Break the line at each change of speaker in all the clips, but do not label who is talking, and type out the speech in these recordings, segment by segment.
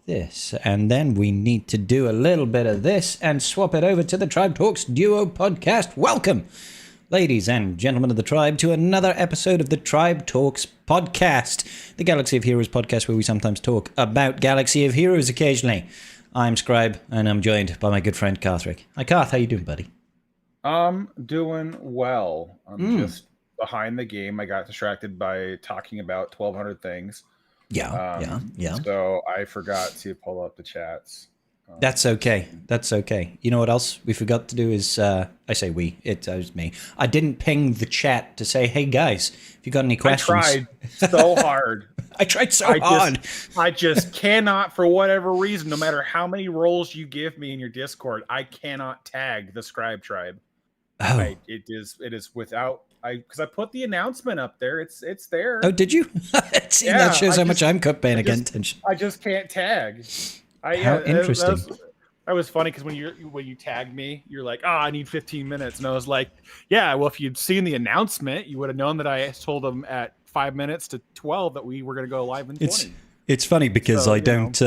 this. And then we need to do a little bit of this and swap it over to the Tribe Talks Duo podcast. Welcome, ladies and gentlemen of the Tribe, to another episode of the Tribe Talks podcast, the Galaxy of Heroes podcast where we sometimes talk about Galaxy of Heroes occasionally. I'm Scribe, and I'm joined by my good friend Carthrick. Hi, Carth. How you doing, buddy?
I'm doing well. I'm just behind the game. I got distracted by talking about 1,200 things.
Yeah.
So I forgot to pull up the chats.
That's okay. You know what else we forgot to do is, I say we, it was me. I didn't ping the chat to say, hey guys, if you got any questions.
I tried so hard.
I tried so hard.
I just cannot, for whatever reason, no matter how many roles you give me in your Discord, I cannot tag the Scribe Tribe.
Oh.
It is without, because I put the announcement up there. It's there.
Oh, did you? See, yeah, that shows how much I'm paying attention.
I just can't tag.
How interesting.
That was funny because when you tagged me, you're like, I need 15 minutes. And I was like, yeah, well, if you'd seen the announcement, you would have known that I told them at 5 minutes to 12 that we were going to go live in 20.
It's funny because I don't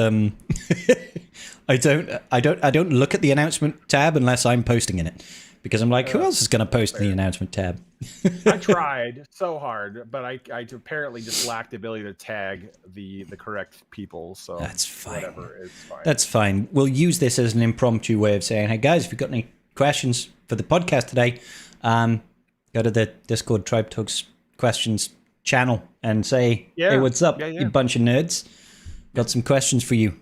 I don't look at the announcement tab unless I'm posting in it. Because I'm like, who else is going to post in the announcement tab?
I tried so hard, but I apparently just lacked the ability to tag the correct people. So
that's fine.
Whatever, it's fine.
That's fine. We'll use this as an impromptu way of saying, hey guys, if you've got any questions for the podcast today, go to the Discord Tribe Talks questions channel and say, hey, what's up, you bunch of nerds? Got some questions for you.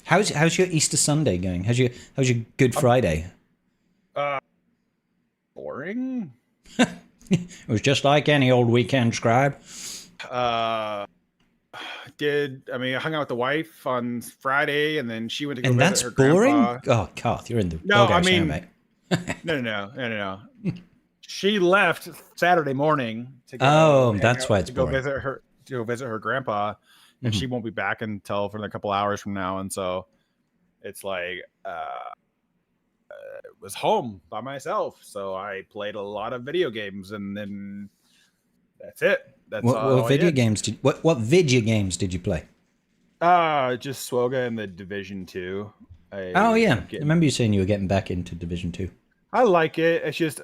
How's your Easter Sunday going? How's your Good Friday?
Boring.
It was just like any old weekend, Scribe.
I hung out with the wife on Friday, and then she went to go visit her
boring?
grandpa.
Oh, Carth, you're in the
now,
mate.
No. She left Saturday morning to go.
Oh, that's why it's boring.
To go visit her grandpa, and she won't be back until for a couple hours from now, and so it's like was home by myself, so I played a lot of video games, and then that's it. That's
what video games did what video games did you play?
Just Swoga and the Division 2.
I remember you saying you were getting back into Division 2.
I like it. It's just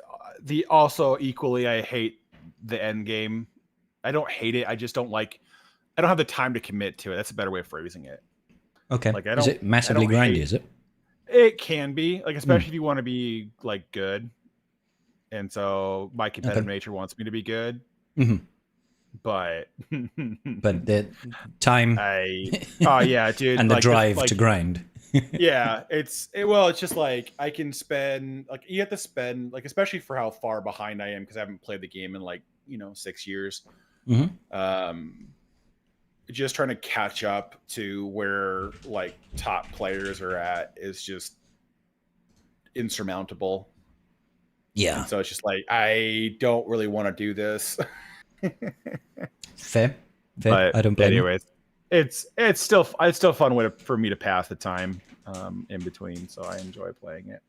equally I hate the end game. I don't hate it. I just don't have the time to commit to it. That's a better way of phrasing it.
Okay. Is it massively grindy, is it?
It can be, especially if you want to be good, and so my competitive nature wants me to be good. But
the time,
dude,
and the drive to grind.
it's just I can spend you have to spend especially for how far behind I am because I haven't played the game in 6 years. Just trying to catch up to where top players are at is just insurmountable.
Yeah.
And so it's just I don't really want to do this.
Fair.
But
I don't blame
anyways, it's still a fun way for me to pass the time in between. So I enjoy playing it.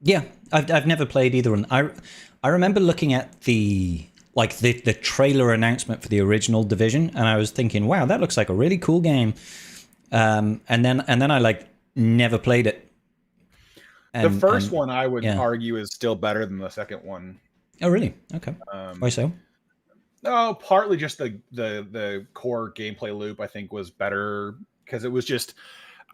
Yeah, I've never played either one. I remember looking at the trailer announcement for the original Division, and I was thinking, wow, that looks like a really cool game. And then I never played it.
The first one I would argue is still better than the second one.
Oh, really? Okay. Why so?
No, partly just the core gameplay loop I think was better because it was just.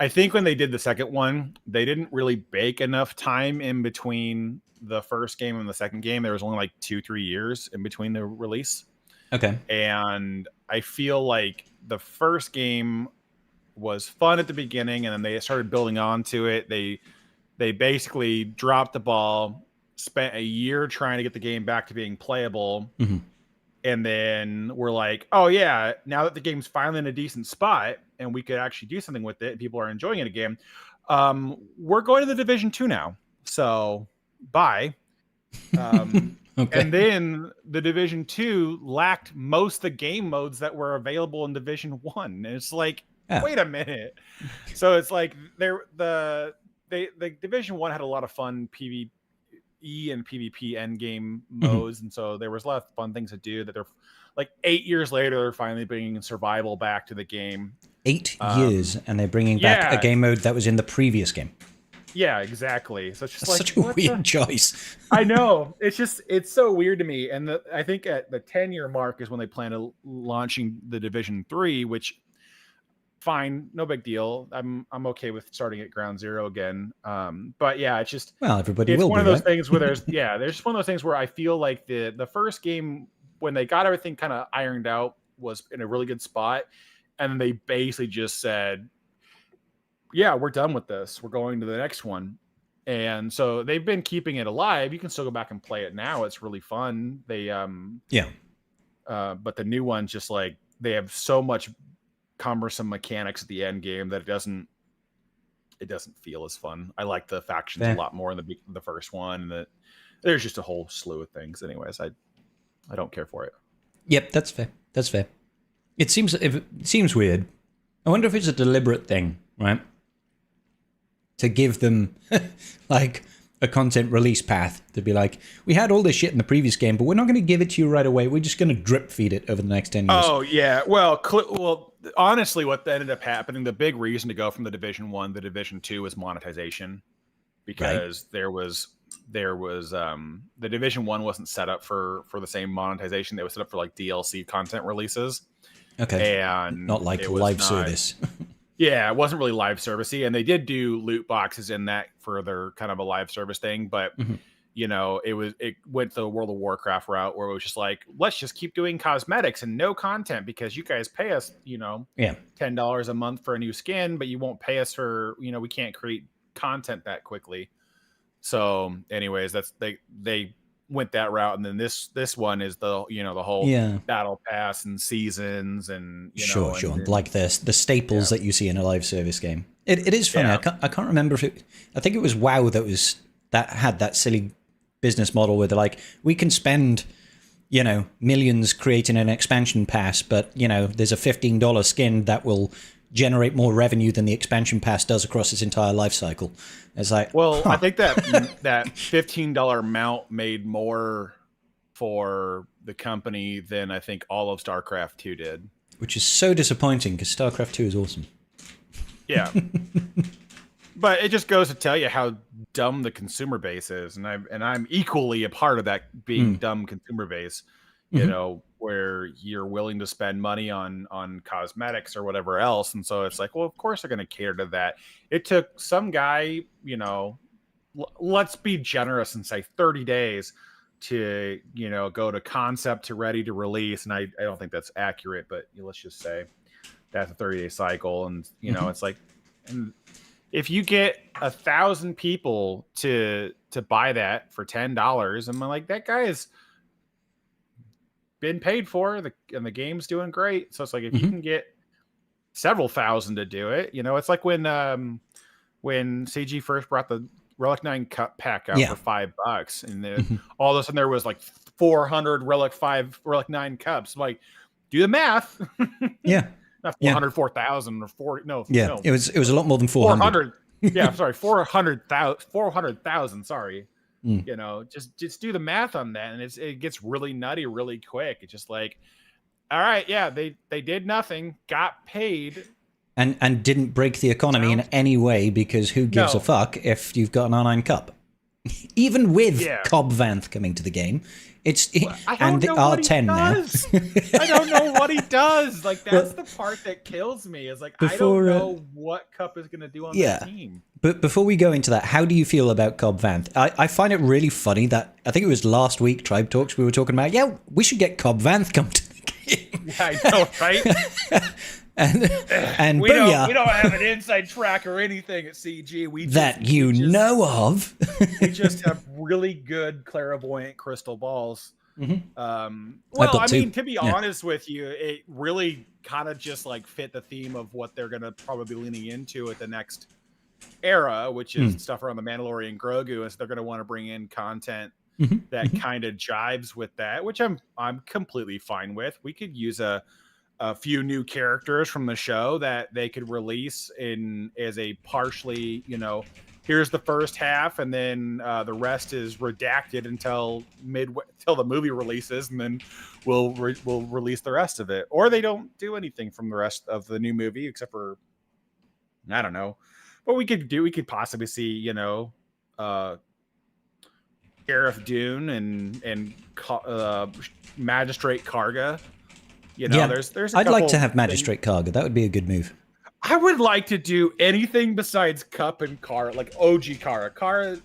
I think when they did the second one, they didn't really bake enough time in between the first game and the second game. There was only 2-3 years in between the release.
Okay.
And I feel like the first game was fun at the beginning, and then they started building onto it. They basically dropped the ball, spent a year trying to get the game back to being playable. And then we're like, oh yeah, now that the game's finally in a decent spot and we could actually do something with it and people are enjoying it again, we're going to the Division 2 now. So bye. Okay. And then the Division 2 lacked most of the game modes that were available in Division 1. And it's wait a minute. So it's the Division 1 had a lot of fun PvE and PvP endgame modes, and so there was a lot of fun things to do that they're 8 years later they're finally bringing survival back to the game.
8 years, and they're bringing back a game mode that was in the previous game.
Yeah, exactly. So it's just
That's such a weird choice.
I know. It's so weird to me. And I think at the 10-year mark is when they plan to launching the Division 3, which fine, no big deal. I'm okay with starting at ground zero again. But yeah, it's just
everybody
it's
will
one
be,
of those
right?
things where there's just one of those things where I feel like the first game, when they got everything kind of ironed out, was in a really good spot. And they basically just said, yeah, we're done with this. We're going to the next one. And so they've been keeping it alive. You can still go back and play it now. It's really fun. They but the new one's just like they have so much cumbersome mechanics at the end game that it doesn't feel as fun. I like the factions a lot more in the first one. That there's just a whole slew of things. Anyways, I don't care for it.
Yep, that's fair. That's fair. It seems weird. I wonder if it's a deliberate thing, right? To give them like a content release path to be like, we had all this shit in the previous game, but we're not going to give it to you right away. We're just going to drip feed it over the next 10 years.
Oh yeah. Well, honestly, what ended up happening, the big reason to go from the Division 1 to Division 2 was monetization, because there was the Division 1 wasn't set up for the same monetization. It was set up for like DLC content releases.
Okay.
And
not like live service.
Yeah, it wasn't really live servicey, and they did do loot boxes in that for their kind of a live service thing, but you know, it went the World of Warcraft route where it was just like, let's just keep doing cosmetics and no content because you guys pay us, you know, $10 a month for a new skin, but you won't pay us for, you know, we can't create content that quickly. So anyways, that's they went that route, and then this one is the, you know, the whole battle pass and seasons and
sure like the staples that you see in a live service game. It is funny. I can't remember if I think it was WoW that had that silly business model where they're like, we can spend, you know, millions creating an expansion pass, but you know, there's a $15 skin that will generate more revenue than the expansion pass does across its entire life cycle. It's like,
I think that $15 mount made more for the company than I think all of StarCraft 2 did,
which is so disappointing because StarCraft 2 is awesome.
Yeah. But it just goes to tell you how dumb the consumer base is, and I'm equally a part of that being dumb consumer base. You know, where you're willing to spend money on cosmetics or whatever else, and so it's like, well, of course they're going to cater to that. It took some guy, you know, let's be generous and say 30 days to, you know, go to concept to ready to release, and I don't think that's accurate, but let's just say that's a 30-day cycle, and you know, it's like, and if you get 1,000 people to buy that for $10, I'm like, that guy is been paid for, and the game's doing great. So it's like, if you can get several thousand to do it, you know, it's like when CG first brought the Relic 9 cup pack out for $5, and then all of a sudden there was like 400 Relic 9 cups. I'm like, do the math. Not 400, 4,000 or 40. No.
It was a lot more than 400.
Yeah, I'm sorry, 400,000. Sorry. You know, just do the math on that, and it gets really nutty really quick. It's just like, all right, yeah, they did nothing, got paid,
and didn't break the economy in any way, because who gives a fuck if you've got an R9 cup? Even with Cobb Vanth coming to the game, and the R10 now.
I don't know what he does. Like, that's the part that kills me. Is like, I don't know what Cup is going to do on that team.
But before we go into that, how do you feel about Cobb Vanth? I find it really funny that, I think it was last week, Tribe Talks, we were talking about, we should get Cobb Vanth come to the game.
Yeah, I know, right?
and
we don't have an inside track or anything at CG. We just have really good clairvoyant crystal balls. I mean, to be honest with you, it really kind of just like fit the theme of what they're going to probably be leaning into at the next era, which is stuff around the Mandalorian Grogu, is they're going to want to bring in content that kind of jives with that, which I'm completely fine with. We could use a few new characters from the show that they could release as a partially, you know, here's the first half, and then the rest is redacted until the movie releases, and then we'll release the rest of it. Or they don't do anything from the rest of the new movie except for, I don't know. What we could possibly see, Sheriff Dune and Magistrate Karga. There's.
I'd like to have Magistrate Karga. That would be a good move.
I would like to do anything besides Cup and Kara, like OG Kara.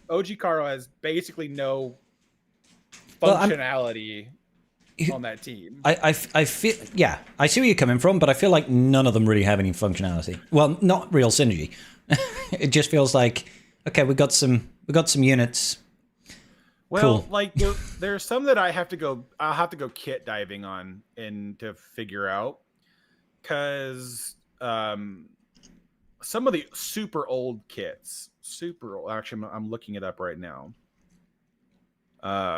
OG Kara has basically no functionality on that team.
I feel, yeah, I see where you're coming from, but I feel like none of them really have any functionality. Well, not real synergy. It just feels like, okay, we got some units.
Well,
cool.
Like there's some that I'll have to go kit diving on and to figure out, because some of the super old kits, actually, I'm looking it up right now.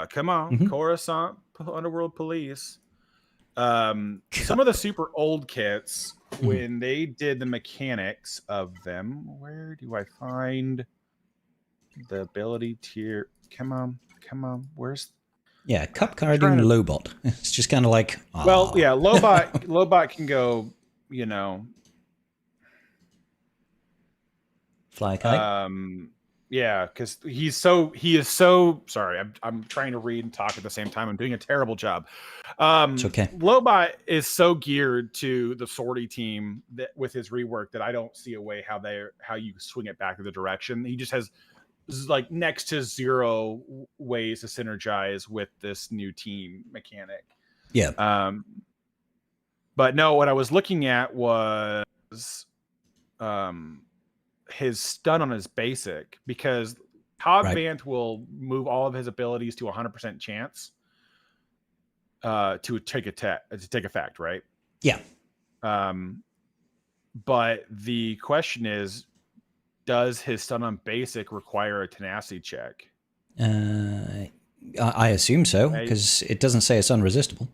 Come on, Coruscant Underworld Police. Some of the super old kits, when they did the mechanics of them, where do I find the ability tier? Come on. Where's?
Yeah, Cup Card and Lobot. It's just kind of like. Aww.
Well, yeah, Lobot can go.
Fly a kite.
Yeah, because he is so sorry. I'm trying to read and talk at the same time. I'm doing a terrible job.
It's okay.
Lobot is so geared to the sortie team that with his rework that I don't see a way how you swing it back to the direction. He just has like next to zero ways to synergize with this new team mechanic.
Yeah.
But no, what I was looking at was his stun on his basic, because Cobb Vanth will move all of his abilities to 100% chance to take effect, right?
Yeah.
But the question is, does his stun on basic require a tenacity check?
I assume so, because it doesn't say it's unresistible.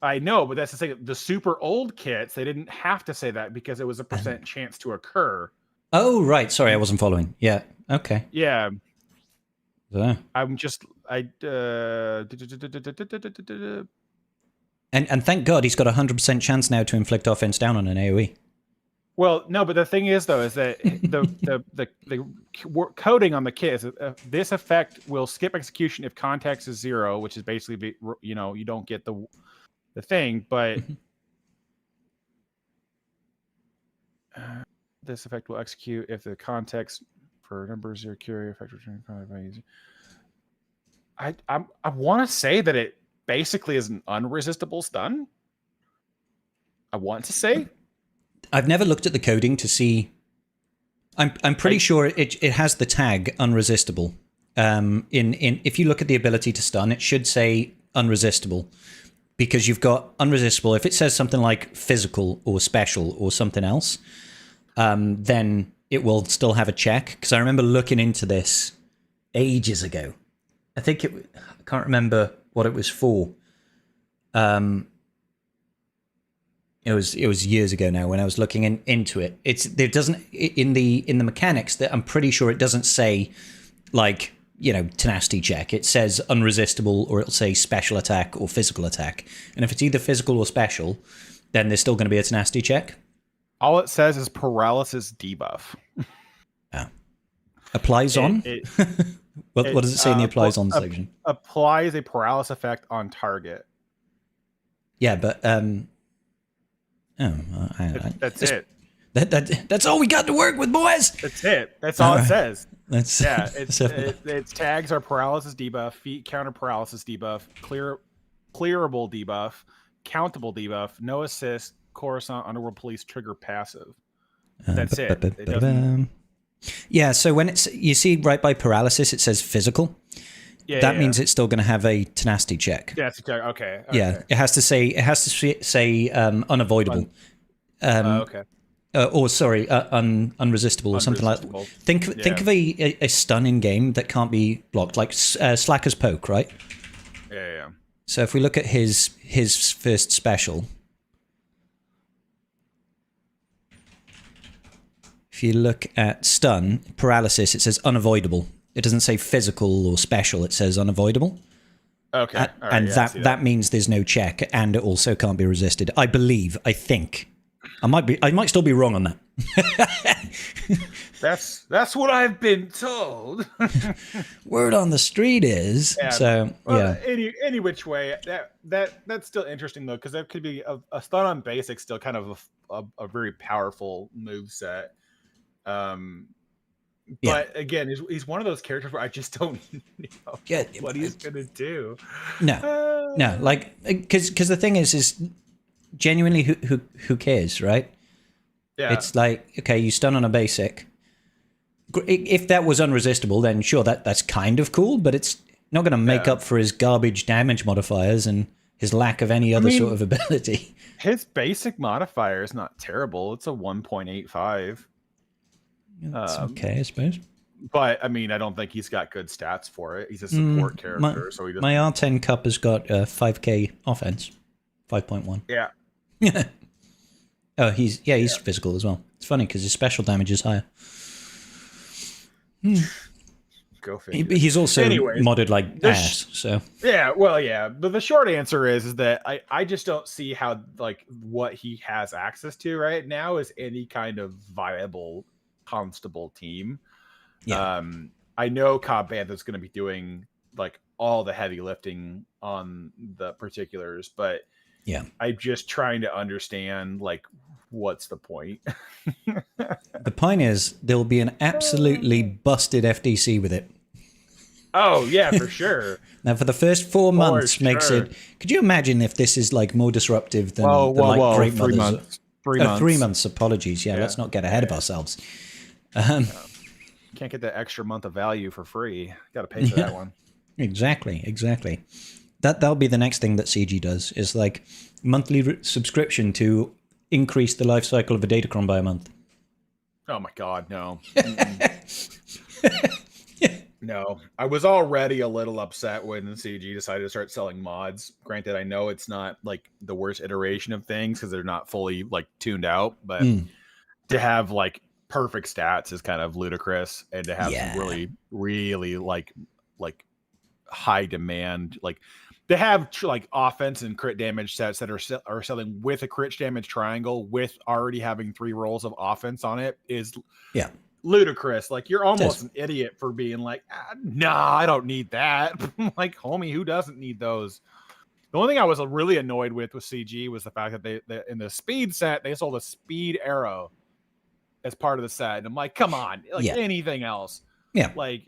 I know, but that's the thing. The super old kits, they didn't have to say that because it was a % chance to occur.
Oh, right. Sorry, I wasn't following. Yeah. Okay.
Yeah.
I'm
just
and thank God he's got a 100% chance now to inflict offense down on an AoE.
Well, no, but the thing is though is that the coding on the kit is this effect will skip execution if context is 0, which is basically you don't get the thing, but this effect will execute if the context for number 0 carry effect return by using. I want to say that it basically is an unresistible stun. I want to say.
I've never looked at the coding to see. I'm pretty sure it has the tag unresistible. If you look at the ability to stun, it should say unresistible, because you've got unresistible. If it says something like physical or special or something else, then it will still have a check. Because I remember looking into this ages ago. I can't remember what it was for. It was years ago now when I was looking into it. There doesn't in the mechanics that I'm pretty sure it doesn't say like tenacity check. It says unresistible, or it'll say special attack or physical attack. And if it's either physical or special, then there's still going to be a tenacity check.
All it says is paralysis debuff.
Yeah. Applies on. What does it say in the applies on section?
Applies a paralysis effect on target.
Yeah, but
that's it.
That's all we got to work with, boys.
That's it. That's all it says.
Its
tags are paralysis debuff, feet counter paralysis debuff, clearable debuff, countable debuff, no assist, Coruscant Underworld Police trigger passive. That's it.
Yeah, so when you see right by paralysis, it says physical. That means it's still going to have a tenacity check.
Okay.
Yeah, it has to say unavoidable.
Okay.
Unresistible or something like that. Think of a stun in game that can't be blocked, like Slacker's Poke, right?
Yeah.
So if we look at his first special, if you look at stun, paralysis, it says unavoidable. It doesn't say physical or special. It says unavoidable.
Okay. All right,
And
yeah,
that means there's no check, and it also can't be resisted. I believe. I think. I might still be wrong on that.
That's what I've been told.
Word on the street is
Any which way, that's still interesting though, because that could be a stun on basic, still kind of a very powerful move set. But again, he's one of those characters where I just don't know what he's gonna do.
No, like because the thing is genuinely who cares, right?
Yeah,
it's like, okay, you stun on a basic. If that was unresistible, then sure, that's kind of cool, but it's not going to make up for his garbage damage modifiers and his lack of any other sort of ability.
His basic modifier is not terrible. It's a 1.85.
That's okay, I suppose.
But I mean, I don't think he's got good stats for it. He's a support character, so he doesn't.
My R10 Cup has got 5k offense, 5.1.
Yeah.
Oh, he's physical as well. It's funny because his special damage is higher.
Go figure.
He's also modded like ass. So
But the short answer is that I just don't see how, like, what he has access to right now is any kind of viable constable team.
Yeah.
I know Cobb Vanth is going to be doing like all the heavy lifting on the particulars, but
yeah,
I'm just trying to understand, like, what's the point?
The point is there'll be an absolutely busted FDC with it.
Oh yeah, for sure.
Now, for the first 4 months, makes it. Could you imagine if this is like more disruptive than Great Mothers?
3 months.
3 months. Apologies. Yeah, let's not get ahead of ourselves.
Can't get that extra month of value for free. Got to pay for that one.
Exactly. That'll be the next thing that CG does, is like monthly subscription to increase the life cycle of a Datacron by a month.
Oh my God, no. No, I was already a little upset when CG decided to start selling mods. Granted, I know it's not like the worst iteration of things because they're not fully like tuned out, but to have like perfect stats is kind of ludicrous, and to have some really, really like high demand, like they have like offense and crit damage sets that are selling with a crit damage triangle with already having 3 rolls of offense on it is ludicrous. Like, you're almost an idiot for being like, nah, I don't need that. Like, homie, who doesn't need those? The only thing I was really annoyed with CG was the fact that they in the speed set they sold a speed arrow as part of the set, and I'm like, come on, like anything else, like.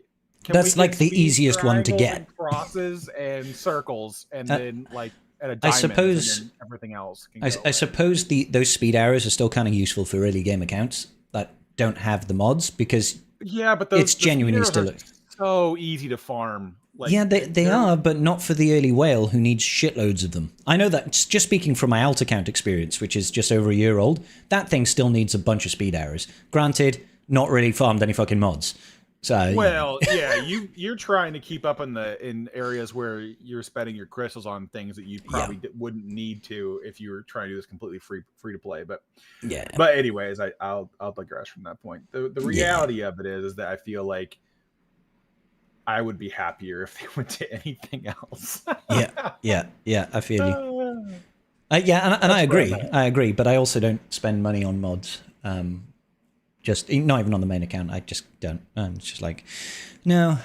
That's like the easiest one to get.
Crosses and circles, and then like at a diamond, and then everything else.
I suppose those speed arrows are still kind of useful for early game accounts that don't have the mods, because
but
it's genuinely still
so easy to farm. Like,
they are, but not for the early whale who needs shitloads of them. I know that, just speaking from my alt account experience, which is just over a year old, that thing still needs a bunch of speed arrows. Granted, not really farmed any fucking mods. So,
you're trying to keep up in areas where you're spending your crystals on things that you probably wouldn't need to if you were trying to do this completely free to play. But anyways, I'll digress from that point. The reality of it is that I feel like I would be happier if they went to anything else.
yeah, I feel you. And I agree, but I also don't spend money on mods. Just not even on the main account. I just don't. It's just like, no.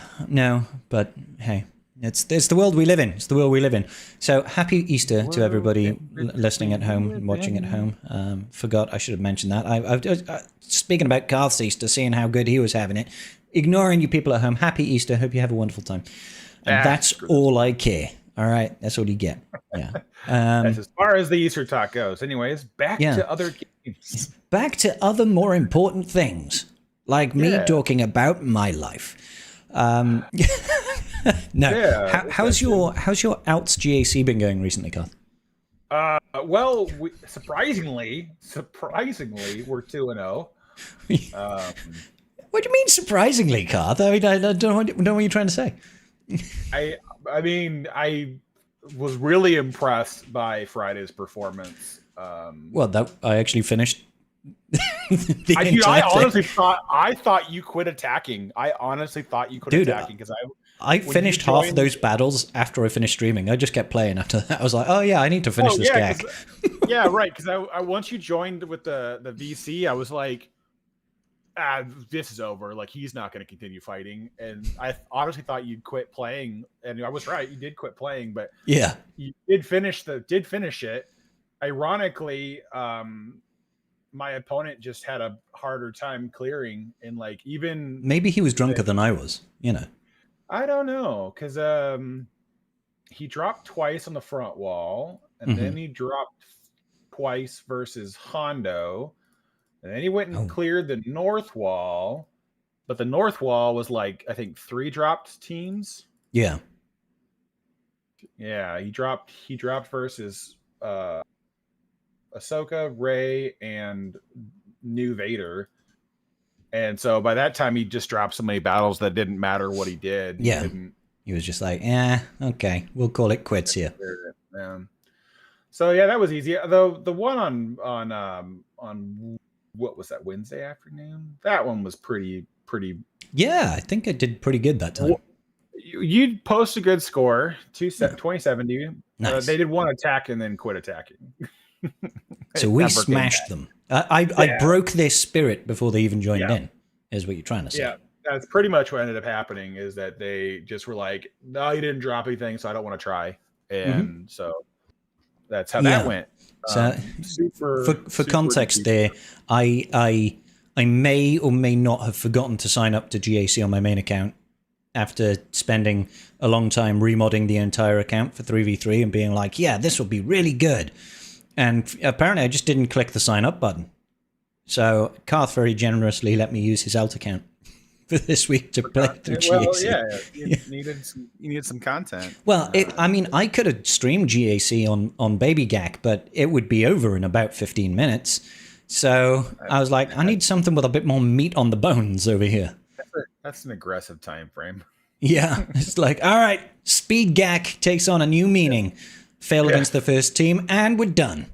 But hey, it's the world we live in. It's the world we live in. So happy Easter to everybody listening at home and watching at home. Forgot I should have mentioned that. I speaking about Garth's Easter, seeing how good he was having it. Ignoring you people at home. Happy Easter. Hope you have a wonderful time. And that's all I care. All right, that's all you get. Yeah.
That's as far as the Easter talk goes. Anyways, back to other games.
Back to other more important things, like me talking about my life. How's your outs GAC been going recently, Garth?
Well, surprisingly, we're 2-0.
What do you mean surprisingly, Garth? I mean, I don't know what you're trying to say.
I mean, I was really impressed by Friday's performance.
I actually finished
I honestly thought you quit attacking. I honestly thought you quit attacking because
I finished half of those battles after I finished streaming. I just kept playing after that. I was like, oh yeah, I need to finish this gag.
Yeah, right. Because I once you joined with the VC, I was like, this is over. Like, he's not going to continue fighting. And I honestly thought you'd quit playing. And I was right. You did quit playing, but
yeah,
you did finish it. Ironically, my opponent just had a harder time clearing, and like even
maybe he was drunker than I was.
I don't know, because he dropped twice on the front wall, and then he dropped twice versus Hondo, and then he went and cleared the north wall, but the north wall was like, I think 3 dropped teams.
Yeah,
he dropped versus Ahsoka, Rey, and New Vader. And so by that time, he just dropped so many battles that didn't matter what he did.
Yeah. He was just like, okay, we'll call it quits here.
So yeah, that was easy. Though the one on what was that, Wednesday afternoon? That one was pretty.
Yeah, I think I did pretty good that time.
You post a good score, 2070.
Nice.
They did one attack and then quit attacking.
So we smashed them. I broke their spirit before they even joined in, is what you're trying to say.
Yeah, that's pretty much what ended up happening, is that they just were like, no, you didn't drop anything, so I don't want to try. And so that's how that went.
So for context there, I may or may not have forgotten to sign up to GAC on my main account after spending a long time remodding the entire account for 3v3 and being like, yeah, this will be really good. And apparently I just didn't click the sign up button. So Karth very generously let me use his alt account for this week to play through GAC.
Well, you needed some content.
Well, I could have streamed GAC on Baby Gak, but it would be over in about 15 minutes. So I was like, I need something with a bit more meat on the bones over here.
That's an aggressive time frame.
Yeah, it's like, all right, Speed Gak takes on a new meaning. Fail against the first team, and we're done.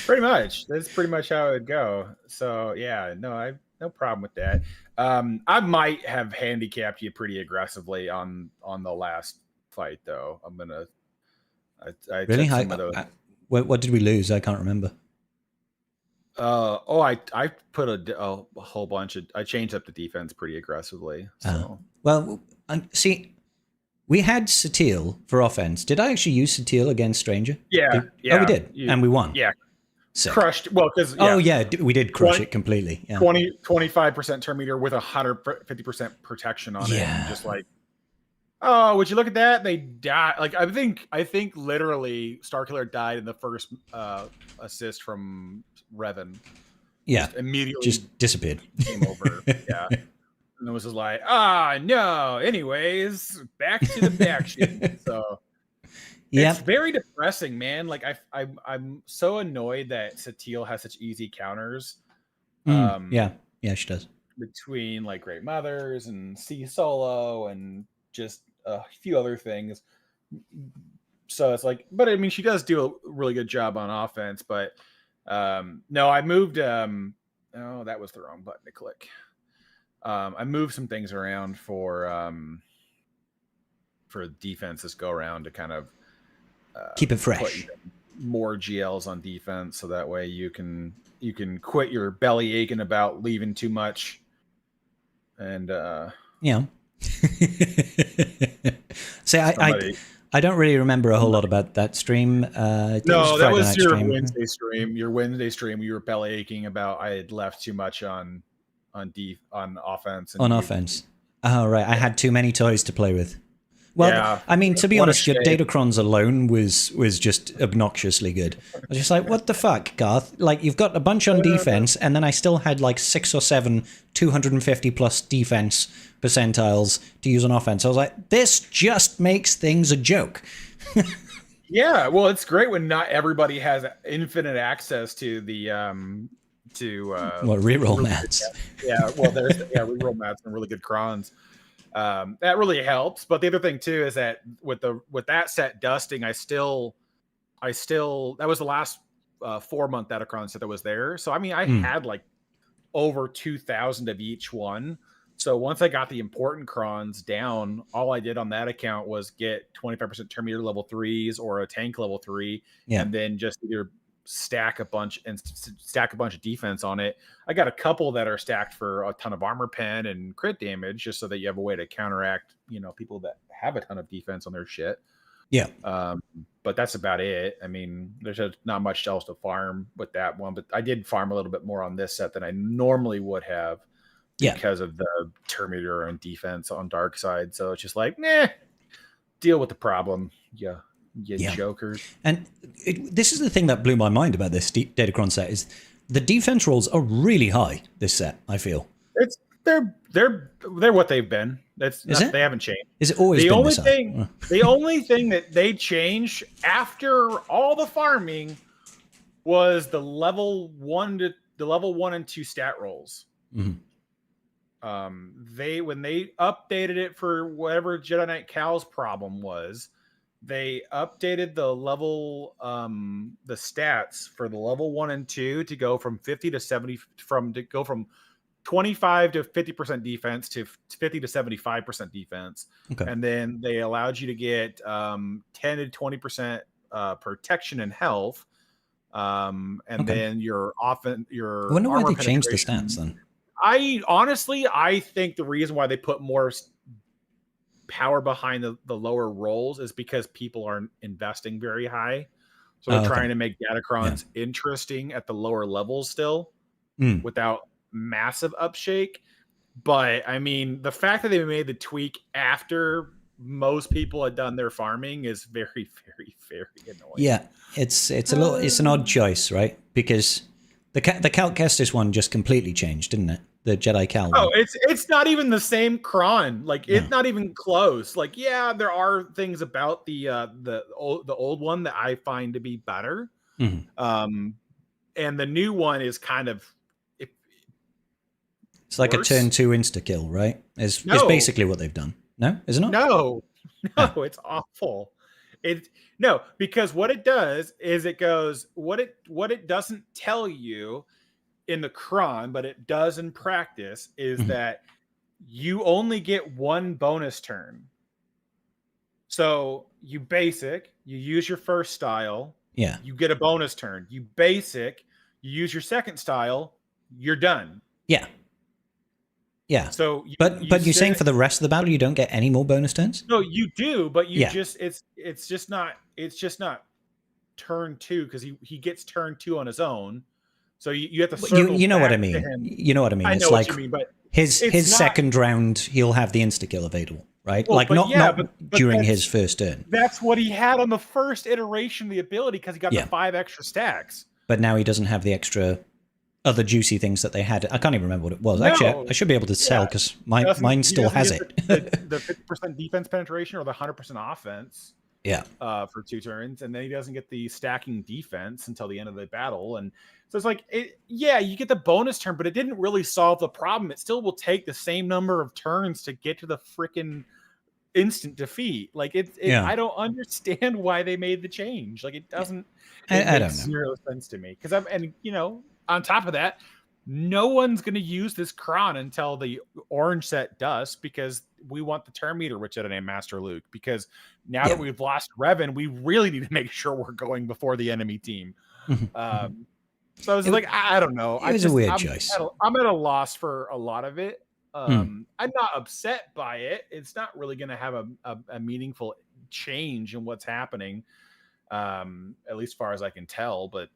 Pretty much. That's pretty much how it would go. So yeah, no, I have no problem with that. I might have handicapped you pretty aggressively on the last fight, though. I'm gonna. I
really? What did we lose? I can't remember.
I put a whole bunch of. I changed up the defense pretty aggressively. So
well, see. We had Satil for offense. Did I actually use Satil against Stranger?
Yeah.
Oh, we did. And we won.
Yeah.
Sick.
Crushed. Well, because.
Yeah. Oh, yeah. We did crush it completely. Yeah.
25% turn meter with 150% protection on it. And just like, oh, would you look at that? They died. Like, I think literally Starkiller died in the first assist from Revan.
Yeah.
Just immediately.
Just disappeared.
Came over. Yeah. And it was just like, no. Anyways, back to the back shit. So it's very depressing, man. Like I'm so annoyed that Satil has such easy counters.
Yeah, she does.
Between like Great Mothers and C Solo and just a few other things. So it's like, but I mean, she does do a really good job on offense. But no, I moved. That was the wrong button to click. I moved some things around for defense this go around to kind of
keep it fresh.
More GLs on defense, so that way you can quit your belly aching about leaving too much. And
See, I don't really remember a whole lot about that stream.
No, that was your Wednesday stream. Your Wednesday stream, you were belly aching about I had left too much on offense.
On offense. Oh, right. I had too many toys to play with. Well, yeah, I mean, to be honest, your Datacrons alone was just obnoxiously good. I was just like, what the fuck, Garth? Like, you've got a bunch on defense, and then I still had like 6 or 7 250 plus defense percentiles to use on offense. I was like, this just makes things a joke.
Yeah, well, it's great when not everybody has infinite access to the
reroll mats.
Yeah, well, there's reroll mats and really good crons. That really helps. But the other thing too is that with that set dusting, I still that was the last 4-month Datacron set that was there. So I mean, I had like over 2,000 of each one. So once I got the important crons down, all I did on that account was get 25% Terminator level 3s or a tank level 3, and then just either stack a bunch of defense on it. I got a couple that are stacked for a ton of armor pen and crit damage, just so that you have a way to counteract, people that have a ton of defense on their shit.
Yeah.
But that's about it. I mean, there's not much else to farm with that one, but I did farm a little bit more on this set than I normally would have because of the Terminator and defense on dark side. So it's just like, deal with the problem. You jokers.
And this is the thing that blew my mind about this Datacron set is the defense rolls are really high this set, I feel. They're what they've been. They haven't changed. Is it always been this high?
The only thing that they changed after all the farming was the level 1 and 2 stat rolls.
Mm-hmm.
When they updated it for whatever Jedi Knight Cal's problem was, they updated the level the stats for the level 1 and 2 to go from 50 to 70 from 25 to 50% defense to 50 to 75% defense. Okay. And then they allowed you to get 10 to 20% protection and health. Then your
I wonder why they changed the stats then.
I think the reason why they put more power behind the lower rolls is because people aren't investing very high. So they're trying to make Datacrons interesting at the lower levels still without massive upshake. But I mean, the fact that they made the tweak after most people had done their farming is very, very, very annoying. Yeah,
it's an odd choice, right? Because the Cal Kestis one just completely changed, didn't it? The Jedi Cal one.
Oh, it's not even the same cron. Like it's not even close. Like there are things about the old one that I find to be better.
Mm-hmm.
And the new one is kind of
it's like worse. A turn 2 insta kill, right? Is basically what they've done. No, is it not?
No, it's awful. Because what it does is it goes what it doesn't tell you in the cron, but it does in practice, is that you only get one bonus turn. So you use your first style, you get a bonus turn. You use your second style, you're done.
Yeah.
So,
but you're saying for the rest of the battle you don't get any more bonus turns?
No, you do, but it's just not turn 2 because he gets turn 2 on his own. So you have to circle
you know
back
what I mean. You know what I mean.
It's
like
what you mean, but
his second round he'll have the insta kill available, right?
Well,
not during his first turn.
That's what he had on the first iteration of the ability because he got the 5 extra stacks.
But now he doesn't have the extra other juicy things that they had. I can't even remember what it was. Actually, I should be able to tell because mine still has it.
the 50% defense penetration or the 100% offense. For 2 turns, and then he doesn't get the stacking defense until the end of the battle. And so it's like, you get the bonus turn, but it didn't really solve the problem. It still will take the same number of turns to get to the freaking instant defeat. Like I don't understand why they made the change. Like it doesn't.
I don't know.
Zero sense to me because on top of that, no one's going to use this cron until the orange set does because we want the turn meter, which Jedi Master Luke. Because now that we've lost Revan, we really need to make sure we're going before the enemy team. So I was I don't know.
It was a weird choice.
I'm at a loss for a lot of it. I'm not upset by it. It's not really going to have a meaningful change in what's happening, at least as far as I can tell. But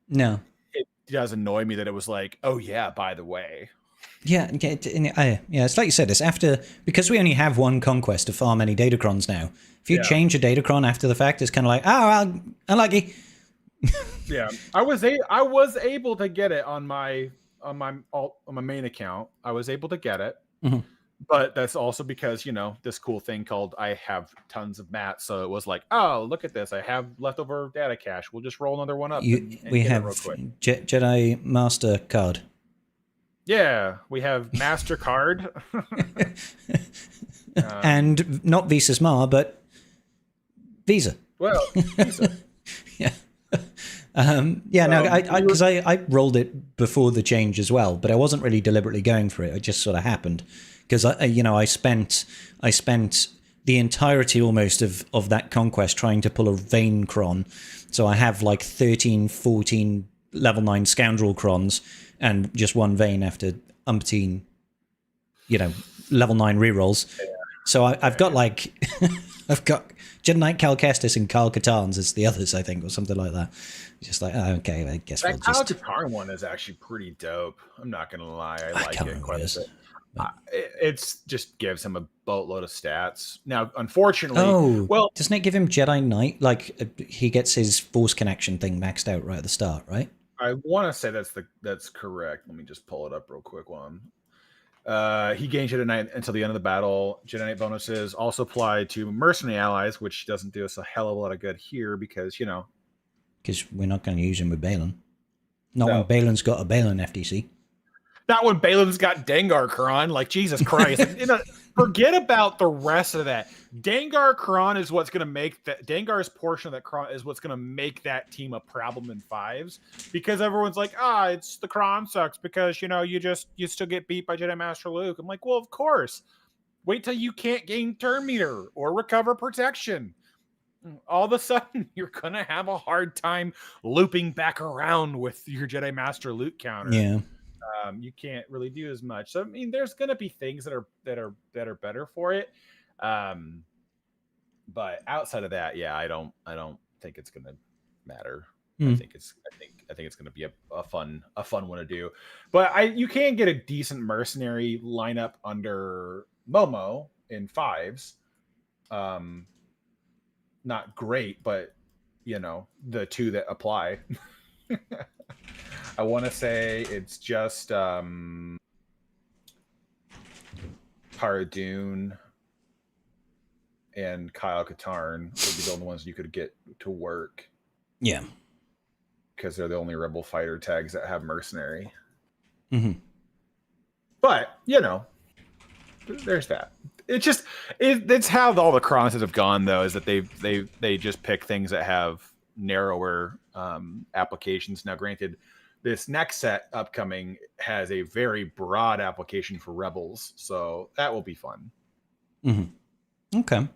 no.
It does annoy me that it was like, oh yeah, by the way.
Yeah, it's like you said, it's after, because we only have one conquest to farm any Datacrons now. If you change a Datacron after the fact, it's kind of like, unlucky.
I was able to get it on my main account. I was able to get it.
Mm-hmm.
But that's also because, this cool thing called I have tons of mats. So it was like, oh, look at this. I have leftover data cache. We'll just roll another one up.
We have Jedi Master Card.
Yeah, we have Master Card.
And not Visa Smart, but Visa.
Well, Visa.
Yeah. Yeah, no, because I rolled it before the change as well, but I wasn't really deliberately going for it. It just sort of happened because I spent the entirety almost of that conquest trying to pull a Vane Cron. So I have like 13, 14 level 9 Scoundrel Crons and just one Vane after umpteen, level 9 rerolls. So I've got like, I've got Jedi Knight Cal Kestis and Kyle Katarns as the others, I think, or something like that. Just like, oh, okay, I guess
that
we'll
Kyle
just...
Katarn one is actually pretty dope. I'm not going to lie. I like it quite a bit.
But...
It's just gives him a boatload of stats. Now, unfortunately,
doesn't it give him Jedi Knight? Like he gets his Force connection thing maxed out right at the start, right?
I want to say that's correct. Let me just pull it up real quick. He gains Jedi Knight until the end of the battle. Jedi Knight bonuses also apply to mercenary allies, which doesn't do us a hell of a lot of good here because
because we're not going to use him with Balin. Not when Balin's got a Balin FTC.
Not when Balin's got Dengar Kron. Like, Jesus Christ. Forget about the rest of that. Dengar Kron is what's going to make that... Dengar's portion of that Kron is what's going to make that team a problem in 5s. Because everyone's like, it's the Kron sucks because, you still get beat by Jedi Master Luke. I'm like, well, of course. Wait till you can't gain turn meter or recover protection. All of a sudden, you're going to have a hard time looping back around with your Jedi Master Luke counter.
Yeah.
You can't really do as much. So I mean, there's going to be things that are better for it. But outside of that, yeah, I don't think it's going to matter. I think it's going to be a fun one to do. But you can get a decent mercenary lineup under Momo in 5s. Not great, but the 2 that apply. I want to say it's just Cara Dune and Kyle Katarn would be the only ones you could get to work.
Yeah.
Because they're the only Rebel fighter tags that have mercenary.
Mm-hmm.
But, there's that. It's just, it's how all the Crons have gone, though, is that they just pick things that have narrower applications. Now, granted, this next set upcoming has a very broad application for Rebels, so that will be fun.
Mm-hmm. Okay.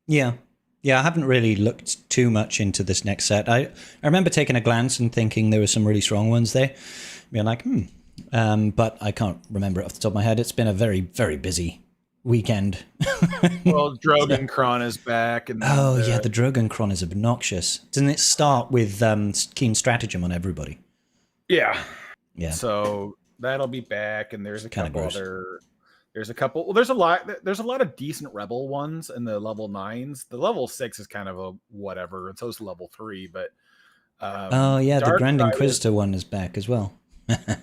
Yeah. I haven't really looked too much into this next set. I remember taking a glance and thinking there were some really strong ones there. Being like, but I can't remember it off the top of my head. It's been a very, very busy weekend.
Well, Drogon Kron is back. And
yeah, the Drogon Kron is obnoxious. Doesn't it start with Keen Stratagem on everybody?
Yeah.
So
that'll be back, and there's a couple other. There's a lot of decent Rebel ones in the level 9s. The level 6 is kind of a whatever, and so is level 3. But
the Grand Inquisitor one is back as well.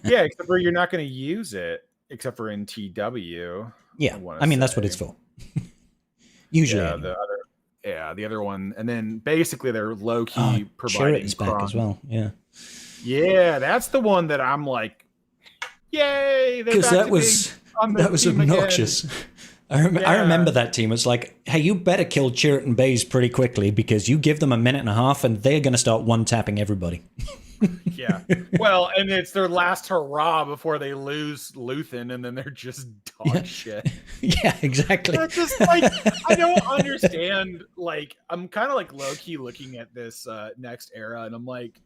Yeah, except for you're not going to use it except for in TW.
Yeah, I mean that's what it's for. Usually,
the other one, and then basically they're low key providing
back as well.
Yeah, that's the one that I'm like, yay!
Because that was obnoxious. I remember that team. It's like, hey, you better kill Chirrut and Baze pretty quickly because you give them a minute and a half and they're going to start one-tapping everybody.
Yeah. Well, and it's their last hurrah before they lose Luthen, and then they're just dog shit.
Yeah, exactly.
It's just like, I don't understand. Like, I'm kind of like low-key looking at this next era, and I'm like,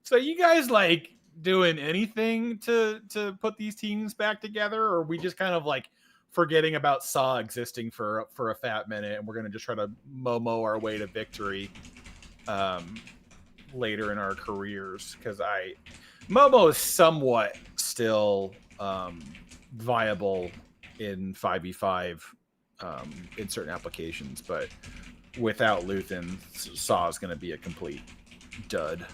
so you guys like doing anything to put these teams back together, or are we just kind of like forgetting about Saw existing for a fat minute, and we're gonna just try to Momo our way to victory later in our careers? Because Momo is somewhat still viable in 5v5 in certain applications, but without Luthen, Saw is going to be a complete dud.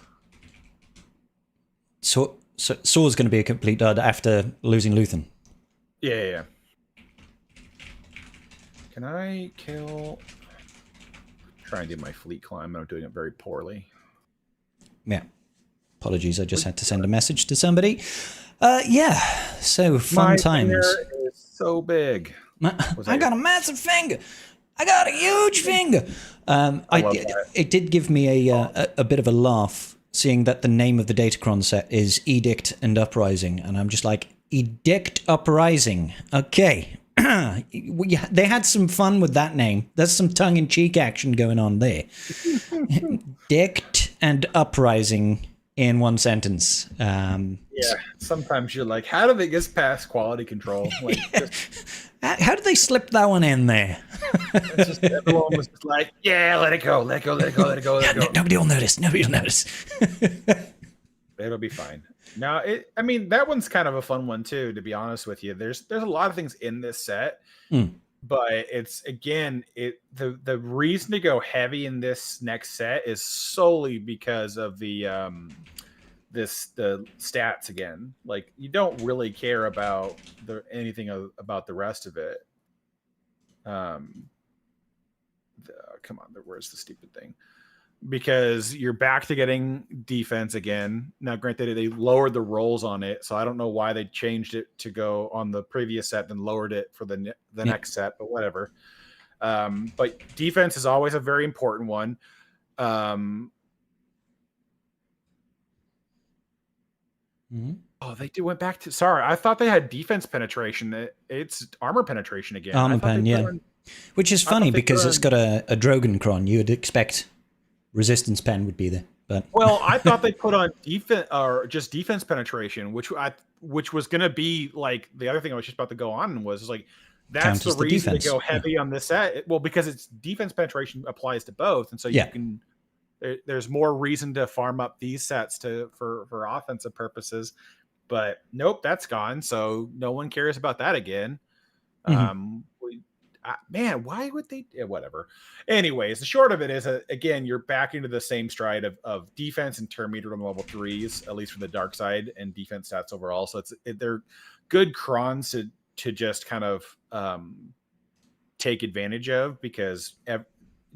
So Saw's going to be a complete dud after losing Luthen.
Yeah. Can I kill? Try and do my fleet climb. I'm doing it very poorly.
Yeah. Apologies, I just had to send a message to somebody. So fun
my
times.
finger is so big.
I got a massive finger. I got a huge finger.
I love that.
It did give me a bit of a laugh seeing that the name of the Datacron set is Edict and Uprising, and I'm just like, Edict Uprising. Okay. They had some fun with that name. There's some tongue-in-cheek action going on there. Edict and Uprising in one sentence.
Yeah, sometimes you're like, how do they get past quality control? Like,
How did they slip that one in there?
Everyone was just like, yeah, let it go, let it go, let it go, let it go, let it go.
Nobody will notice. Nobody will notice.
It'll be fine. Now, I mean, that one's kind of a fun one too, to be honest with you. There's a lot of things in this set, but it's again, the reason to go heavy in this next set is solely because of the stats again. Like, you don't really care about anything about the rest of it. Come on, where's the stupid thing? Because you're back to getting defense again. Now, granted, they lowered the rolls on it, so I don't know why they changed it to go on the previous set and lowered it for the next set, but whatever. But defense is always a very important one. Oh, they went back to. Sorry, I thought they had defense penetration. It's armor penetration again.
Armor pen, yeah. Which is funny because it's got a Drogencron. You would expect resistance pen would be there, but
well, I thought they put on defense or just defense penetration, which was going to be like the other thing I was just about to go on was like that's the reason to go heavy on this set. Well, because it's defense penetration applies to both, and so you can. There's more reason to farm up these sets for offensive purposes, but nope, that's gone. So no one cares about that again. Man, why would they? Whatever. Anyways, the short of it is, again, you're back into the same stride of defense and turn meter on level 3s, at least for the dark side, and defense stats overall. So they're good crons to just kind of take advantage of, because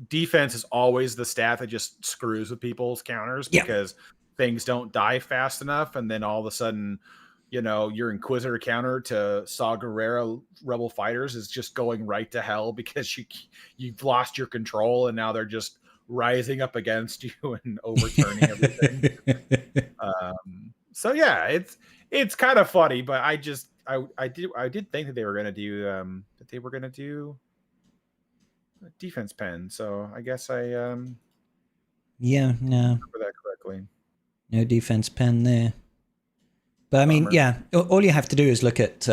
defense is always the stat that just screws with people's counters because things don't die fast enough, and then all of a sudden, your Inquisitor counter to Saw Gerrera Rebel Fighters is just going right to hell because you've lost your control, and now they're just rising up against you and overturning everything. So yeah, it's kind of funny, but I did think that they were gonna do defense pen. So I guess I
no
remember that correctly.
No defense pen there. But I mean, all you have to do is look at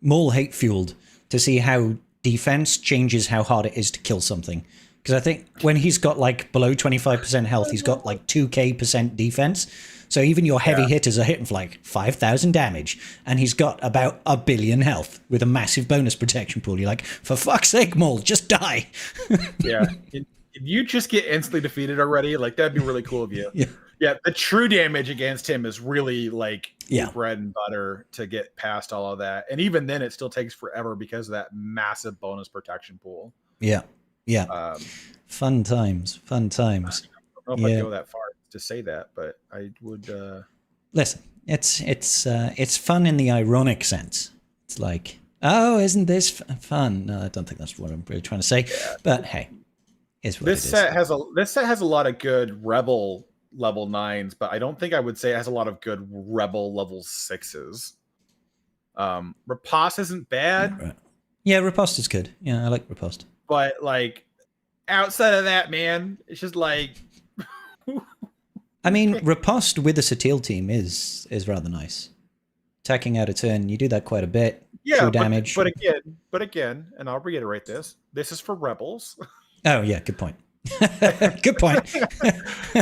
Maul Hate Fueled to see how defense changes how hard it is to kill something. Because I think when he's got like below 25% health, he's got like 2k% defense. So even your heavy hitters are hitting for like 5,000 damage, and he's got about 1 billion health with a massive bonus protection pool. You're like, for fuck's sake, Maul, just die.
Yeah. If you just get instantly defeated already, like that'd be really cool of you. Yeah, the true damage against him is really like bread and butter to get past all of that. And even then, it still takes forever because of that massive bonus protection pool.
Yeah. Fun times.
I don't know if I'd go that far to say that, but I would.
Listen, it's fun in the ironic sense. It's like, oh, isn't this fun? No, I don't think that's what I'm really trying to say. Yeah. But hey, this
set has a lot of good Rebel level 9s, but I don't think I would say it has a lot of good Rebel level 6s. Riposte isn't bad.
Yeah, Riposte is good. Yeah, I like Riposte.
But like outside of that, man, it's just like
I mean, Riposte with a Satil team is rather nice. Attacking out a turn, you do that quite a bit.
Yeah, damage. But again, and I'll reiterate this is for Rebels.
Oh yeah, good point. Good point.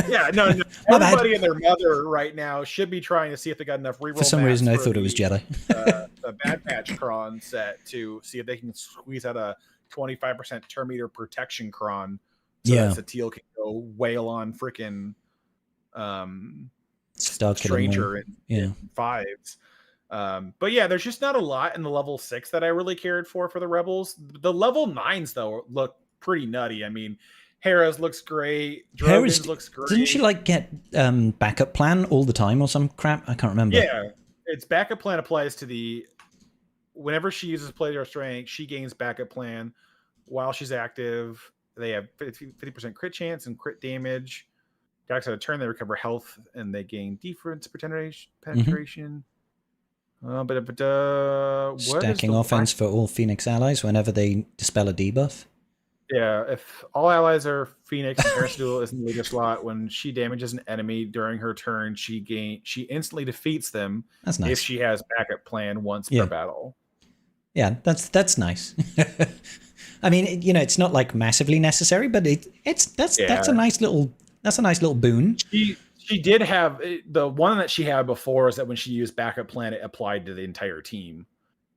Yeah, no. Everybody and their mother right now should be trying to see if they got enough reroll.
For some reason, I thought it was Jedi.
The Bad Patch Cron set to see if they can squeeze out a 25% turn meter protection Cron, so that Satil can go wail on freaking Stranger in 5s. But yeah, there's just not a lot in the level 6 that I really cared for the Rebels. The level 9s though look pretty nutty. I mean, Hera's looks great. Drogon's looks great.
Didn't she like get backup plan all the time or some crap? I can't remember.
Yeah, its backup plan applies to whenever she uses player strength, she gains backup plan. while she's active. They have 50% crit chance and crit damage. Attacks at a turn, they recover health and they gain defense penetration.
Stacking offense for all Phoenix allies whenever they dispel a debuff.
Yeah, if all allies are Phoenix and Harris Duel is in the leader slot, when she damages an enemy during her turn, she instantly defeats them.
That's nice.
If she has backup plan once per battle.
Yeah, that's nice. I mean, you know, it's not like massively necessary, but that's a nice little boon.
She did have the one that she had before is that when she used backup plan, it applied to the entire team.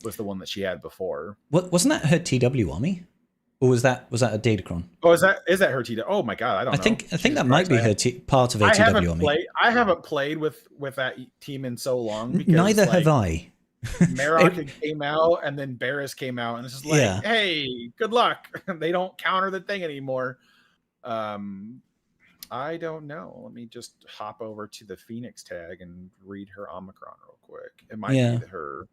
Was the one that she had before.
Wasn't that her TW army? Or was that a Datacron?
Oh, is that her TW? Oh my god, I don't know.
I think that might be her part of her TW army.
I haven't played with that team in so long. Because,
neither have I.
Marok came out and then Barris came out, and it's just like, hey, good luck. They don't counter the thing anymore. I don't know. Let me just hop over to the Phoenix tag and read her Omicron real quick. It might be her.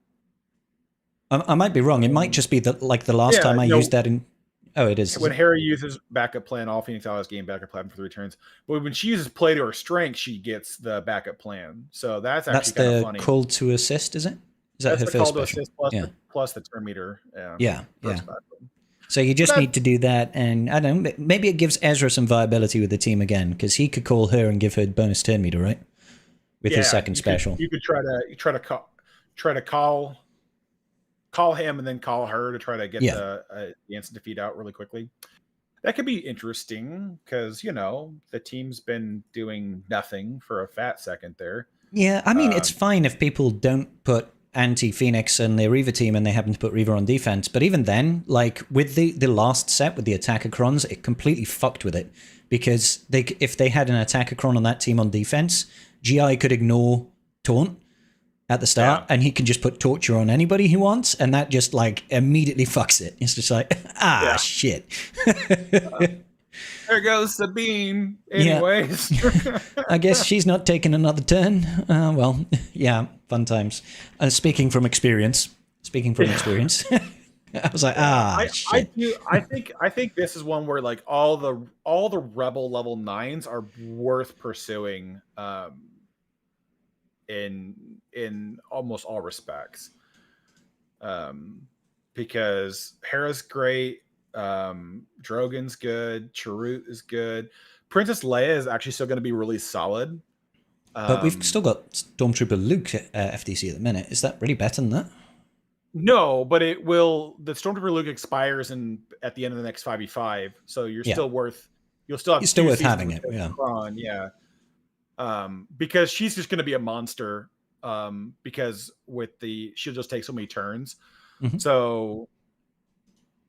I might be wrong. It might just be the last time I used that in. Oh, it is.
When Hera uses backup plan, all Phoenix allies gain backup plan for 3 turns. But when she uses play to her strength, she gets the backup plan. So that's actually kind of funny.
That's the call to assist, is it? Is that her first special?
Plus the turn meter.
Yeah. So you just need to do that, and I don't know, maybe it gives Ezra some viability with the team again, because he could call her and give her bonus turn meter, right? With his second special.
You could try to call him and then call her to try to get the instant defeat out really quickly. That could be interesting because, you know, the team's been doing nothing for a fat second there.
Yeah, I mean, it's fine if people don't put anti-Phoenix and their Reaver team and they happen to put Reaver on defense. But even then, like with the last set with the Attackercrons, it completely fucked with it. Because if they had an Attackercron on that team on defense, GI could ignore Taunt at the start, and he can just put Torture on anybody he wants, and that just like immediately fucks it. It's just like, shit.
There goes Sabine. Anyways.
I guess she's not taking another turn. Well, yeah, fun times. Speaking from experience. I was like, shit.
I think this is one where like all the Rebel level 9s are worth pursuing in almost all respects. Because Hera's great, Drogon's good, Chirrut is good. Princess Leia is actually still going to be really solid.
But we've still got Stormtrooper Luke FDC at the minute. Is that really better than that?
No, but it will. The Stormtrooper Luke expires at the end of the next 5v5, so you're still worth. You'll still have.
You're still worth having it.
Because she's just going to be a monster. Because she'll just take so many turns.
Mm-hmm.
So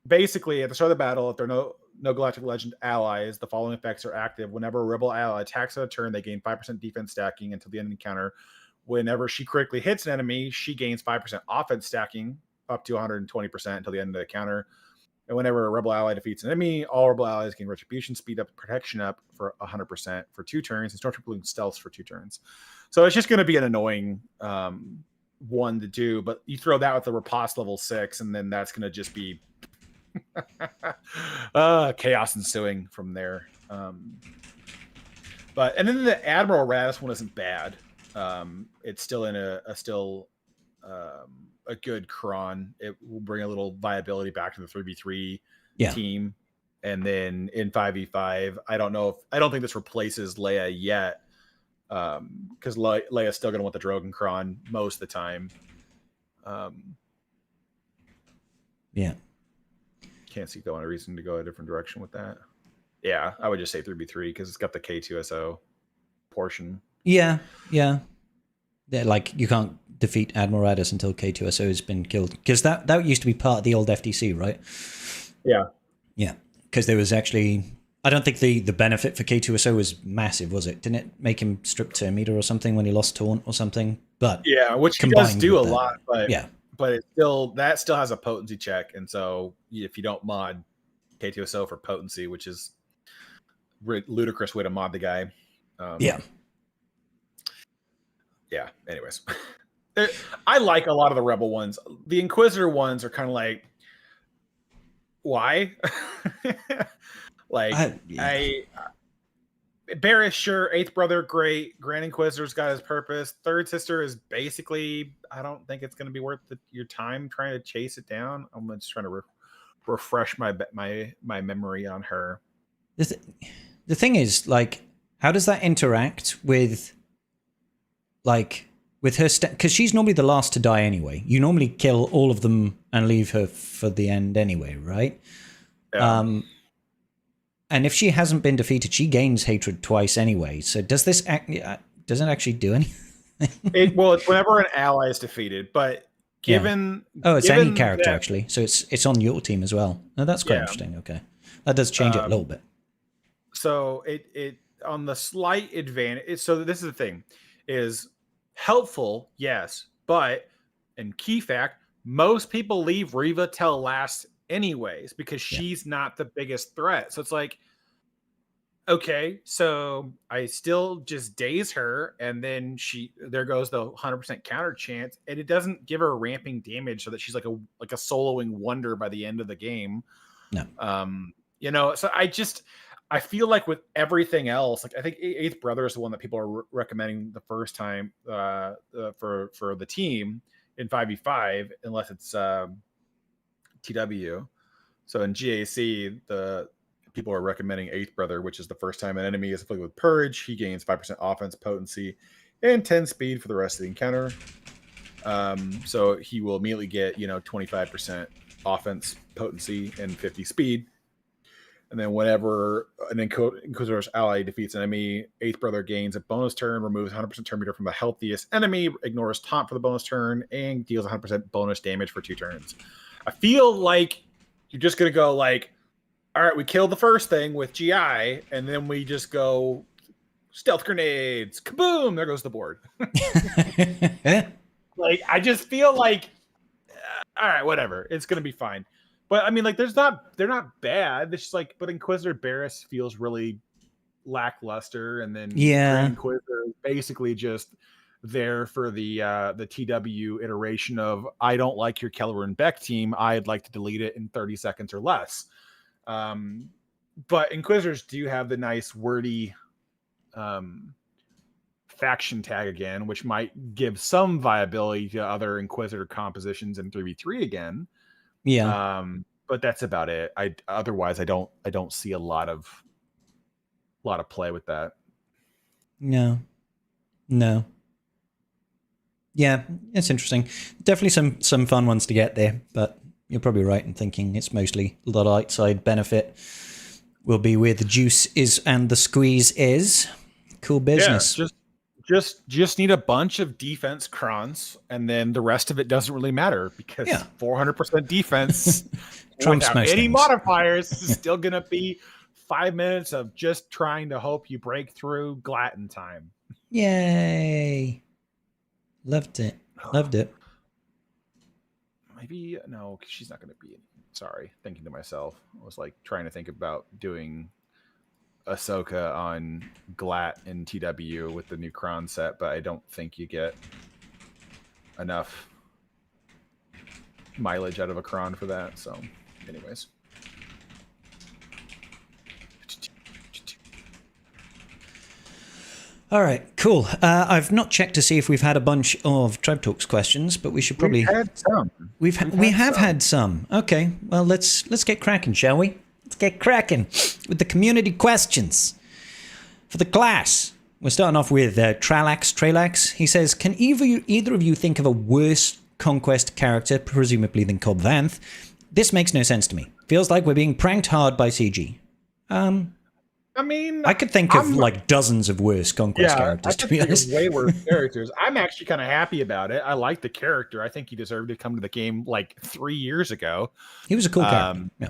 basically, at the start of the battle, if there are no Galactic Legend allies, the following effects are active. Whenever a Rebel ally attacks at a turn, they gain 5% defense stacking until the end of the encounter. Whenever she critically hits an enemy, she gains 5% offense stacking up to 120% until the end of the counter. And whenever a Rebel ally defeats an enemy, all Rebel allies gain retribution, speed up, protection up for 100% for 2 turns, and Stormtrooper stealths for 2 turns. So it's just going to be an annoying one to do, but you throw that with the Riposte level 6, and then that's going to just be chaos ensuing from there. And then the Admiral Raddus one isn't bad. It's still in a good cron. It will bring a little viability back to the 3v3 team. And then in 5v5, I don't think this replaces Leia yet. Because Leia's still going to want the Drogon cron most of the time. Can't see a reason to go a different direction with that. Yeah, I would just say 3v3 because it's got the K2SO portion.
Yeah. Like you can't defeat Admiral Raddus until K2SO has been killed, because that used to be part of the old FTC, right? Yeah, because there was actually, I don't think the benefit for K2SO was massive, was it? Didn't it make him strip turn meter or something when he lost Taunt or something? But
yeah, which he does do a lot, but it still has a potency check, and so if you don't mod K2SO for potency, which is ludicrous way to mod the guy. Anyways, I like a lot of the Rebel ones. The Inquisitor ones are kind of like why? Like
Yeah.
Barris, sure. Eighth brother, great. Grand Inquisitor's got his purpose. Third sister is basically, I don't think it's going to be worth your time trying to chase it down. I'm just trying to refresh my memory on her.
The thing is, like, how does that interact with, like, with her? Because she's normally the last to die anyway. You normally kill all of them and leave her for the end anyway, right?
Yeah.
And if she hasn't been defeated, she gains hatred twice anyway. So does this doesn't actually do anything?
Well, it's whenever an ally is defeated, but given
it's any character
that,
actually. So it's on your team as well. No, that's quite interesting. Okay, that does change it a little bit.
So it on the slight advantage. So this is the thing, is helpful, yes, but in key fact, most people leave Riva till last anyways because she's not the biggest threat. So it's like, okay, so I still just daze her, and then there goes the 100% counter chance, and it doesn't give her ramping damage so that she's like a soloing wonder by the end of the game.
No.
So I feel like with everything else, like I think Eighth Brother is the one that people are recommending the first time for the team in 5v5, unless it's TW. So in GAC, the people are recommending Eighth Brother, which is the first time an enemy is afflicted with Purge. He gains 5% offense, potency, and 10 speed for the rest of the encounter. So he will immediately get 25% offense, potency, and 50 speed. And then whenever an Inquisitor's ally defeats an enemy, Eighth Brother gains a bonus turn, removes 100% turn meter from the healthiest enemy, ignores taunt for the bonus turn, and deals 100% bonus damage for 2 turns. I feel like you're just going to go like, all right, we killed the first thing with GI, and then we just go stealth grenades. Kaboom! There goes the board. Like, I just feel like, all right, whatever. It's going to be fine. But I mean, like, they're not bad. It's just like, but Inquisitor Barris feels really lackluster, and then Grand Inquisitor is basically just there for the TW iteration of, I don't like your Keller and Beck team. I'd like to delete it in 30 seconds or less. But Inquisitors do have the nice wordy faction tag again, which might give some viability to other Inquisitor compositions in 3v3 again.
Yeah.
But that's about it. Otherwise I don't see a lot of play with that.
No. Yeah, it's interesting. Definitely some fun ones to get there, but you're probably right in thinking it's mostly the light side benefit will be where the juice is and the squeeze is. Cool business.
Yeah, just need a bunch of defense crons, and then the rest of it doesn't really matter because 400% defense
trumps
without
most
any
things.
Modifiers is still gonna be 5 minutes of just trying to hope you break through Glatten time.
Yay! Loved it.
Maybe no, she's not gonna be. Sorry, thinking to myself, I was like trying to think about doing Ahsoka on Glatt and TW with the new Kron set, but I don't think you get enough mileage out of a Kron for that. So, anyways.
All right, cool. I've not checked to see if we've had a bunch of Tribe Talks questions, but we should probably.
We've had some.
We have had some. Okay, well let's get cracking, shall we? Let's get cracking with the community questions for the class. We're starting off with Tralax. He says, "Can either of you think of a worse Conquest character, presumably than Cobb Vanth? This makes no sense to me. Feels like we're being pranked hard by CG."
I mean,
I could think of like dozens of worse Conquest characters, to be honest.
Way worse characters. I'm actually kind of happy about it. I like the character. I think he deserved to come to the game like 3 years ago.
He was a cool character. Yeah.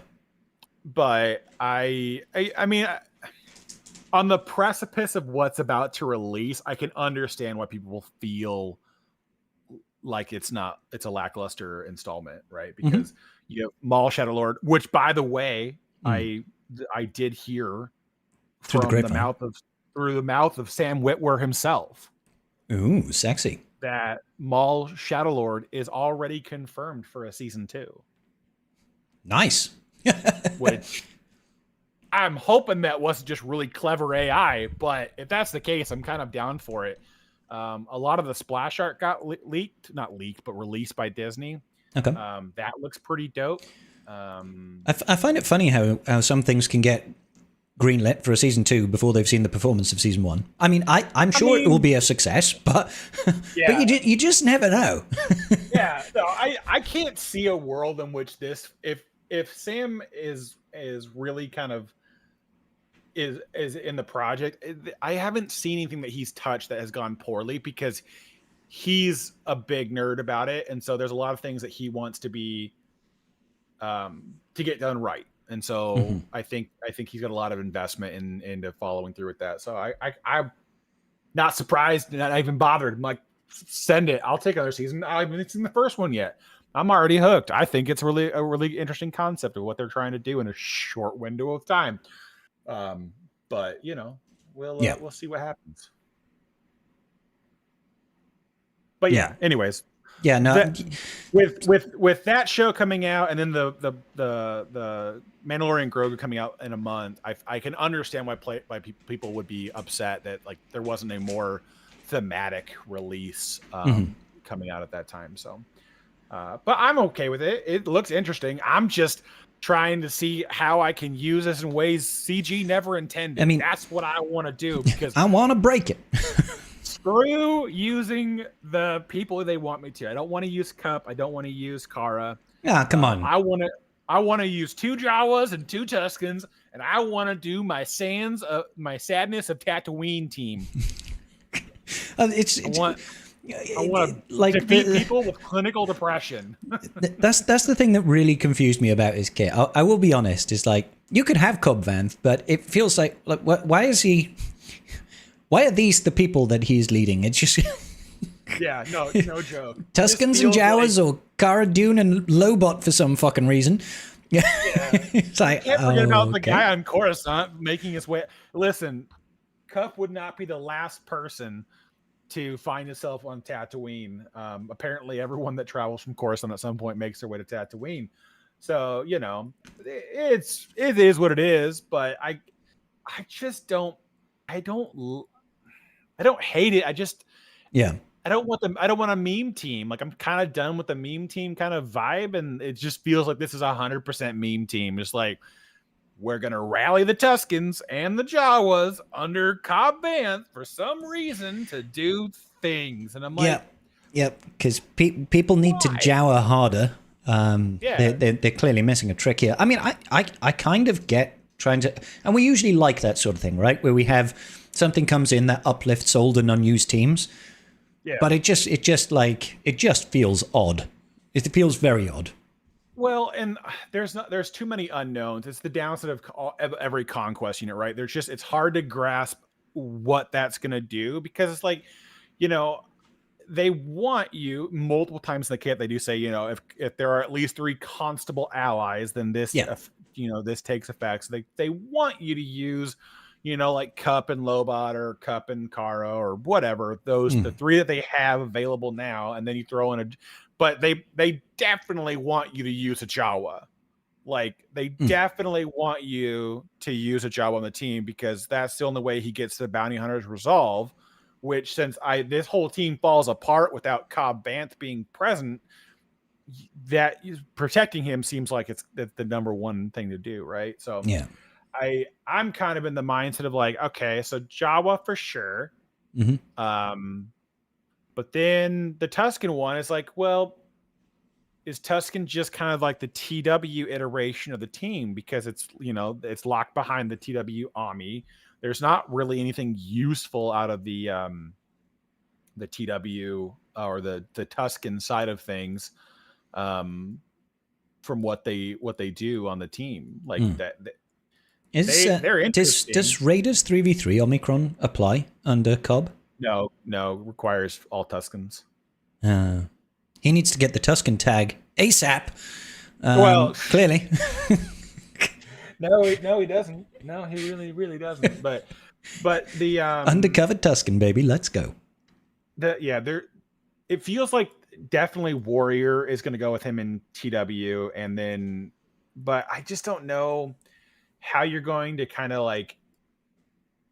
But I mean, on the precipice of what's about to release, I can understand why people feel like it's a lackluster installment, right? Because you have Maul Shadowlord, which, by the way, I did hear through the mouth of Sam Witwer himself.
Ooh, sexy.
That Maul Shadowlord is already confirmed for a season 2.
Nice.
which I'm hoping that wasn't just really clever AI, but if that's the case, I'm kind of down for it. A lot of the splash art got not leaked, but released by Disney.
Okay.
That looks pretty dope.
I find it funny how some things can get greenlit for a season 2 before they've seen the performance of season 1. I mean, I'm sure it will be a success, but
yeah.
but you just never know.
Yeah, no, I can't see a world in which this if Sam is really kind of is in the project. I haven't seen anything that he's touched that has gone poorly, because he's a big nerd about it, and so there's a lot of things that he wants to be to get done right. And so I think he's got a lot of investment into following through with that. So I'm not surprised, not even bothered. I'm like, send it. I'll take another season. I haven't seen the first one yet. I'm already hooked. I think it's a really interesting concept of what they're trying to do in a short window of time. But we'll see what happens. But yeah. Anyways.
Yeah, no.
With that show coming out, and then the Mandalorian Grogu coming out in a month, I can understand why people would be upset that like there wasn't a more thematic release coming out at that time. So, but I'm okay with it. It looks interesting. I'm just trying to see how I can use this in ways CG never intended.
I mean,
that's what I want to do, because
I want to break it.
Screw using the people they want me to. I don't want to use Cup. I don't want to use Kara.
Ah, come on.
I want to use 2 Jawas and 2 Tuskens, and I want to do my Sadness of Tatooine team. I want to like defeat people with clinical depression.
That's the thing that really confused me about his kit. I will be honest. It's like, you could have Cobb Vanth, but it feels like why is he? Why are these the people that he's leading? It's just
yeah, no joke.
Tuskens and Jawas, or Cara Dune and Lobot for some fucking reason.
Yeah, it's like, can't forget about the guy on Coruscant making his way. Listen, Cuff would not be the last person to find himself on Tatooine. Apparently, everyone that travels from Coruscant at some point makes their way to Tatooine. So it is what it is. But I just don't. I don't hate it. I don't want a meme team. Like, I'm kind of done with the meme team kind of vibe, and it just feels like this is 100% meme team. It's like, we're gonna rally the Tuskens and the Jawas under Cobb Vanth for some reason to do things, and I'm like,
because people need to Jawa harder. They're clearly missing a trick here. I mean, I kind of get trying to, and we usually like that sort of thing, right? Where we have something comes in that uplifts old and unused teams. Yeah. But it just feels odd. It feels very odd.
Well, and there's too many unknowns. It's the downside of every conquest unit, right? It's hard to grasp what that's going to do, because it's like, they want you multiple times in the kit. They do say, if there are at least 3 constable allies, then this, this takes effect. So they want you to use, like Cup and Lobot, or Cup and Kara, or whatever, the 3 that they have available now. And then you throw in but they definitely want you to use a Jawa. Like, they definitely want you to use a Jawa on the team, because that's the only way he gets the bounty hunter's resolve, which, since this whole team falls apart without Cobb Vanth being present, that protecting him seems like it's the number one thing to do, right? So
yeah.
I'm kind of in the mindset of like, okay, so Jawa for sure. But then the Tusken one is like, well, is Tusken just kind of like the TW iteration of the team, because it's locked behind the TW Ami. There's not really anything useful out of the TW or the Tusken side of things, from what they do on the team, like that. They're interesting.
Does Raiders 3v3 Omicron apply under Cobb?
No, requires all Tuskens.
He needs to get the Tusken tag ASAP.
Well,
clearly.
No, he doesn't. No, he really doesn't. But the
undercover Tusken, baby, let's go.
It feels like definitely Warrior is going to go with him in TW, and then but I just don't know how you're going to kind of like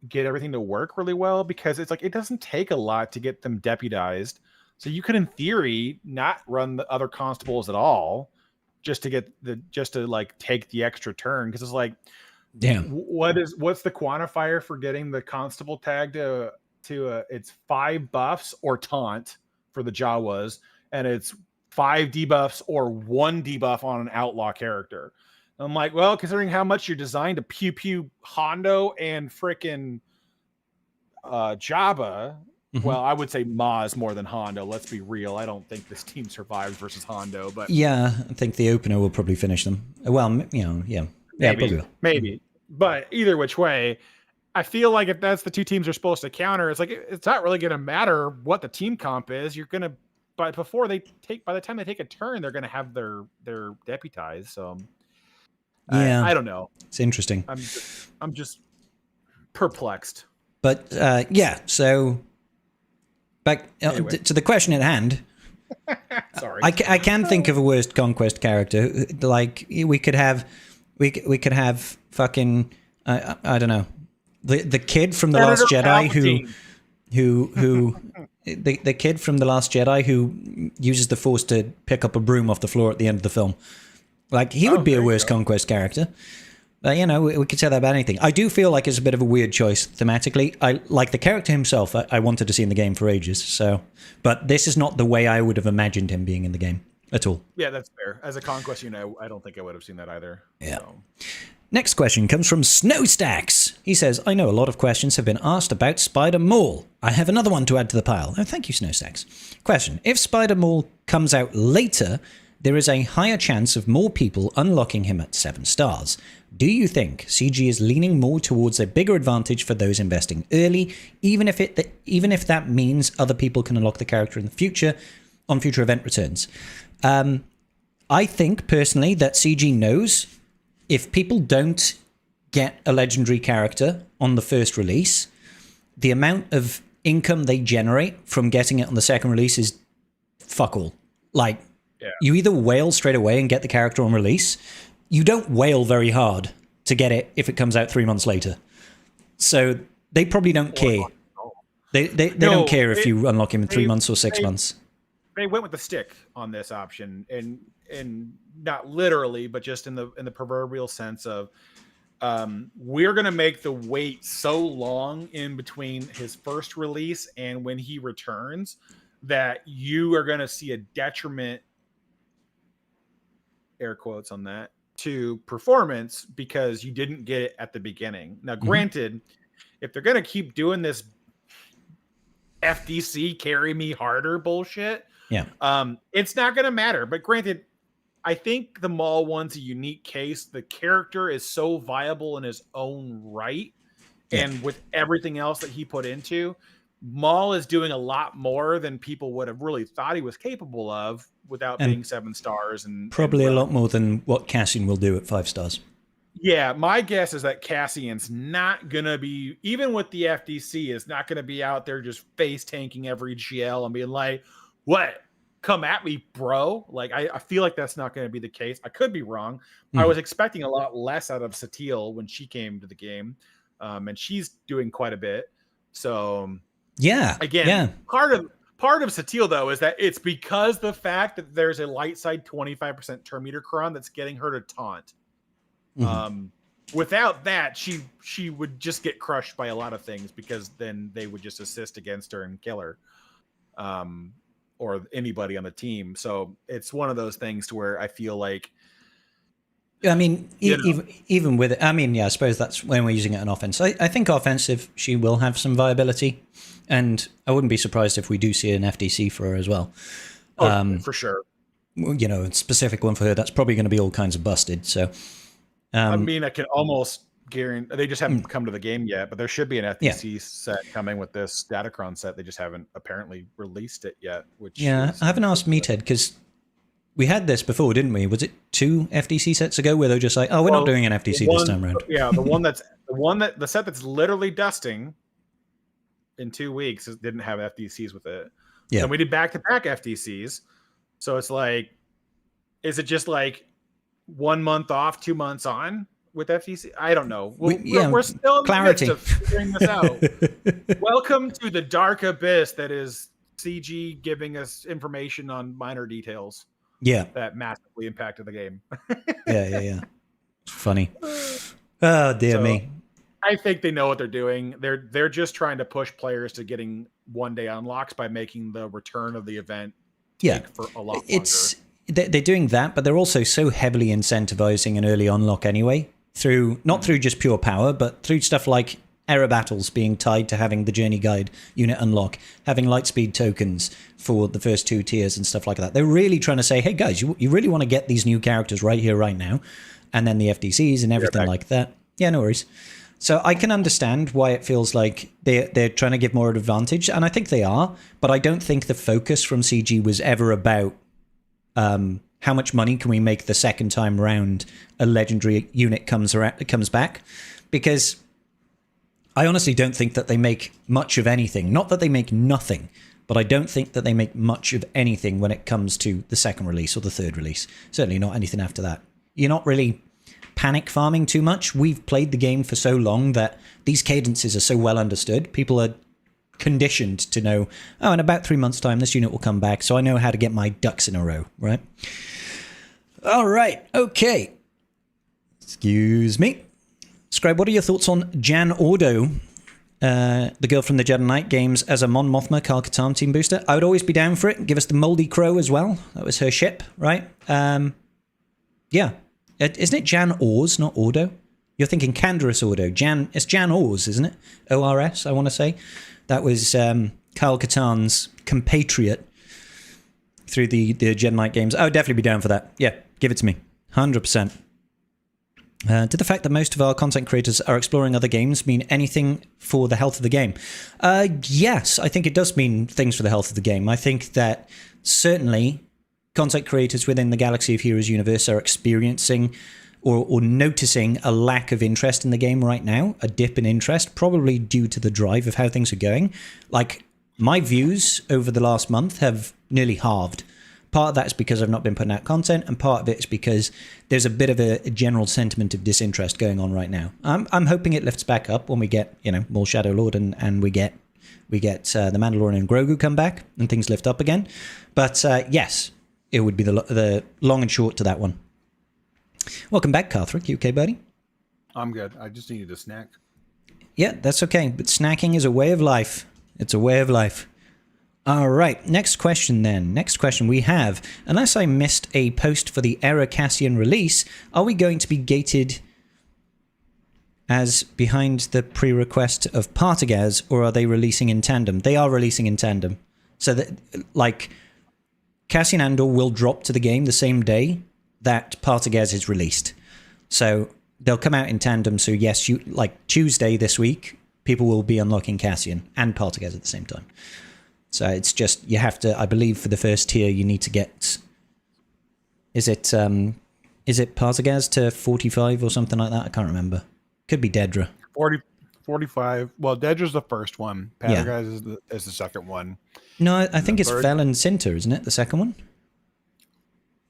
get everything to work really well, because it's like it doesn't take a lot to get them deputized. So you could, in theory, not run the other constables at all, just to get just to like take the extra turn. Because it's like,
Yeah.
what's the quantifier for getting the constable tag to it's 5 buffs or taunt for the Jawas, and it's 5 debuffs or 1 debuff on an outlaw character. I'm like, well, considering how much you're designed to pew pew Hondo and frickin' Jabba, well, I would say Maz more than Hondo. Let's be real. I don't think this team survives versus Hondo, but
Yeah, I think the opener will probably finish them. Well, yeah,
maybe,
probably.
maybe. But either which way, I feel like if that's the two teams are supposed to counter, it's like it's not really going to matter what the team comp is. You're going to, but by the time they take a turn, they're going to have their deputized. So
Yeah,
I don't know.
it's interesting.
I'm just perplexed.
But yeah, so back
Anyway.
to the question at hand.
Sorry,
I can think of a worst conquest character. Like we could have fucking I don't know, the kid from the Last Jedi who the kid from the Last Jedi who uses the Force to pick up a broom off the floor at the end of the film. Like he would be a worst conquest character. You know, we could say that about anything. I do feel like it's a bit of a weird choice thematically. I like the character himself. I wanted to see in the game for ages. So, but this is not the way I would have imagined him being in the game at all.
Yeah, that's fair. As a conquest, I don't think I would have seen that either.
Yeah.
So.
Next question comes from Snowstacks. He says, I know a lot of questions have been asked about Spider Maul. I have another one to add to the pile. Oh, thank you, Snowstacks. Question. If Spider Maul comes out later, there is a higher chance of more people unlocking him at 7 stars. Do you think CG is leaning more towards a bigger advantage for those investing early, even if that means other people can unlock the character in the future on future event returns? I think personally that CG knows if people don't get a legendary character on the first release, the amount of income they generate from getting it on the second release is fuck all. Like, you either whale straight away and get the character on release. You don't whale very hard to get it if it comes out 3 months later. So they probably don't care. They don't care if you unlock him in 3 months or 6 months.
They went with the stick on this option, and not literally, but just in the proverbial sense of we're going to make the wait so long in between his first release and when he returns that you are going to see a detriment, air quotes on that, to performance because you didn't get it at the beginning. Now, granted, if they're going to keep doing this FDC carry me harder bullshit, it's not going to matter. But granted, I think the Maul one's a unique case. The character is so viable in his own right, and with everything else that he put into, Maul is doing a lot more than people would have really thought he was capable of without being 7 stars, and
probably a lot more than what Cassian will do at 5 stars.
Yeah, my guess is that Cassian's not gonna be, even with the FDC, is not gonna be out there just face tanking every GL and being like, "What? Come at me, bro!" Like I feel like that's not gonna be the case. I could be wrong. I was expecting a lot less out of Satele when she came to the game, and she's doing quite a bit. So part of Satele though is that it's because the fact that there's a light side 25% turn meter cron that's getting her to taunt. Without that, she would just get crushed by a lot of things, because then they would just assist against her and kill her, or anybody on the team. So it's one of those things to where I feel like,
I mean, even with it, I mean, I suppose that's when we're using it in offense. I think offensive, she will have some viability, and I wouldn't be surprised if we do see an FDC for her as well.
For sure.
You know, a specific one for her, that's probably going to be all kinds of busted. So,
I mean, I can almost guarantee they just haven't come to the game yet, but there should be an FDC set coming with this Datacron set. They just haven't apparently released it yet.
I haven't asked Meathead, because we had this before, didn't we? Was it 2 FDC sets ago where they're just like, "Oh, we're not doing an FDC this time around"?
Yeah, the set that's literally dusting in 2 weeks didn't have FDCs with it. Yeah, and we did back-to-back FDCs, so it's like, is it just like 1 month off, 2 months on with FTC. I don't know. We're still in
clarity.
the midst of figuring this out. Welcome to the dark abyss that is CG giving us information on minor details.
Yeah,
that massively impacted the game.
yeah. Funny. Oh dear me.
I think they know what they're doing. They're just trying to push players to getting one-day unlocks by making the return of the event take for a lot longer.
They're doing that, but they're also so heavily incentivizing an early unlock anyway, not through just pure power, but through stuff like era battles being tied to having the journey guide unit unlock, having lightspeed tokens for the first 2 tiers and stuff like that. They're really trying to say, hey guys, you really want to get these new characters right here, right now, and then the FDCs and everything like that. Yeah, no worries. So I can understand why it feels like they're trying to give more advantage, and I think they are, but I don't think the focus from CG was ever about how much money can we make the second time round a legendary unit comes back, because I honestly don't think that they make much of anything. Not that they make nothing, but I don't think that they make much of anything when it comes to the second release or the third release. Certainly not anything after that. You're not really panic farming too much. We've played the game for so long that these cadences are so well understood. People are conditioned to know, oh, in about 3 months' time, this unit will come back, so I know how to get my ducks in a row, right? All right, okay. Excuse me. Scribe, what are your thoughts on Jan Ordo, the girl from the Jedi Knight games, as a Mon Mothma Kyle Katarn team booster? I would always be down for it. Give us the Moldy Crow as well. That was her ship, right? Yeah. Isn't it Jan Ors, not Ordo? You're thinking Canderous Ordo. It's Jan Ors, isn't it? ORS, I want to say. That was Kyle Katarn's compatriot through the Jedi Knight games. I would definitely be down for that. Yeah, give it to me. 100%. Did the fact that most of our content creators are exploring other games mean anything for the health of the game? Yes, I think it does mean things for the health of the game. I think that certainly content creators within the Galaxy of Heroes universe are experiencing or noticing a lack of interest in the game right now, a dip in interest, probably due to the drive of how things are going. Like, my views over the last month have nearly halved. Part of that is because I've not been putting out content, and part of it is because there's a bit of a general sentiment of disinterest going on right now. I'm hoping it lifts back up when we get, more Shadow Lord and we get the Mandalorian and Grogu come back and things lift up again. But yes, it would be the long and short to that one. Welcome back, Carthrick. You okay, buddy?
I'm good. I just needed a snack.
Yeah, that's okay. But snacking is a way of life. It's a way of life. All right, next question then. Next question we have, unless I missed a post for the Era Cassian release, are we going to be gated as behind the pre-request of Partagaz, or are they releasing in tandem? They are releasing in tandem. So that, like, Cassian Andor will drop to the game the same day that Partagaz is released. So they'll come out in tandem. So yes, Tuesday this week, people will be unlocking Cassian and Partagaz at the same time. So it's just, you have to, I believe for the first tier, you need to get, is it Partagaz to 45 or something like that? I can't remember. Could be Dedra.
45. Well, Dedra's the first one. Partagaz is the second one.
No, I think it's Velen Cinta, isn't it? The second one?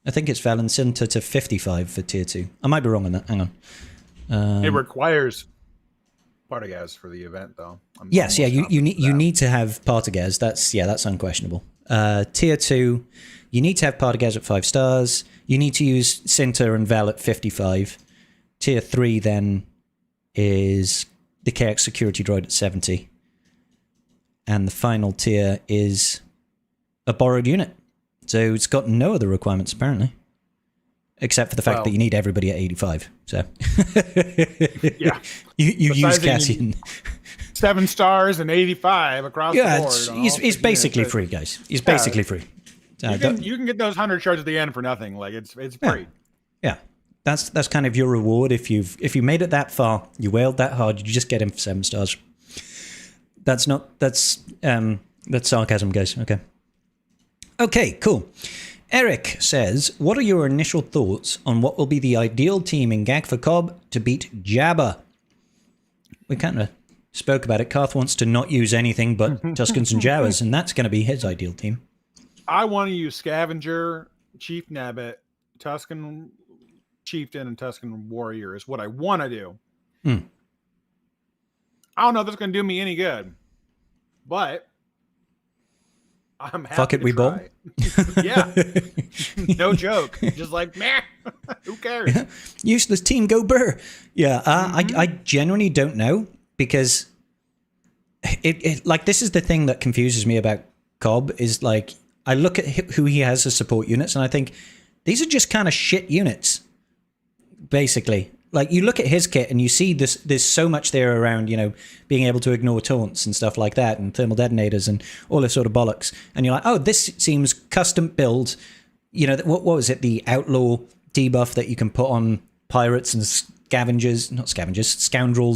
I think it's Velen Cinta to 55 for tier 2. I might be wrong on that. Hang on.
It requires Partagaz for the event, though.
Yes, yeah, you need to have Partagaz. That's unquestionable. Tier 2, you need to have Partagaz at 5 stars. You need to use Cinta and Vel at 55. Tier 3 then is the KX security droid at 70. And the final tier is a borrowed unit. So it's got no other requirements, apparently. Except for the fact that you need everybody at 85. So
yeah,
you use Cassian.
7 stars and 85 across the board.
He's basically free, guys. He's basically free.
You can get those 100 shards at the end for nothing. Like it's free.
Yeah. That's kind of your reward. If you made it that far, you wailed that hard, you just get him for 7 stars. That's sarcasm, guys. Okay, cool. Eric says, what are your initial thoughts on what will be the ideal team in Gag for Cobb to beat Jabba? We kind of spoke about it. Karth wants to not use anything but Tuskens and Jawas, and that's going to be his ideal team.
I want to use Scavenger, Chief Nabbit, Tusken chieftain and Tusken warrior is what I want to do.
Hmm.
I don't know if that's going to do me any good, but I'm happy
Fuck it,
to
we
try.
ball.
Yeah. No joke. Just like, meh, who cares?
Useless team, go Burr. Yeah, I genuinely don't know, because it like, this is the thing that confuses me about Cobb, is like, I look at who he has as support units and I think these are just kind of shit units, basically. Like, you look at his kit and you see this, there's so much there around, being able to ignore taunts and stuff like that, and thermal detonators and all this sort of bollocks. And you're like, oh, this seems custom build. What was it? The outlaw debuff that you can put on pirates and scoundrels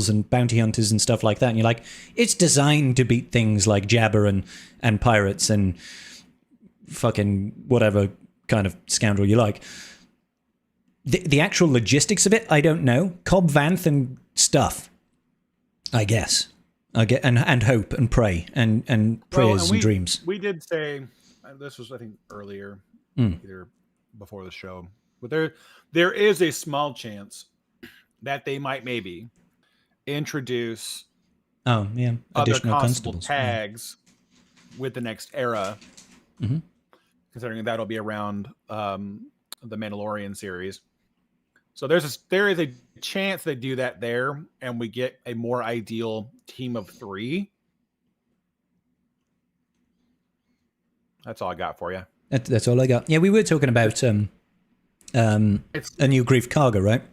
and bounty hunters and stuff like that. And you're like, it's designed to beat things like Jabber and pirates and fucking whatever kind of scoundrel you like. The actual logistics of it, I don't know. Cobb Vanth and stuff, I guess. And hope and pray and prayers and dreams.
We did say, this was, I think, earlier, either before the show, but there is a small chance that they might maybe introduce
additional
other constable
constables
tags with the next era, considering that'll be around the Mandalorian series. So there is a chance they do that there, and we get a more ideal team of 3. That's all I got for you.
That's all I got. Yeah, we were talking about a new Grief Karga, right?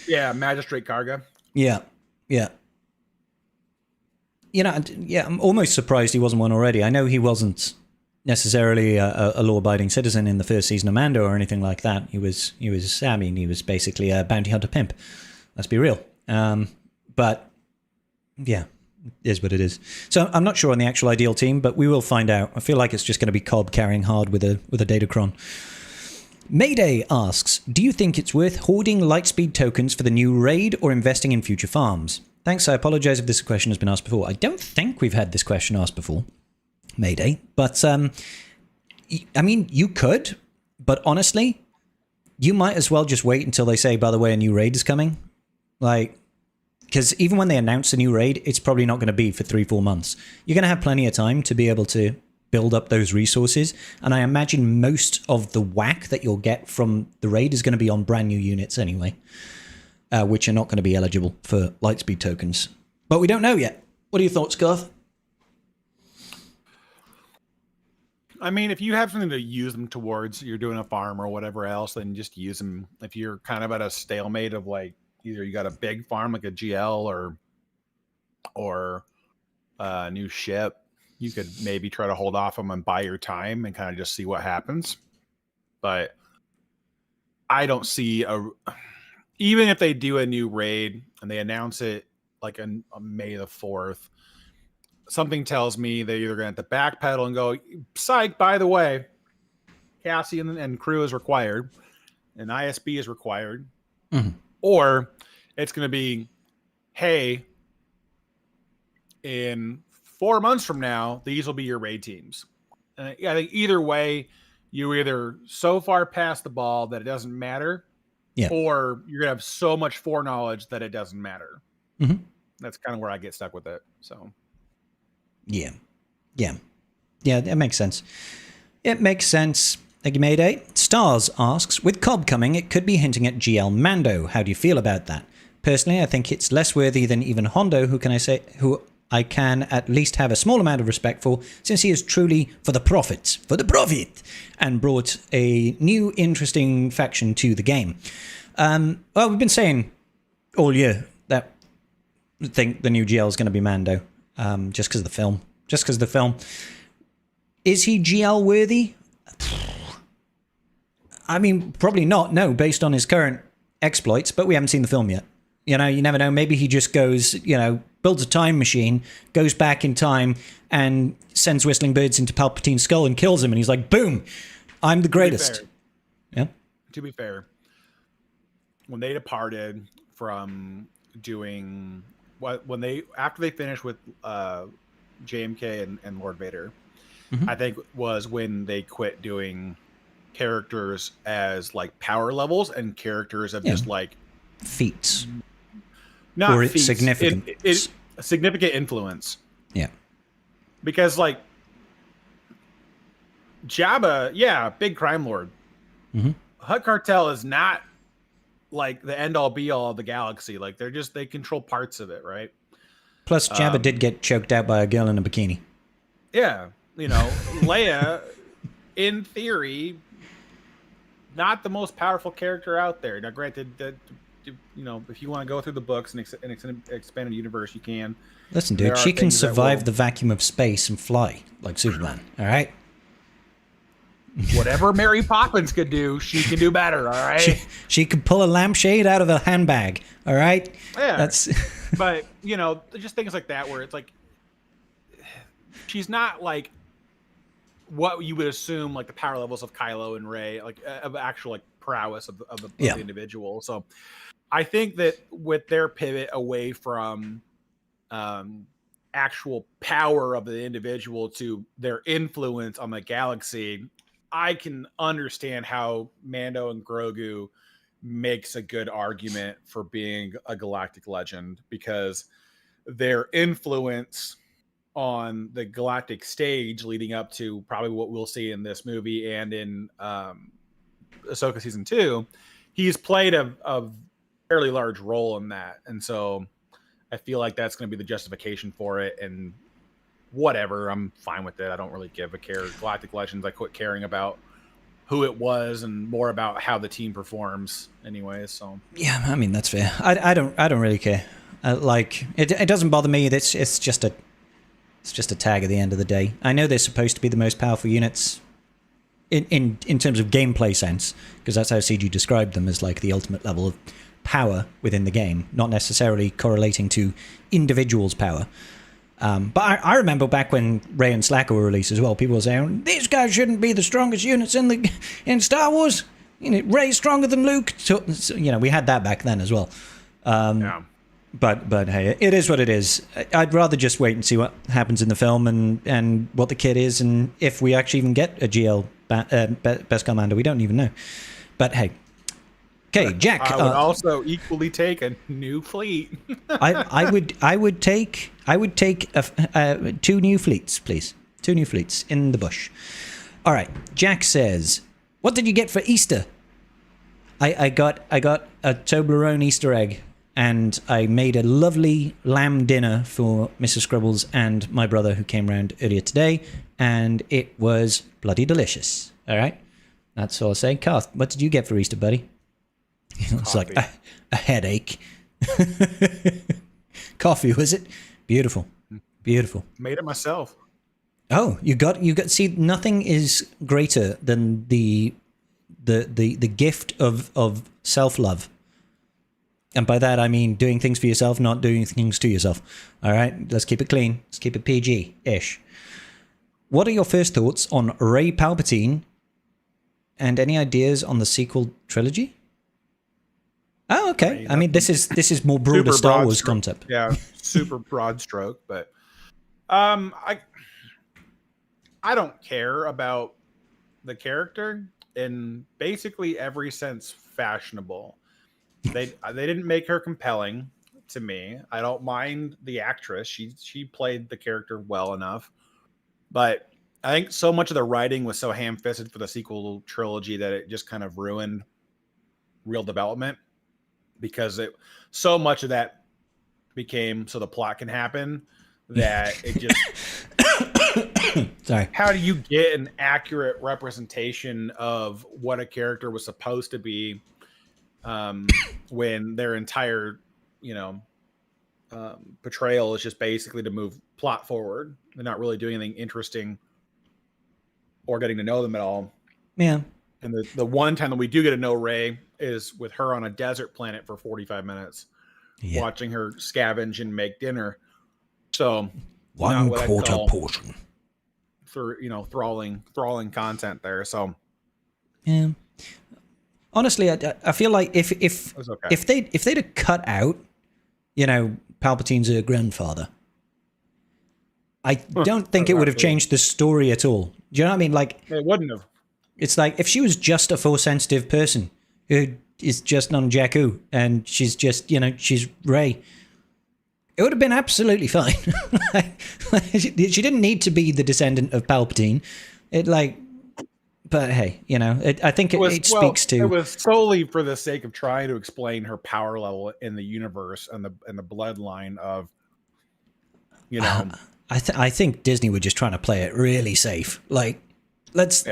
Yeah, Magistrate Karga.
Yeah. I'm almost surprised he wasn't one already. I know he wasn't necessarily a law-abiding citizen in the first season of Mando or anything like that. He was basically a bounty hunter pimp. Let's be real. But yeah, it is what it is. So I'm not sure on the actual ideal team, but we will find out. I feel like it's just going to be Cobb carrying hard with a Datacron. Mayday asks, do you think it's worth hoarding lightspeed tokens for the new raid or investing in future farms? Thanks, I apologize if this question has been asked before. I don't think we've had this question asked before, Mayday. But, I mean, you could, but honestly, you might as well just wait until they say, by the way, a new raid is coming. Like, because even when they announce a new raid, it's probably not going to be for 3-4 months. You're going to have plenty of time to be able to build up those resources. And I imagine most of the whack that you'll get from the raid is going to be on brand new units anyway, which are not going to be eligible for lightspeed tokens. But we don't know yet. What are your thoughts, Garth?
I mean, if you have something to use them towards, you're doing a farm or whatever else, then just use them. If you're kind of at a stalemate of like, either you got a big farm like a GL or a new ship, you could maybe try to hold off them and buy your time and kind of just see what happens. But I don't see even if they do a new raid and they announce it like on May the 4th, something tells me they're either going to have to backpedal and go, psych, by the way, Cassie and crew is required and ISB is required. Or it's going to be, hey, in 4 months from now, these will be your raid teams. I think either way, you're either so far past the ball that it doesn't matter, or you're going to have so much foreknowledge that it doesn't matter. That's kind of where I get stuck with it. So, yeah, it makes sense. It makes sense. Thank you, Mayday. Stars asks, with Cobb coming, it could be hinting at GL Mando. How do you feel about that? Personally, I think it's less worthy than even Hondo, who I can at least have a small amount of respect for, since he is truly for the profit, and brought a new interesting faction to the game. Well, we've been saying all year that we think the new GL is going to be Mando, just because of the film. Is he GL worthy? I mean, probably not, no, based on his current exploits, but we haven't seen the film yet. You never know. Maybe he just goes, builds a time machine, goes back in time, and sends whistling birds into Palpatine's skull and kills him. And he's like, boom, I'm the greatest. To be fair, when they departed from doing after they finished with JMK and Lord Vader, I think was when they quit doing characters as like power levels and characters of just like
feats,
not
or
feats,
significant
significant influence.
Yeah,
because like Jabba, big crime lord.
Mm-hmm.
Hutt Cartel is not like the end all be all of the galaxy. Like they control parts of it, right?
Plus, Jabba did get choked out by a girl in a bikini.
Yeah, Leia, in theory, not the most powerful character out there. Now, granted, that if you want to go through the books and expanded universe, you can.
Listen, dude, she can survive the vacuum of space and fly like Superman. All right.
Whatever Mary Poppins could do, she can do better. All right.
She could pull a lampshade out of a handbag. All right.
Yeah.
That's.
But just things like that where it's like she's not like what you would assume like the power levels of Kylo and Rey, like of actual like prowess of the individual. So I think that with their pivot away from actual power of the individual to their influence on the galaxy, I can understand how Mando and Grogu makes a good argument for being a galactic legend, because their influence on the galactic stage leading up to probably what we'll see in this movie and in Ahsoka season 2, he's played a fairly large role in that. And so I feel like that's going to be the justification for it, and whatever, I'm fine with it. I don't really give a care. Galactic Legends, I quit caring about who it was and more about how the team performs anyway. So
yeah, I mean, that's fair. I don't really care. Like it doesn't bother me. It's just a tag at the end of the day. I know they're supposed to be the most powerful units in terms of gameplay sense, because that's how CG described them, as like the ultimate level of power within the game, not necessarily correlating to individuals' power. But I remember back when Rey and Slacker were released as well, people were saying these guys shouldn't be the strongest units in Star Wars. Rey's stronger than Luke. So, we had that back then as well.
yeah.
But hey, it is what it is. I'd rather just wait and see what happens in the film and what the kid is, and if we actually even get a GL Best Commander, we don't even know. But hey. Okay, Jack.
I would also equally take a new fleet.
I would take 2 new fleets, please. 2 new fleets in the bush. All right. Jack says, "What did you get for Easter?" I got a Toblerone Easter egg, and I made a lovely lamb dinner for Mrs. Scribbles and my brother who came round earlier today, and it was bloody delicious. All right. That's all I'll say. Karth, what did you get for Easter, buddy? It's like a headache. Coffee, was it? Beautiful.
Made it myself.
Oh, you got. See, nothing is greater than the gift of self-love, and by that I mean doing things for yourself, not doing things to yourself. All right, let's keep it clean. Let's keep it PG-ish. What are your first thoughts on Rey Palpatine, and any ideas on the sequel trilogy? Oh, okay. I mean, this is more broader Star Wars concept.
Yeah, super broad stroke, but I don't care about the character in basically every sense fashionable. They didn't make her compelling to me. I don't mind the actress. She played the character well enough, but I think so much of the writing was so ham-fisted for the sequel trilogy that it just kind of ruined real development. Because so much of that became so the plot can happen that it just
sorry.
How do you get an accurate representation of what a character was supposed to be when their entire portrayal is just basically to move plot forward? They're not really doing anything interesting or getting to know them at all.
Yeah.
And the one time that we do get to know Rey is with her on a desert planet for 45 minutes, watching her scavenge and make dinner. So
1/4 portion.
For thralling content there. So
yeah, honestly, I feel like if they'd have cut out, Palpatine's her grandfather, I don't think it would have changed the story at all. Do you know what I mean? Like
it wouldn't have.
It's like if she was just a force sensitive person who is just on Jakku and she's just, she's Rey, it would have been absolutely fine. She didn't need to be the descendant of Palpatine. But hey, I think it speaks to.
It was solely for the sake of trying to explain her power level in the universe and the bloodline of,
I think Disney were just trying to play it really safe. Like, let's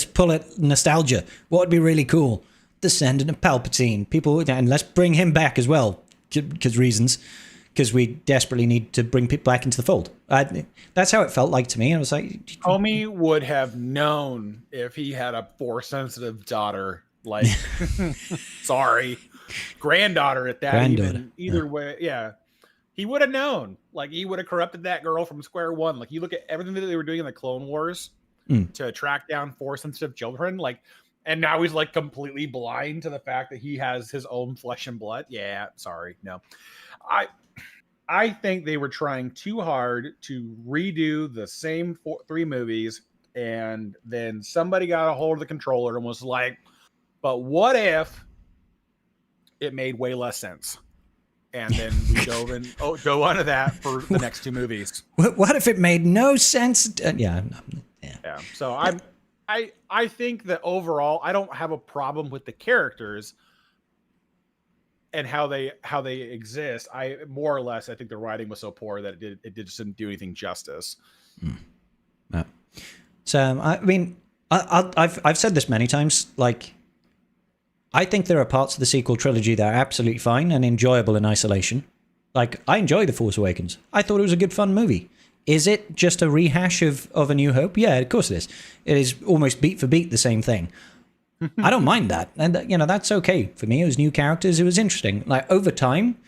pull it nostalgia. What would be really cool? Descendant of Palpatine. People, and let's bring him back as well, because we desperately need to bring people back into the fold. That's how it felt like to me. I was like,
Homie would have known if he had a force sensitive daughter. Like, sorry, granddaughter at that. Either way, yeah. He would have known. Like, he would have corrupted that girl from square one. Like, you look at everything that they were doing in the Clone Wars to track down force-sensitive children. Like, and now he's, like, completely blind to the fact that he has his own flesh and blood. Yeah, sorry. No. I think they were trying too hard to redo the same 3 movies, and then somebody got a hold of the controller and was like, but what if it made way less sense? And then we go onto that for the next 2 movies.
What if it made no sense? Yeah.
So I think that overall, I don't have a problem with the characters and how they exist. I more or less, I think the writing was so poor that it just didn't do anything justice.
So I mean, I've said this many times. Like, I think there are parts of the sequel trilogy that are absolutely fine and enjoyable in isolation. Like, I enjoy The Force Awakens. I thought it was a good, fun movie. Is it just a rehash of A New Hope? Yeah, of course it is. It is almost beat for beat the same thing. I don't mind that. And, that's okay for me. It was new characters. It was interesting. Like, over time,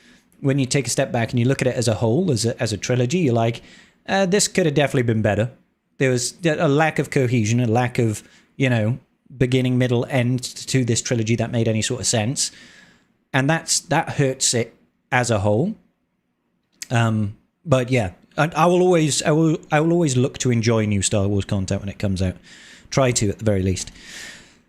when you take a step back and you look at it as a whole, as a trilogy, you're like, this could have definitely been better. There was a lack of cohesion, a lack of, beginning, middle, end to this trilogy that made any sort of sense, and that hurts it as a whole. But yeah, I will always look to enjoy new Star Wars content when it comes out. Try to, at the very least.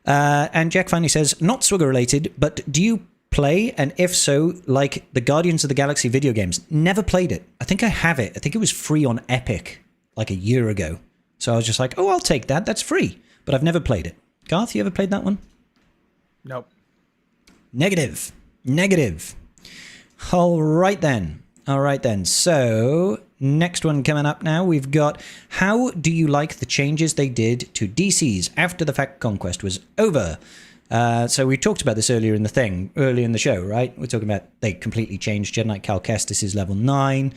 And Jack finally says, not Swigger related, but do you play, and if so, like the Guardians of the Galaxy video games? Never played it. I think I have it. I think it was free on Epic like a year ago. So I was just like, oh, I'll take that. That's free. But I've never played it. Garth, you ever played that one?
Nope.
Negative. All right then. So next one coming up now, we've got, how do you like the changes they did to DCs after the fact Conquest was over? So we talked about this earlier in the show, right? We're talking about they completely changed Jedi Knight Cal Kestis' level 9.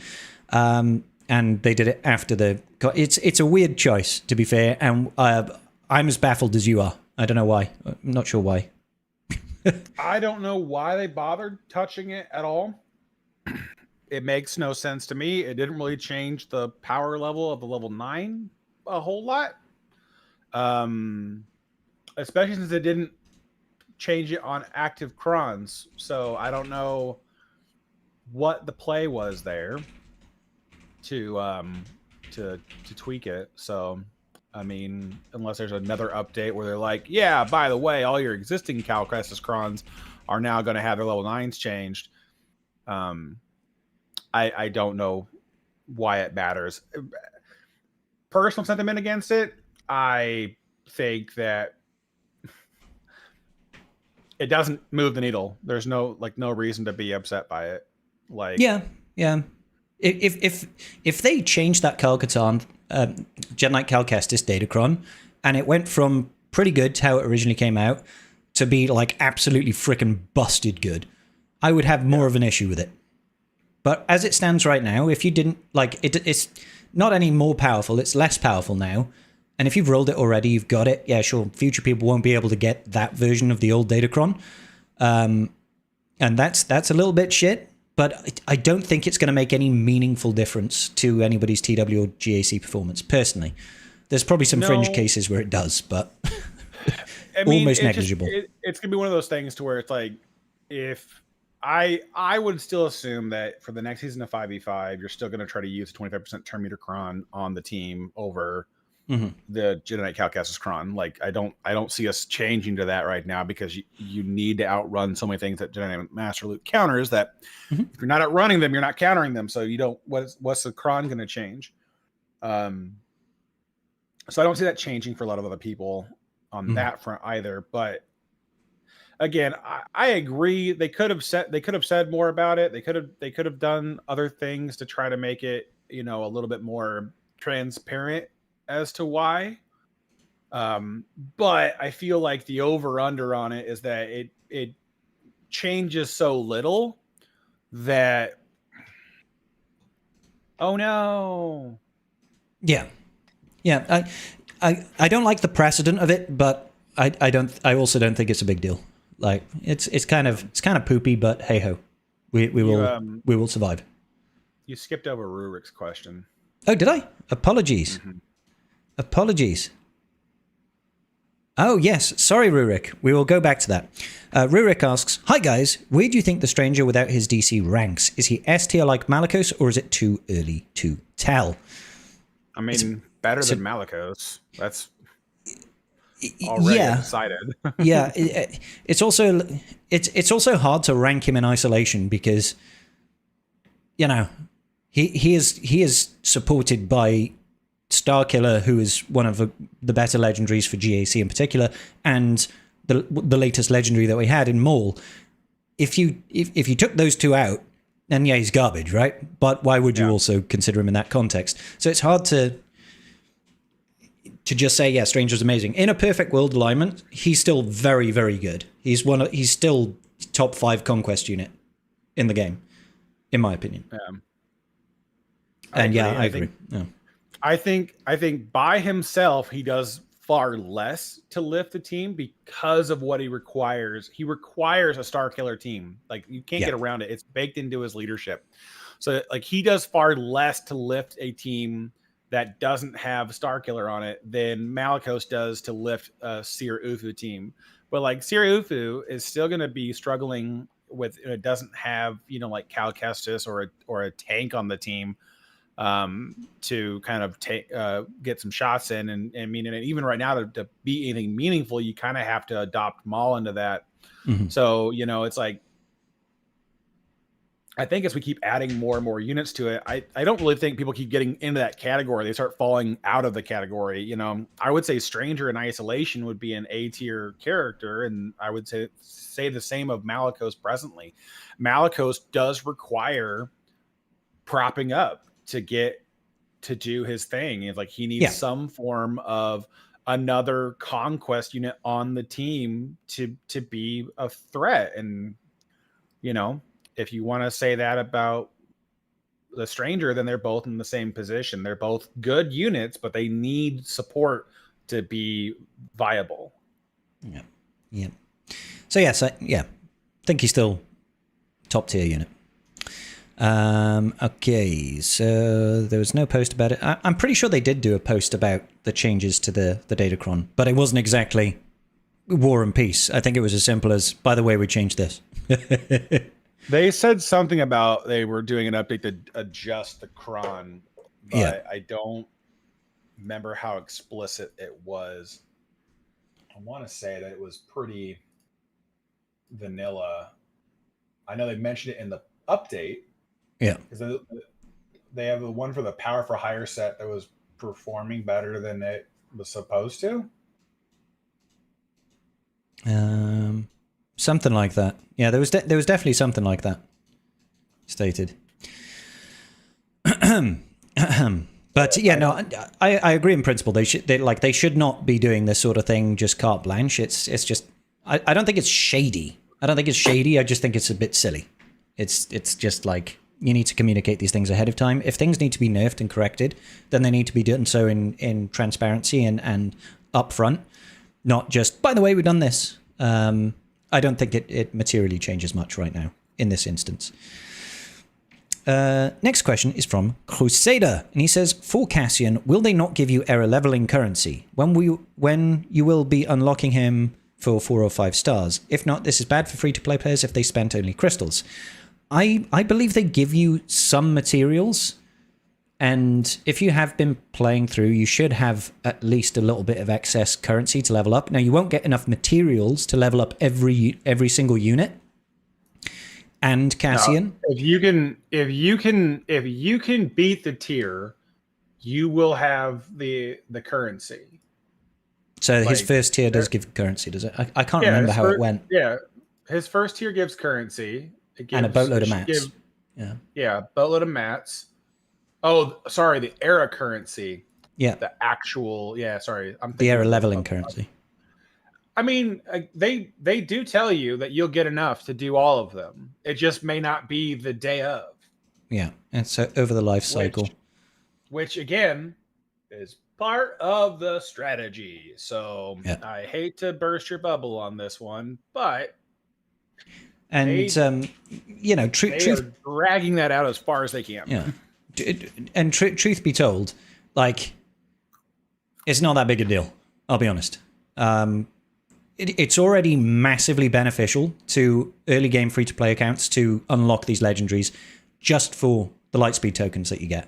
And they did it after it's a weird choice, to be fair, and I'm as baffled as you are. I don't know why. I'm not sure why.
I don't know why they bothered touching it at all. It makes no sense to me. It didn't really change the power level of the level 9 a whole lot. Especially since it didn't change it on active crons. So I don't know what the play was there to tweak it. So I mean, unless there's another update where they're like, yeah, by the way, all your existing Cal Kestis crons are now going to have their level 9s changed. I don't know why it matters. Personal sentiment against it, I think that it doesn't move the needle. There's no reason to be upset by it. Like,
yeah. If they changed that Cal Katarn, Jedi Knight Cal Kestis Datacron, and it went from pretty good to how it originally came out to be like absolutely freaking busted good, I would have more of an issue with it. But as it stands right now, if you didn't like it, it's not any more powerful. It's less powerful now. And if you've rolled it already, you've got it. Yeah, sure. Future people won't be able to get that version of the old Datacron, and that's a little bit shit. But I don't think it's going to make any meaningful difference to anybody's TW or GAC performance, personally. There's probably some fringe cases where it does, but almost negligible.
It's going to be one of those things to where it's like, if I would still assume that for the next season of 5v5, you're still going to try to use 25% turn meter cron on the team over the Jedi Cal Kestis Kron. Like I don't see us changing to that right now, because you need to outrun so many things that Jedi Master Luke counters, that if you're not outrunning them, you're not countering them. So you don't, what's the Kron going to change? So I don't see that changing for a lot of other people on that front either. But again, I agree. They could have said more about it. They could have done other things to try to make it, a little bit more transparent as to why. But I feel like the over under on it is that it changes so little that, oh no.
Yeah. I don't like the precedent of it, but I also don't think it's a big deal. Like it's kind of poopy, but hey ho, we will survive.
You skipped over Rurik's question.
Oh, did I? Apologies. Apologies. Oh, yes. Sorry, Rurik. We will go back to that. Rurik asks, hi, guys. Where do you think the Stranger without his DC ranks? Is he S tier like Malicos, or is it too early to tell?
I mean, better than Malicos. That's already decided.
Yeah. It's also hard to rank him in isolation, because, he is supported by Starkiller, who is one of the better legendaries for GAC in particular, and the latest legendary that we had in Maul. If you took those two out, then he's garbage, right? But why would you also consider him in that context? So it's hard to just say, Stranger's amazing. In a perfect world alignment, he's still very, very good. He's still top 5 conquest unit in the game, in my opinion. I agree.
I think by himself he does far less to lift the team because of what he requires. He requires a Starkiller team. Like, you can't get around it. It's baked into his leadership. So like, he does far less to lift a team that doesn't have Starkiller on it than Malicos does to lift a Seer Ufu team. But like, Seer Ufu is still going to be struggling with, it doesn't have, like Cal Kestis or a tank on the team to kind of get some shots in. And I mean, and even right now, to be anything meaningful, you kind of have to adopt Maul into that. So, it's like, I think as we keep adding more and more units to it, I don't really think people keep getting into that category. They start falling out of the category. I would say Stranger in isolation would be an A tier character. And I would say the same of Malicos presently. Malicos does require propping up to get to do his thing. It's like, he needs some form of another conquest unit on the team to be a threat. And, if you want to say that about the Stranger, then they're both in the same position. They're both good units, but they need support to be viable.
Yeah. So I think he's still top tier unit. Okay, so there was no post about it. I'm pretty sure they did do a post about the changes to the Datacron, but it wasn't exactly War and Peace. I think it was as simple as, by the way, we changed this.
They said something about they were doing an update to adjust the cron, but I don't remember how explicit it was. I want to say that it was pretty vanilla. I know they mentioned it in the update.
Yeah.
Because they have the one for the Power for Hire set that was performing better than it was supposed to.
Something like that. Yeah, there was definitely something like that stated. But yeah, no, I agree in principle. They should not be doing this sort of thing just carte blanche. It's just I don't think it's shady. I just think it's a bit silly. It's just like, you need to communicate these things ahead of time. If things need to be nerfed and corrected, then they need to be done so in transparency and upfront, not just, by the way, we've done this. I don't think it materially changes much right now in this instance. Next question is from Crusader, and he says, for Cassian, will they not give you error leveling currency when you will be unlocking him for 4 or 5 stars? If not, this is bad for free-to-play players if they spent only crystals. I believe they give you some materials, And if you have been playing through, you should have at least a little bit of excess currency to level up. Now, you won't get enough materials to level up every single unit. And Cassian,
if you can beat the tier, you will have the currency.
So his first tier does give currency, does it? I can't remember how it went.
Yeah, his first tier gives currency. It gives,
and a boatload of mats.
Boatload of mats. Oh, sorry, the era currency.
Yeah.
The actual, sorry. I'm
the era leveling currency.
I mean, they do tell you that you'll get enough to do all of them. It just may not be the day of.
Yeah, and so over the life cycle.
Which again, is part of the strategy. So I hate to burst your bubble on this one, but...
And,
they are dragging that out as far as they can.
Yeah. And truth be told, like, it's not that big a deal. I'll be honest. It's already massively beneficial to early game free-to-play accounts to unlock these legendaries just for the lightspeed tokens that you get.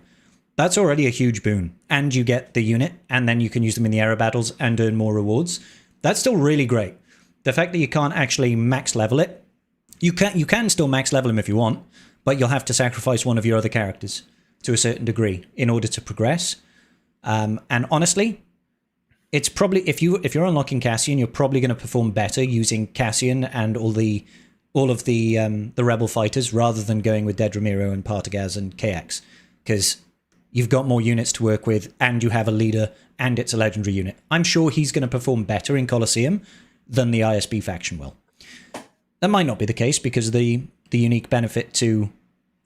That's already a huge boon. And you get the unit, and then you can use them in the era battles and earn more rewards. That's still really great. The fact that you can't actually max level it, you can still max level him if you want, but you'll have to sacrifice one of your other characters to a certain degree in order to progress. And honestly, it's probably if you're unlocking Cassian, you're probably going to perform better using Cassian and all of the rebel fighters rather than going with Dead Ramiro and Partagaz and KX, because you've got more units to work with and you have a leader and it's a legendary unit. I'm sure he's going to perform better in Colosseum than the ISB faction will. That might not be the case because of the unique benefit to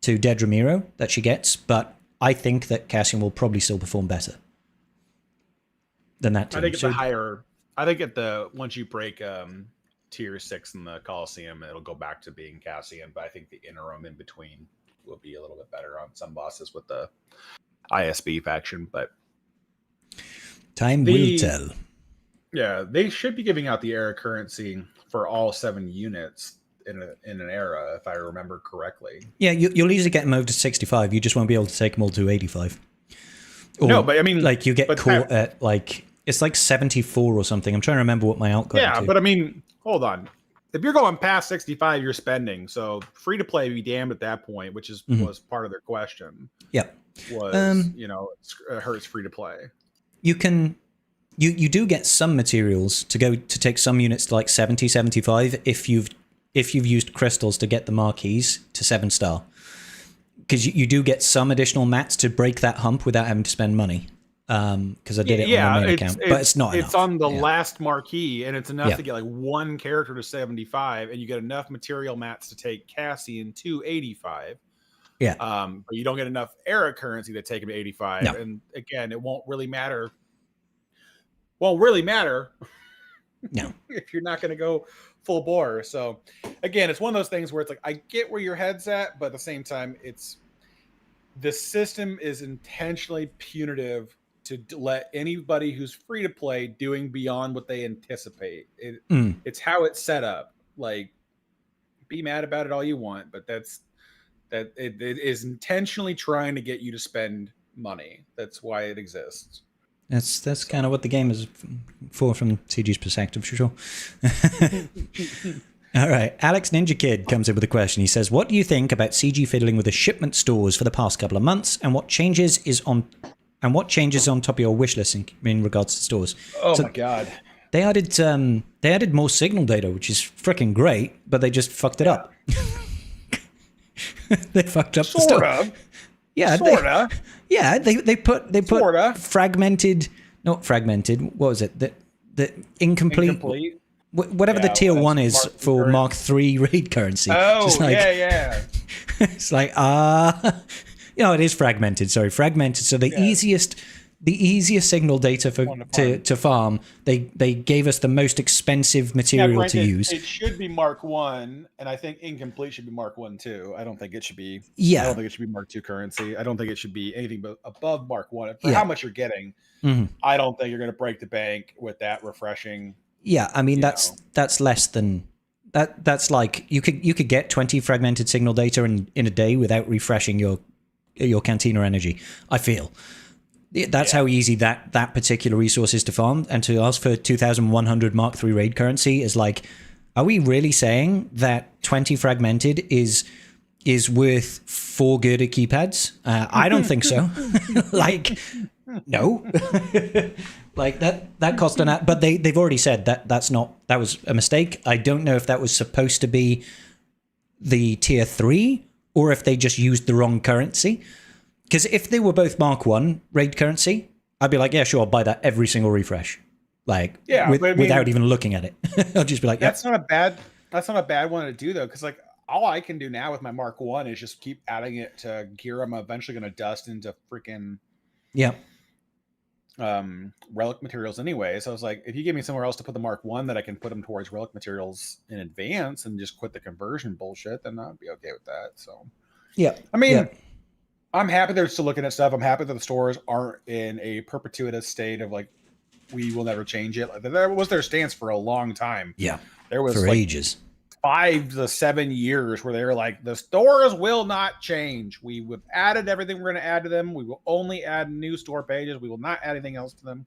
Dead Ramiro that she gets, but I think that Cassian will probably still perform better than that team.
I think once you break tier 6 in the Coliseum, it'll go back to being Cassian, but I think the interim in between will be a little bit better on some bosses with the ISB faction, but
time will tell.
Yeah, they should be giving out the era currency for all 7 units in an era, if I remember correctly.
Yeah, you'll easily get them over to 65. You just won't be able to take them all to 85. Or,
no, but I mean,
like you get caught at like it's like 74 or something. I'm trying to remember what my out got.
Yeah, but I mean, hold on. If you're going past 65, you're spending. So free to play be damned at that point, which was part of their question.
Yeah,
was it hurts free to play.
You can. You do get some materials to take some units to like 70, 75 if you've used crystals to get the marquees to 7-star. Because you do get some additional mats to break that hump without having to spend money. Because I did it on my main account, but it's not enough.
It's on the last marquee, and it's enough to get like one character to 75, and you get enough material mats to take Cassian to 85.
Yeah.
But you don't get enough era currency to take him to 85. No. And again, it won't really matter. No. If you're not going to go full bore. So again, it's one of those things where it's like, I get where your head's at, but at the same time, the system is intentionally punitive to let anybody who's free to play doing beyond what they anticipate. It's how it's set up. Like, be mad about it all you want, but it is intentionally trying to get you to spend money. That's why it exists.
That's kind of what the game is for from CG's perspective, for sure. All right. Alex Ninja Kid comes in with a question. He says, what do you think about CG fiddling with the shipment stores for the past couple of months, and what changes on top of your wish list in regards to stores?
Oh, my God.
They added more signal data, which is freaking great, but they just fucked it up. They fucked up the stuff. Yeah, sorta. They put sorta. Fragmented, not fragmented. What was it? The incomplete. Whatever the tier 1 is for Mark III raid currency.
Oh, yeah.
It's like it is fragmented. Sorry, fragmented. So the easiest signal data to farm. They gave us the most expensive material to use.
It should be Mark 1, and I think incomplete should be Mark 1 too. I don't think it should be.
Yeah.
I don't think it should be Mark 2 currency. I don't think it should be anything but above Mark 1 for how much you're getting.
Mm-hmm.
I don't think you're going to break the bank with that refreshing.
Yeah, I mean that's less than that. That's like you could get 20 fragmented signal data in a day without refreshing your your Cantina energy. I feel that's how easy that particular resource is to farm. And to ask for 2,100 Mark III raid currency is like, are we really saying that 20 fragmented is worth 4 Gerda keypads? I don't think so. Like, no. Like that cost an. But they've already said that that was a mistake. I don't know if that was supposed to be the tier 3 or if they just used the wrong currency. Because if they were both Mark 1 raid currency, I'd be like, yeah, sure, I'll buy that every single refresh. Like, without even looking at it. I'll just be like,
that's not a bad one to do though, because like all I can do now with my Mark 1 is just keep adding it to gear I'm eventually going to dust into freaking relic materials anyway. So I was like, if you give me somewhere else to put the Mark 1 that I can put them towards relic materials in advance and just quit the conversion bullshit, then I'd be okay with that. So I mean, I'm happy they're still looking at stuff. I'm happy that the stores aren't in a perpetuous state of like, we will never change it. Like, that was their stance for a long time.
Yeah.
There was
for
like
ages.
5 to 7 years where they were like, the stores will not change. We've added everything we're going to add to them. We will only add new store pages. We will not add anything else to them.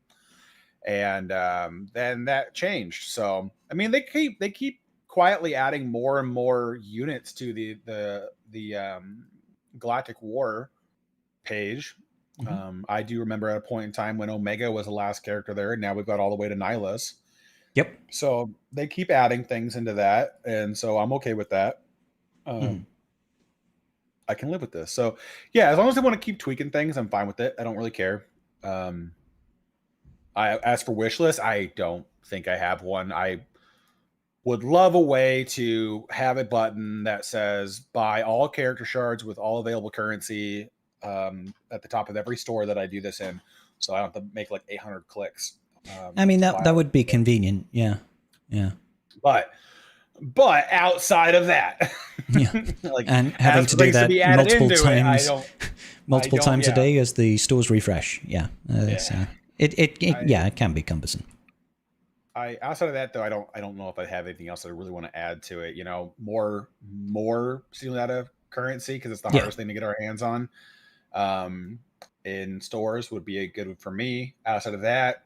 And then that changed. So, I mean, they keep quietly adding more and more units to the Galactic War page. I do remember at a point in time when Omega was the last character there, and now we've got all the way to Nihilus.
Yep.
So they keep adding things into that, and so I'm okay with that. I can live with this. So yeah, as long as they want to keep tweaking things, I'm fine with it. I don't really care. As for wish list, I don't think I have one. I would love a way to have a button that says buy all character shards with all available currency at the top of every store that I do this in, so I don't have to make like 800 clicks.
I mean, that would be convenient. Yeah.
But outside of that,
like, and having to do that multiple times a day as the stores refresh. So it can be cumbersome.
Outside of that though, I don't know if I have anything else that I really want to add to it. You know, more stealing out of currency, because it's the hardest thing to get our hands on. In stores would be a good for me. Outside of that,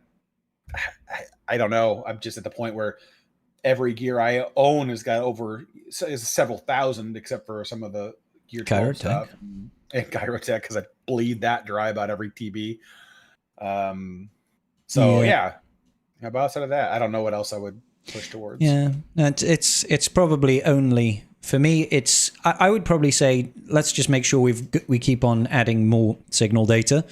I don't know. I'm just at the point where every gear I own has got is several thousand, except for some of the gear 12 stuff and Gyrotech, because I bleed that dry about every TB. How about outside of that, I don't know what else I would push towards.
Yeah, it's probably only for me. It's I would probably say let's just make sure we keep on adding more signal data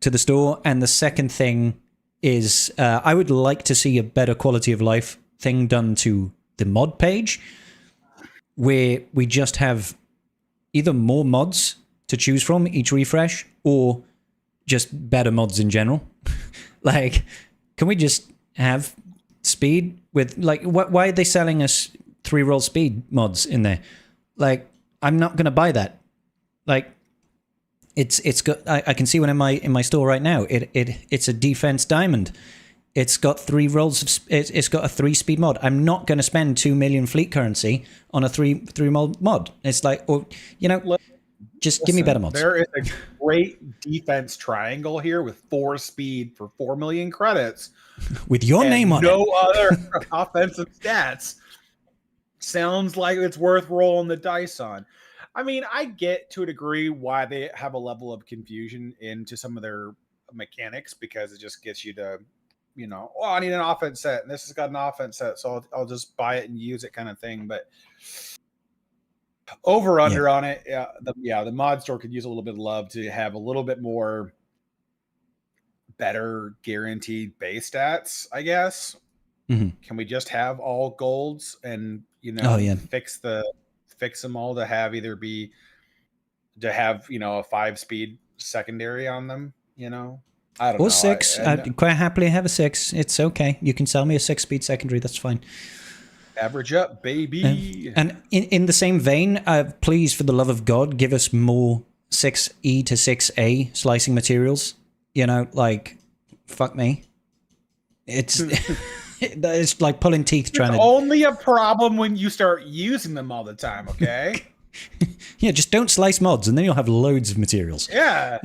to the store. And the second thing is I would like to see a better quality of life thing done to the mod page, where we just have either more mods to choose from each refresh or just better mods in general. Like, can we just have speed with, like, why are they selling us 3-roll speed mods in there? Like, I'm not gonna buy that. Like, it's got I can see one in my store right now. It's a defense diamond. It's got 3 rolls of it's got a 3-speed mod. I'm not going to spend 2 million fleet currency on a 3 mod. It's like, or just give me better mods.
There is a great defense triangle here with 4 speed for 4 million credits
with your name on it.
No other offensive stats. Sounds like it's worth rolling the dice on. I mean, I get to a degree why they have a level of confusion into some of their mechanics, because it just gets you to, you know, oh, I need an offense set, and this has got an offense set, so I'll just buy it and use it, kind of thing. But under on it, the mod store could use a little bit of love to have a little bit more better guaranteed base stats, I guess. Can we just have all golds and, you know, fix them all to have a 5-speed secondary on them, you know? I don't know. Or
6. I'd quite happily have a 6. It's okay. You can sell me a 6-speed secondary. That's fine.
Average up, baby.
And in the same vein, please, for the love of God, give us more 6E to 6A slicing materials. You know, like, fuck me. It's it's like pulling teeth trying to...
only a problem when you start using them all the time, okay?
Yeah, just don't slice mods, and then you'll have loads of materials.
Yeah.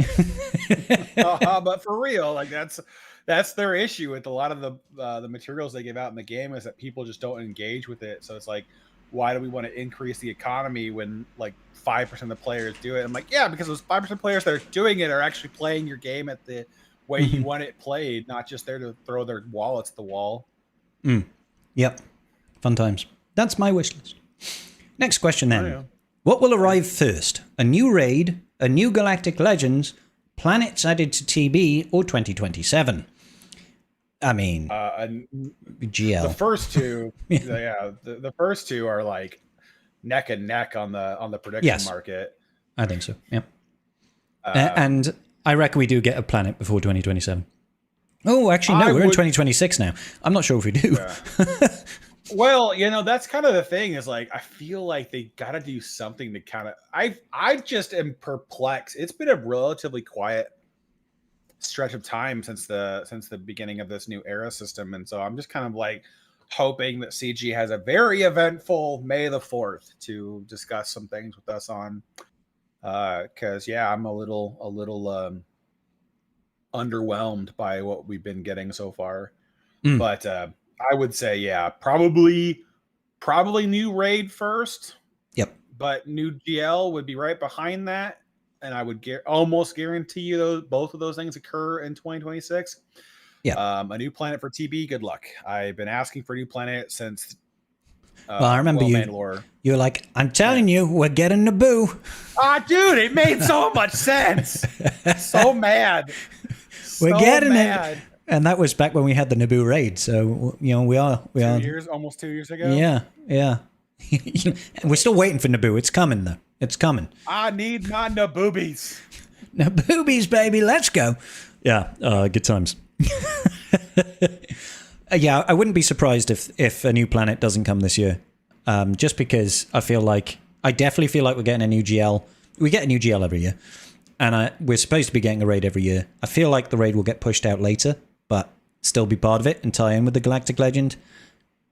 But for real, like that's their issue with a lot of the materials they give out in the game, is that people just don't engage with it. So it's like, why do we want to increase the economy when like 5% of the players do it? I'm like, yeah, because those 5% players that are doing it are actually playing your game at the way you want it played, not just there to throw their wallets at the wall.
Yep. Fun times. That's my wish list. Next question then.
Oh, yeah.
What will arrive first? A new raid, a new Galactic Legends, planets added to TB, or 2027? I mean, GL.
The first two, the first two are like neck and neck on the prediction market.
I think so. Yep. And I reckon we do get a planet before 2027. Oh, actually, no, we're in 2026 now. I'm not sure if we do.
Yeah. Well, that's kind of the thing, is like, I feel like they got to do something to kind of, I just am perplexed. It's been a relatively quiet stretch of time since the beginning of this new era system. And so I'm just kind of like hoping that CG has a very eventful May the 4th to discuss some things with us on, cause I'm a little underwhelmed by what we've been getting so far. But, I would say, probably new raid first.
Yep.
But new GL would be right behind that. And I would almost guarantee you both of those things occur in 2026.
Yeah.
A new planet for TB. Good luck. I've been asking for a new planet since.
Well, I remember you were like, I'm telling you, we're getting Naboo.
Dude, it made so much sense. So mad.
We're getting it. And that was back when we had the Naboo raid. So, we are.
Almost 2 years ago.
Yeah. And we're still waiting for Naboo. It's coming, though. It's coming.
I need my Naboobies.
Naboobies, baby. Let's go. Yeah. Good times. I wouldn't be surprised if a new planet doesn't come this year. Just because I definitely feel like we're getting a new GL. We get a new GL every year. And we're supposed to be getting a raid every year. I feel like the raid will get pushed out later, but still be part of it and tie in with the Galactic Legend.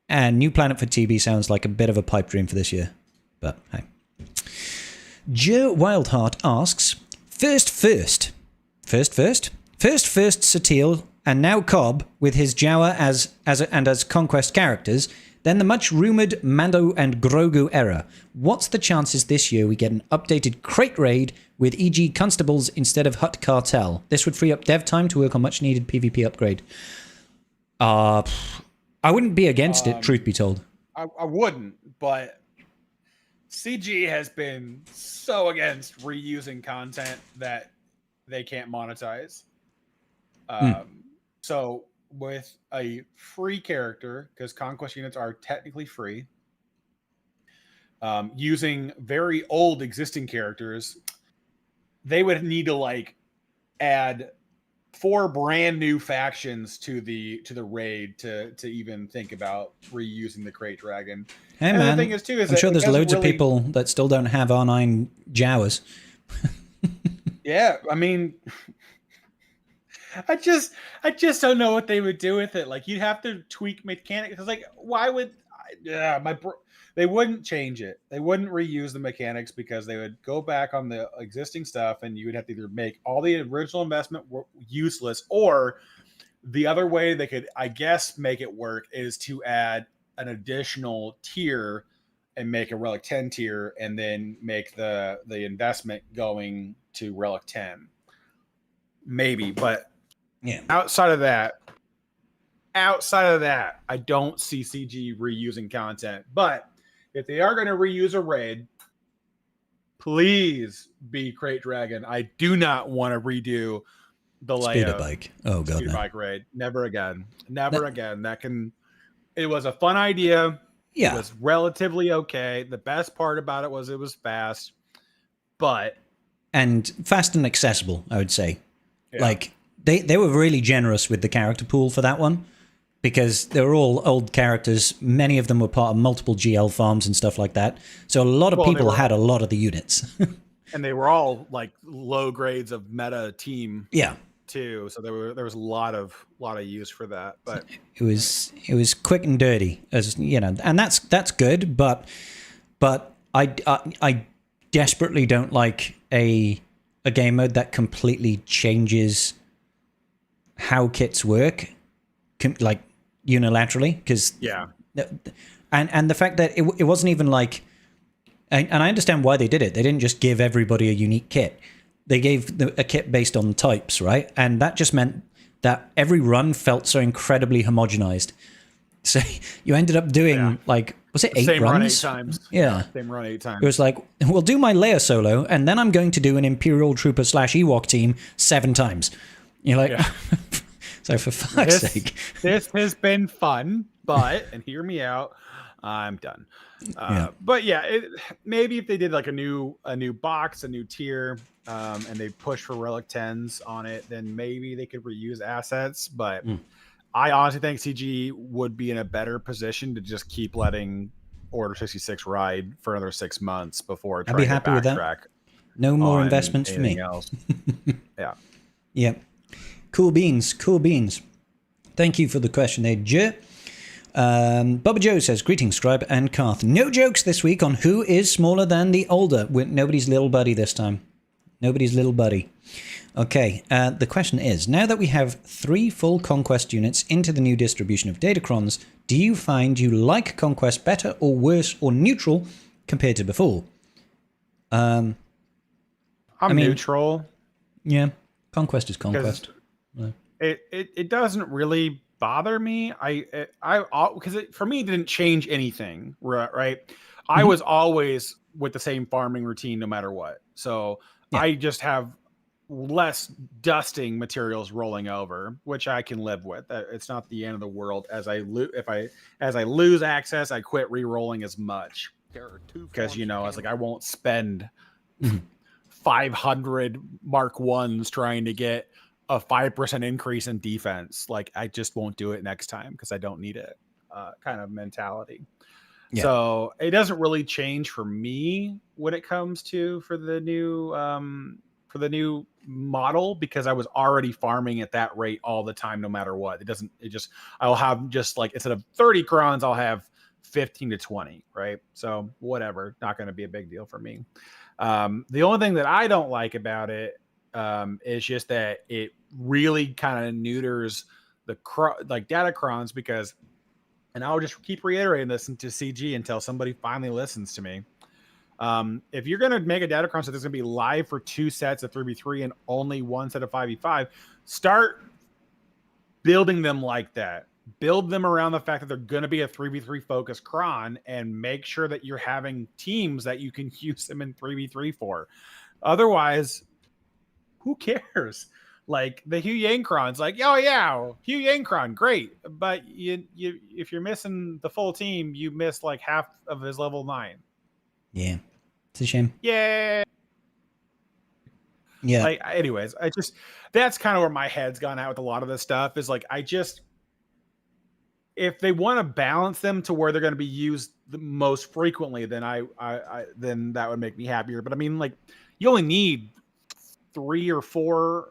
And new planet for TB sounds like a bit of a pipe dream for this year. But hey. Joe Wildheart asks, First Satil, and now Cobb with his Jawa as conquest characters, then the much-rumoured Mando and Grogu era. What's the chances this year we get an updated crate raid with e.g. Constables instead of Hutt Cartel? This would free up dev time to work on much-needed PvP upgrade. I wouldn't be against it, truth be told.
I wouldn't, but CG has been so against reusing content that they can't monetize. So with a free character, because conquest units are technically free, using very old existing characters, they would need to add 4 brand new factions to the raid to even think about reusing the Crate Dragon.
Hey,
and
man,
the thing is too,
I'm sure there's loads of people that still don't have R9 Jawas.
Yeah, I mean, I just don't know what they would do with it. Like, you'd have to tweak mechanics. Because, why would they wouldn't change it. They wouldn't reuse the mechanics because they would go back on the existing stuff, and you would have to either make all the original investment useless, or the other way they could, I guess, make it work is to add an additional tier and make a Relic 10 tier, and then make the investment going to Relic 10. Maybe, but outside of that, I don't see CG reusing content. But if they are going to reuse a raid, please be Crate Dragon. I do not want to redo the
Speeder bike. Oh god,
Speeder bike raid. Never again. Never again. It was a fun idea.
Yeah.
It was relatively okay. The best part about it was fast,
and fast and accessible, I would say.
Yeah.
They were really generous with the character pool for that one, because they were all old characters. Many of them were part of multiple GL farms and stuff like that. So a lot of people had a lot of the units.
And they were all low grades of meta team.
Yeah.
Too. So there was a lot of use for that. But
it was quick and dirty, as you know, and that's good, but I desperately don't like a game mode that completely changes how kits work, like unilaterally, because and the fact that it wasn't even like, and I understand why they did it. They didn't just give everybody a unique kit. They gave a kit based on types, right? And that just meant that every run felt so incredibly homogenized. So you ended up doing like, was it 8
same
runs?
Run 8 times.
Yeah.
Same run 8 times.
It was like, we'll do my Leia solo, and then I'm going to do an Imperial Trooper / Ewok team 7 times. You're like, so for fuck's sake.
This has been fun, but, and hear me out, I'm done. But yeah, maybe if they did like a new box, a new tier, and they push for Relic 10s on it, then maybe they could reuse assets. But I honestly think CG would be in a better position to just keep letting Order 66 ride for another 6 months before trying
I'd be happy
to
with
backtrack.
that. No more investments for me.
Else.
Yeah. Cool beans. Thank you for the question there, Joe. Bubba Joe says, greetings, Scribe and Karth. No jokes this week on who is smaller than the older. Nobody's little buddy this time. Nobody's little buddy. Okay, the question is, now that we have 3 full Conquest units into the new distribution of Datacrons, do you find you like Conquest better or worse or neutral compared to before? I mean,
neutral.
Yeah, Conquest is Conquest.
It doesn't really bother me. Because for me, it didn't change anything, right? I was always with the same farming routine no matter what. So I just have less dusting materials rolling over, which I can live with. It's not the end of the world. As I lose access, I quit re-rolling as much. Because I was like, I won't spend 500 Mark 1s trying to get a 5% increase in defense. Like, I just won't do it next time because I don't need it. Kind of mentality. Yeah. So it doesn't really change for me when it comes to for the new model, because I was already farming at that rate all the time, no matter what. I'll have just like, instead of 30 crons, I'll have 15 to 20, right? So whatever, not going to be a big deal for me. The only thing that I don't like about it is just that it really kind of neuters the Datacrons, because, and I'll just keep reiterating this to CG until somebody finally listens to me. If you're going to make a Datacron so there's going to be live for 2 sets of 3v3 and only 1 set of 5v5, start building them like that. Build them around the fact that they're going to be a 3v3 focused cron, and make sure that you're having teams that you can use them in 3v3 for. Otherwise, who cares? Like the Hugh Yang crons, like, oh yeah, Hugh Yang cron, great. But if you're missing the full team, you miss like half of his level 9.
Yeah. It's a shame.
Yeah.
Yeah.
Like, anyways, that's kind of where my head's gone at with a lot of this stuff, is like, if they want to balance them to where they're going to be used the most frequently, then then that would make me happier. But I mean, like, you only need 3 or 4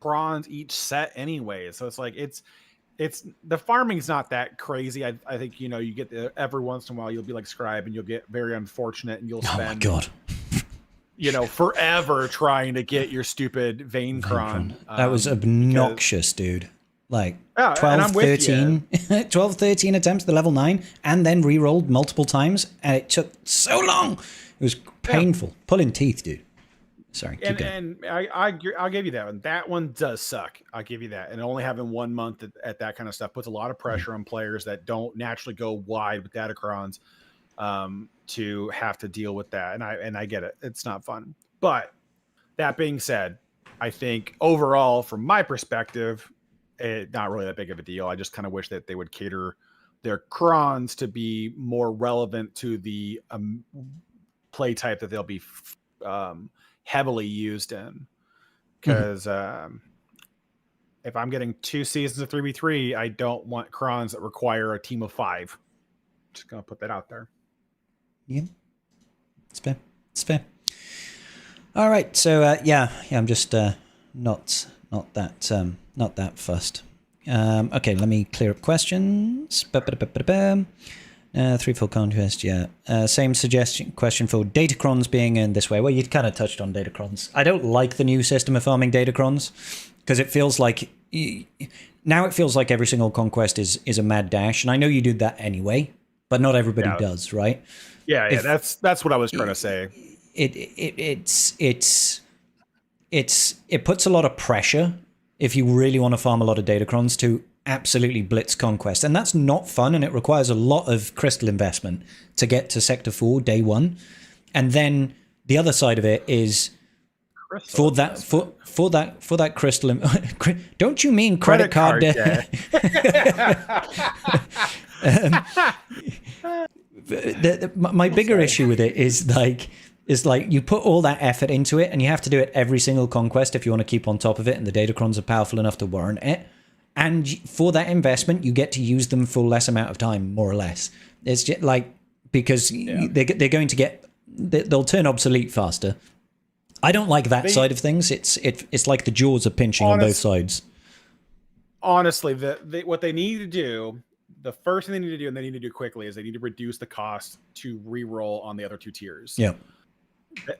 prawns each set anyway. So it's like, it's the farming's not that crazy. I think, you get every once in a while, you'll be like Scribe and you'll get very unfortunate and you'll spend,
oh my God,
forever trying to get your stupid vein cron.
That was obnoxious, dude. Like 12, 13 attempts at the level 9, and then re-rolled multiple times, and it took so long. It was painful. Pulling teeth, dude. Sorry.
And I'll give you that one. That one does suck. I'll give you that. And only having 1 month at that kind of stuff puts a lot of pressure on players that don't naturally go wide with Datacrons to have to deal with that. And I get it. It's not fun. But that being said, I think overall, from my perspective, not really that big of a deal. I just kind of wish that they would cater their crons to be more relevant to the play type that they'll be heavily used in. Because if I'm getting 2 seasons of 3v3, I don't want crons that require a team of 5. Just gonna put that out there.
Yeah, it's fair. All right, so I'm just not that fussed. Okay, let me clear up questions. Threefold conquest, yeah. Same suggestion question for Datacrons being in this way. Well, you kind of touched on Datacrons. I don't like the new system of farming Datacrons because it feels like now it feels like every single conquest is a mad dash, and I know you do that anyway, but not everybody does, right?
Yeah, that's what I was trying to say.
It puts a lot of pressure if you really want to farm a lot of Datacrons to absolutely blitz conquest, and that's not fun, and it requires a lot of crystal investment to get to sector 4 day 1. And then the other side of it is for that crystal don't you mean credit card debt? My bigger issue with it is like you put all that effort into it, and you have to do it every single conquest if you want to keep on top of it, and the Datacrons are powerful enough to warrant it. And for that investment, you get to use them for less amount of time, more or less. It's just like, because they're going to they'll turn obsolete faster. I don't like that side of things. It's like the jaws are pinching on both sides.
Honestly, what they need to do, the first thing they need to do, and they need to do quickly, is they need to reduce the cost to reroll on the other 2 tiers.
Yeah.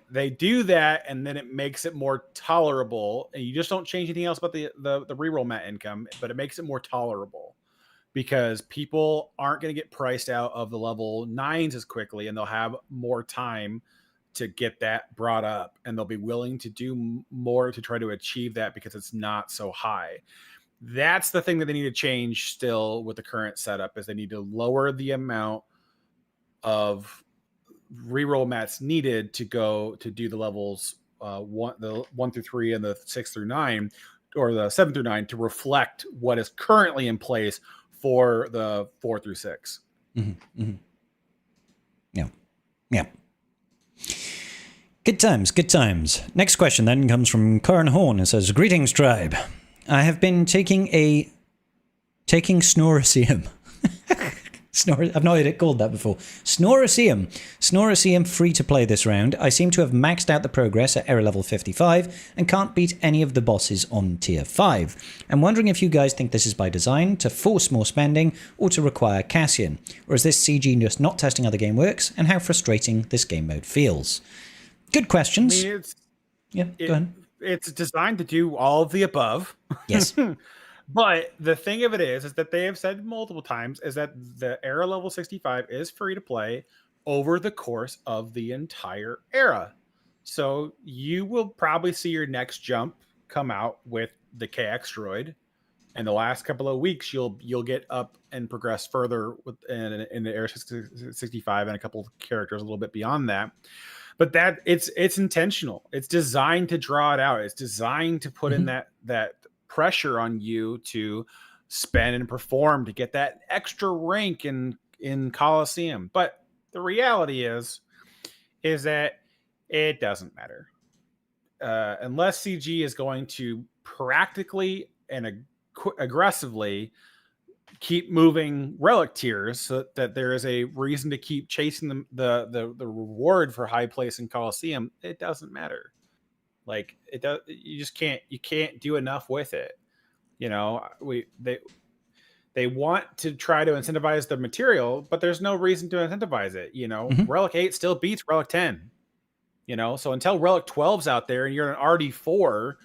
They do that, and then it makes it more tolerable, and you just don't change anything else about the reroll mat income, but it makes it more tolerable because people aren't going to get priced out of the level 9s as quickly, and they'll have more time to get that brought up, and they'll be willing to do more to try to achieve that because it's not so high. That's the thing that they need to change still with the current setup, is they need to lower the amount of reroll mats needed to go to do the levels 1 through 3 and the 6 through 9, or the 7 through 9, to reflect what is currently in place for the 4 through 6.
Mm-hmm. Mm-hmm. Yeah. Good times. Next question then comes from Curran Horn. It says, "Greetings, tribe. I have been taking Snoricium." I've not heard it called that before. Snoricium free to play this round. I seem to have maxed out the progress at error level 55 and can't beat any of the bosses on tier 5. I'm wondering if you guys think this is by design, to force more spending, or to require Cassian, or is this CG just not testing how the game works, and how frustrating this game mode feels? Good questions.
I mean,
go ahead.
It's designed to do all of the above.
Yes.
But the thing of it is that they have said multiple times is that the era level 65 is free to play over the course of the entire era. So you will probably see your next jump come out with the KX droid. And the last couple of weeks, you'll get up and progress further in the era 65 and a couple of characters a little bit beyond that. But that it's intentional. It's designed to draw it out. It's designed to put in that pressure on you to spend and perform to get that extra rank in Coliseum. But the reality is that it doesn't matter unless CG is going to practically and aggressively keep moving relic tiers so that there is a reason to keep chasing the reward for high place in Coliseum. It doesn't matter. Like it does, you can't do enough with it. You know, they want to try to incentivize the material, but there's no reason to incentivize it. You know, Relic 8 still beats Relic 10. You know, so until Relic 12's out there and you're an RD4,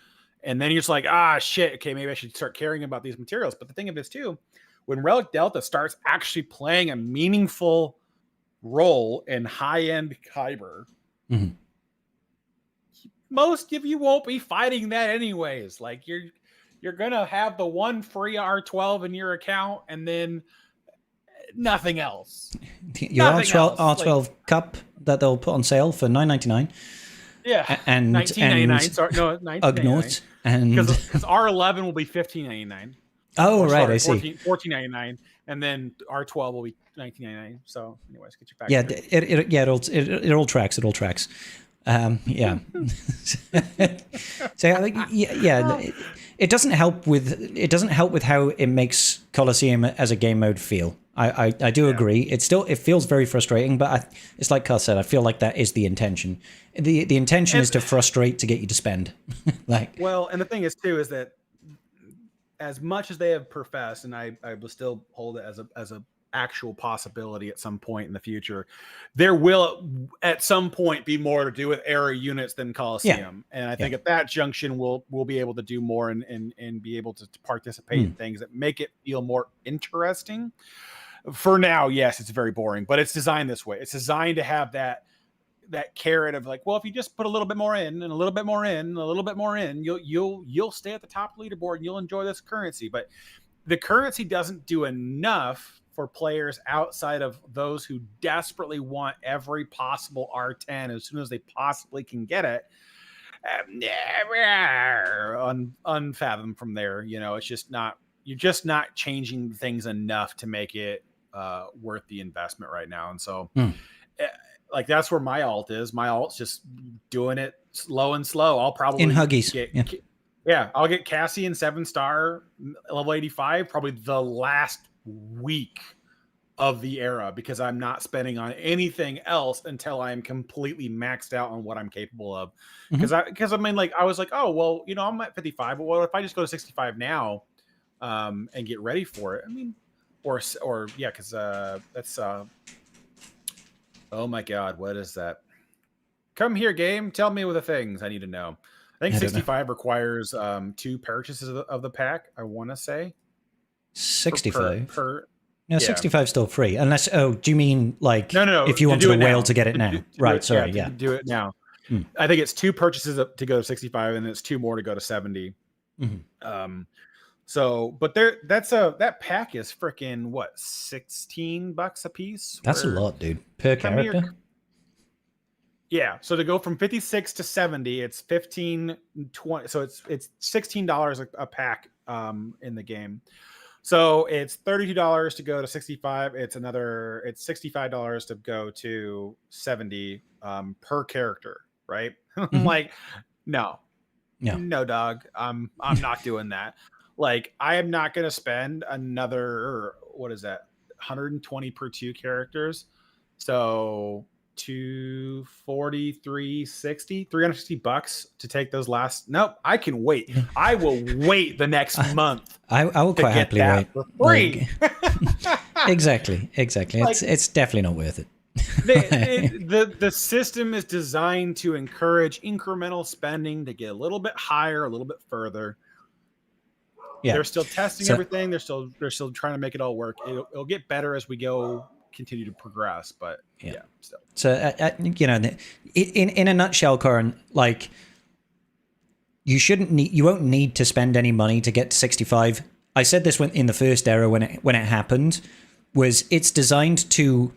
and then you're just like, shit, okay, maybe I should start caring about these materials. But the thing of this too, when Relic Delta starts actually playing a meaningful role in high-end Kyber, most of you won't be fighting that anyways. Like you're gonna have the one free R12 in your account, and then nothing else.
Your R12 like, cup that they'll put on sale for $9.99.
Yeah,
and
$19.99. No, $19.99.
And
because R11 will be $15.99.
Oh, right, I see.
$14.99, and then R12 will be $19.99. So, anyways, get your pack.
It all tracks. It all tracks. Yeah. So it doesn't help with how it makes Coliseum as a game mode feel. I do agree. It feels very frustrating, but it's like Carl said. I feel like that is the intention. The intention is to frustrate to get you to spend.
And the thing is too is that as much as they have professed, and I will still hold it as actual possibility at some point in the future. There will at some point be more to do with era units than Coliseum. And I think at that junction we'll be able to do more and be able to participate in things that make it feel more interesting. For now, yes, it's very boring, but it's designed this way. It's designed to have that carrot of like, well, if you just put a little bit more in and a little bit more in and a little bit more in, you'll stay at the top leaderboard and you'll enjoy this currency. But the currency doesn't do enough for players outside of those who desperately want every possible R10 as soon as they possibly can get it. Unfathom from there. It's just not, you're just not changing things enough to make it worth the investment right now. And so like that's where my alt is. My alt's just doing it slow and slow. I'll probably
in Huggies.
I'll get Cassian 7-star level 85 probably the last week of the era because I'm not spending on anything else until I'm completely maxed out on what I'm capable of. Because I mean, like I was like, oh well, I'm at 55, but what if I just go to 65 now and get ready for it? I mean, or yeah, because that's oh my god, what is that? Come here, game. Tell me what the things I need to know. I think 65 requires 2 purchases of the pack. I want to say
65. No, 65 is still free. Unless, do you mean like
no,
if you wanted a whale to get it now? Right, sorry, yeah.
Do it now. I think it's 2 purchases to go to 65 and it's 2 more to go to 70. So, but that pack is freaking what, $16 a piece?
That's a lot, dude. Per character?
Yeah. So to go from 56 to 70, it's 15, 20. So it's $16 a pack in the game. So it's $32 to go to 65. It's $65 to go to 70 per character, right? Like, no, dog. I'm not doing that. Like, I am not going to spend another, what is that, 120 per 2 characters. So $240, $360 to take those last. Nope, I can wait. I will wait the next month.
I will quite happily wait.
For free.
Like, exactly. Like, it's definitely not worth it.
The system is designed to encourage incremental spending to get a little bit higher, a little bit further. Yeah. They're still testing everything. They're still trying to make it all work. It'll get better as we continue to progress, but still.
So in a nutshell, Corin, like you won't need to spend any money to get to 65. I said this in the first era when it happened, was it's designed to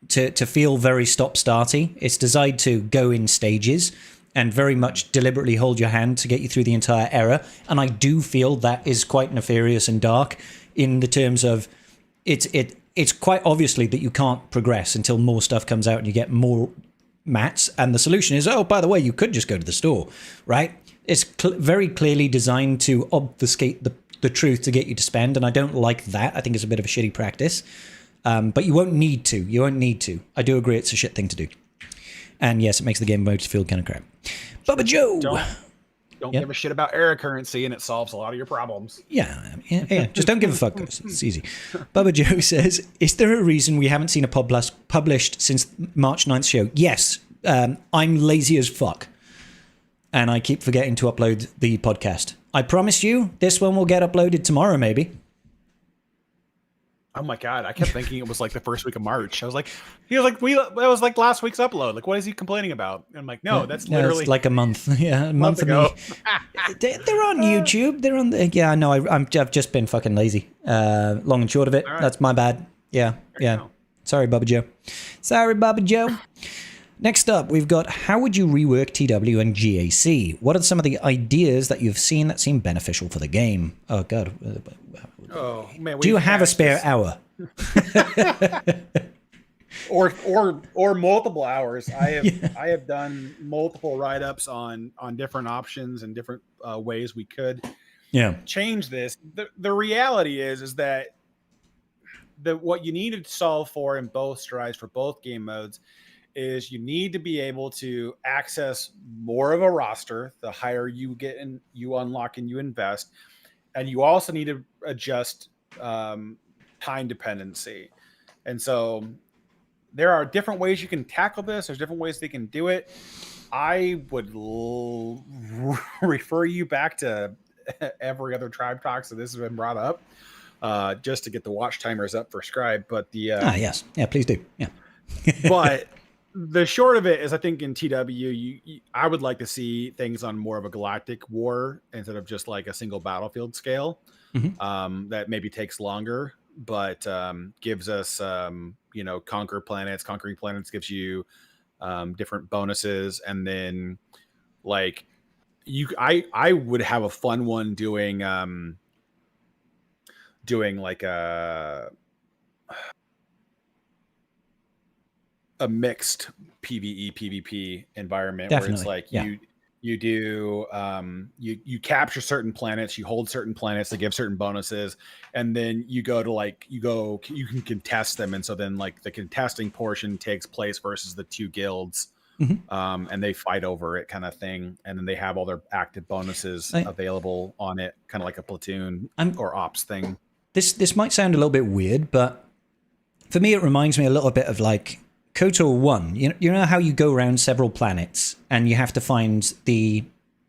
feel very stop-starty. It's designed to go in stages and very much deliberately hold your hand to get you through the entire era. And I do feel that is quite nefarious and dark in the terms of it's quite obviously that you can't progress until more stuff comes out and you get more mats. And the solution is, oh, by the way, you could just go to the store, right? It's very clearly designed to obfuscate the truth to get you to spend. And I don't like that. I think it's a bit of a shitty practice. But you won't need to. I do agree it's a shit thing to do. And yes, it makes the game modes feel kind of crap. Bubba Joe!
Don't give a shit about era currency and it solves a lot of your problems.
Yeah. Just don't give a fuck, guys. It's easy. Bubba Joe says, is there a reason we haven't seen a published since March 9th show? Yes. I'm lazy as fuck. And I keep forgetting to upload the podcast. I promise you, this one will get uploaded tomorrow, maybe.
Oh my god! I kept thinking it was like the first week of March. I was like, that was like last week's upload. Like, what is he complaining about? And I'm like, no, that's literally
it's like a month. Yeah, a month ago. They're on YouTube. They're on. Yeah, no, I've just been fucking lazy. Long and short of it, that's my bad. Yeah. Sorry, Bubba Joe. Next up, we've got how would you rework TW and GAC? What are some of the ideas that you've seen that seem beneficial for the game? Oh god.
Oh man!
Do you have a spare hour?
or multiple hours? I have done multiple write-ups on different options and different ways we could change this. The reality is that what you need to solve for in both strides for both game modes is you need to be able to access more of a roster. The higher you get and you unlock and you invest. And you also need to adjust time dependency. And so there are different ways you can tackle this. There's different ways they can do it. I would refer you back to every other Tribe Talk, so this has been brought up, just to get the watch timers up for Scribe. But
yes, yeah, please do, yeah.
But the short of it is, I think in TW, I would like to see things on more of a galactic war instead of just like a single battlefield scale. That maybe takes longer, but gives us, conquering planets gives you different bonuses. And then like I would have a fun one doing like a mixed PvE PvP environment.
Definitely,
where it's like
yeah.
you do you capture certain planets, you hold certain planets that give certain bonuses, and then you can contest them. And so then like the contesting portion takes place versus the two guilds, and they fight over it, kind of thing. And then they have all their active bonuses available on it, kind of like a platoon or ops thing.
This might sound a little bit weird, but for me it reminds me a little bit of like KOTOR 1. You know how you go around several planets and you have to find the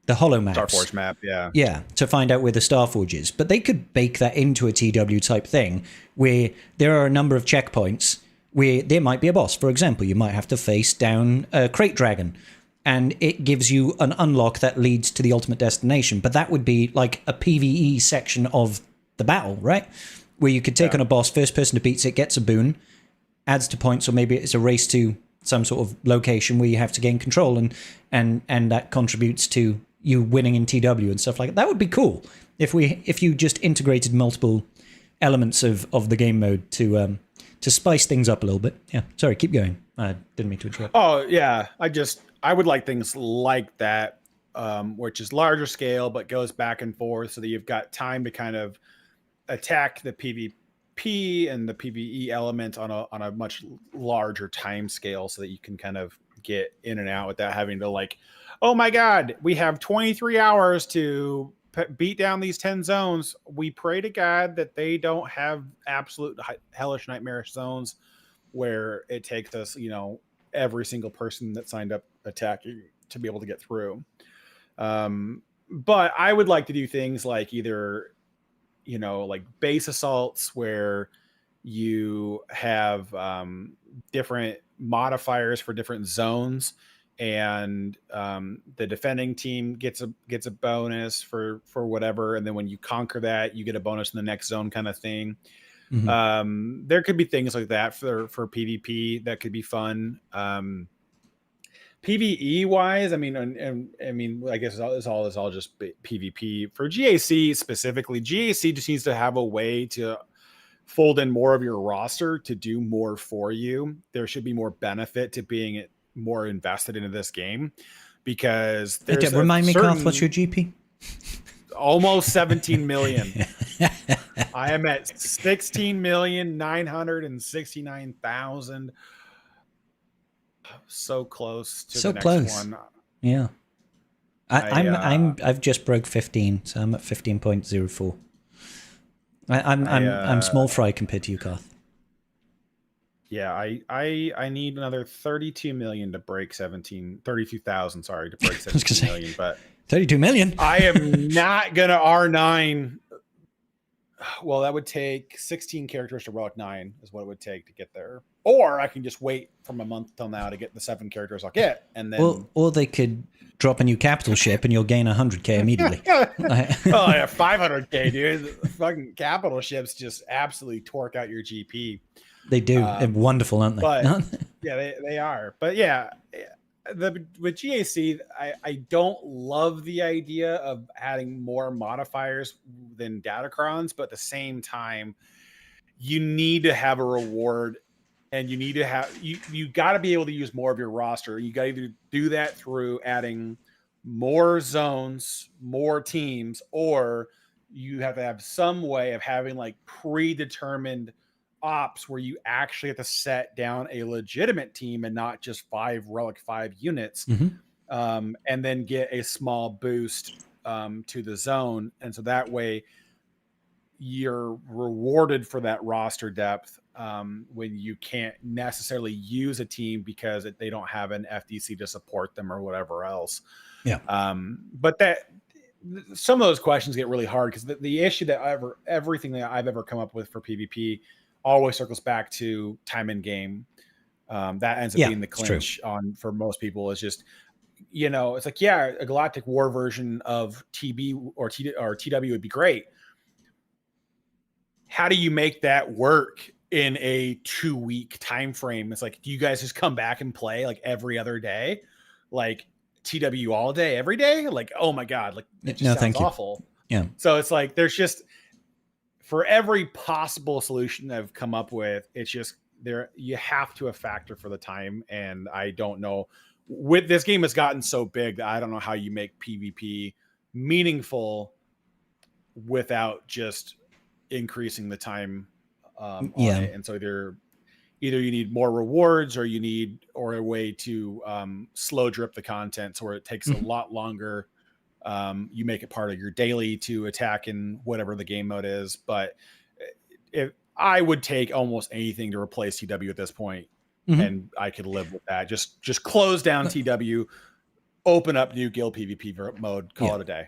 holo maps.
Starforge map, yeah.
Yeah, to find out where the Starforge is. But they could bake that into a TW type thing where there are a number of checkpoints where there might be a boss. For example, you might have to face down a crate dragon, and it gives you an unlock that leads to the ultimate destination. But that would be like a PvE section of the battle, right? Where you could take on a boss, first person to beat it gets a boon, adds to points, or maybe it's a race to some sort of location where you have to gain control, and that contributes to you winning in TW and stuff like that. That would be cool if you just integrated multiple elements of the game mode to spice things up a little bit. Yeah, sorry, keep going. I didn't mean to interrupt.
Oh yeah, I would like things like that, which is larger scale but goes back and forth, so that you've got time to kind of attack the PvP and the PvE element on a much larger time scale, so that you can kind of get in and out without having to like, oh my god, we have 23 hours to beat down these 10 zones. We pray to God that they don't have absolute hellish nightmarish zones where it takes us, every single person that signed up attacking to be able to get through. But I would like to do things like either, like base assaults, where you have different modifiers for different zones, and the defending team gets a bonus for whatever, and then when you conquer that, you get a bonus in the next zone, kind of thing. There could be things like that for PvP that could be fun. PvE wise, I mean, I guess it's all just PvP. For GAC specifically, GAC just needs to have a way to fold in more of your roster to do more for you. There should be more benefit to being more invested into this game, because there's
remind me, Garth, what's your GP?
Almost 17 million. I am at 16,969,000. So close to the next one.
Yeah. I've just broke 15, so I'm at 15.04. I'm small fry compared to you, Garth.
Yeah, I need another 32 million to break 32,000, sorry, to break 17 million, but
32 million.
I am not gonna R9. Well, that would take 16 characters to Relic 9 is what it would take to get there. Or I can just wait from a month till now to get the 7 characters I'll get, and then
or they could drop a new capital ship and you'll gain 100k immediately.
Oh yeah, 500k, dude. Fucking capital ships just absolutely torque out your GP.
They do. They're wonderful, aren't they?
But yeah, they are. But yeah, with GAC, I don't love the idea of adding more modifiers than Datacrons, but at the same time, you need to have a reward, and you need to have you got to be able to use more of your roster. You got to either do that through adding more zones, more teams, or you have to have some way of having like predetermined ops where you actually have to set down a legitimate team and not just 5 Relic 5 units, and then get a small boost to the zone. And so that way you're rewarded for that roster depth when you can't necessarily use a team because they don't have an FDC to support them or whatever else.
Yeah.
But some of those questions get really hard because the issue that everything that I've ever come up with for PvP always circles back to time in game. That ends up being the clinch for most people. Is just, it's like, a Galactic War version of TB or TW would be great. How do you make that work in a 2-week time frame? It's like, do you guys just come back and play like every other day, like TW all day, every day? Like, oh my God, like it just sounds awful.
Yeah.
So it's like, there's just, for every possible solution that I've come up with, it's just you have to factor for the time. And I don't know, with this game has gotten so big that I don't know how you make PvP meaningful without just increasing the time on it. And so either you need more rewards or a way to slow drip the content so where it takes a lot longer. You make it part of your daily to attack in whatever the game mode is. But if I would take almost anything to replace TW at this point, and I could live with that. Just close down TW, open up new guild PvP mode, call it a day.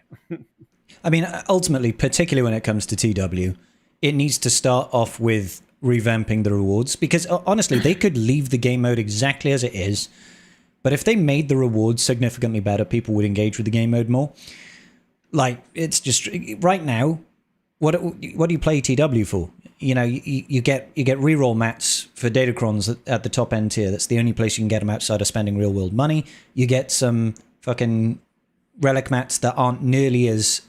I mean, ultimately, particularly when it comes to TW, it needs to start off with revamping the rewards, because honestly, they could leave the game mode exactly as it is, but if they made the rewards significantly better, people would engage with the game mode more. Like, it's just right now, what do you play TW for? You get reroll mats for Datacrons at the top end tier. That's the only place you can get them outside of spending real world money. You get some fucking relic mats that aren't nearly as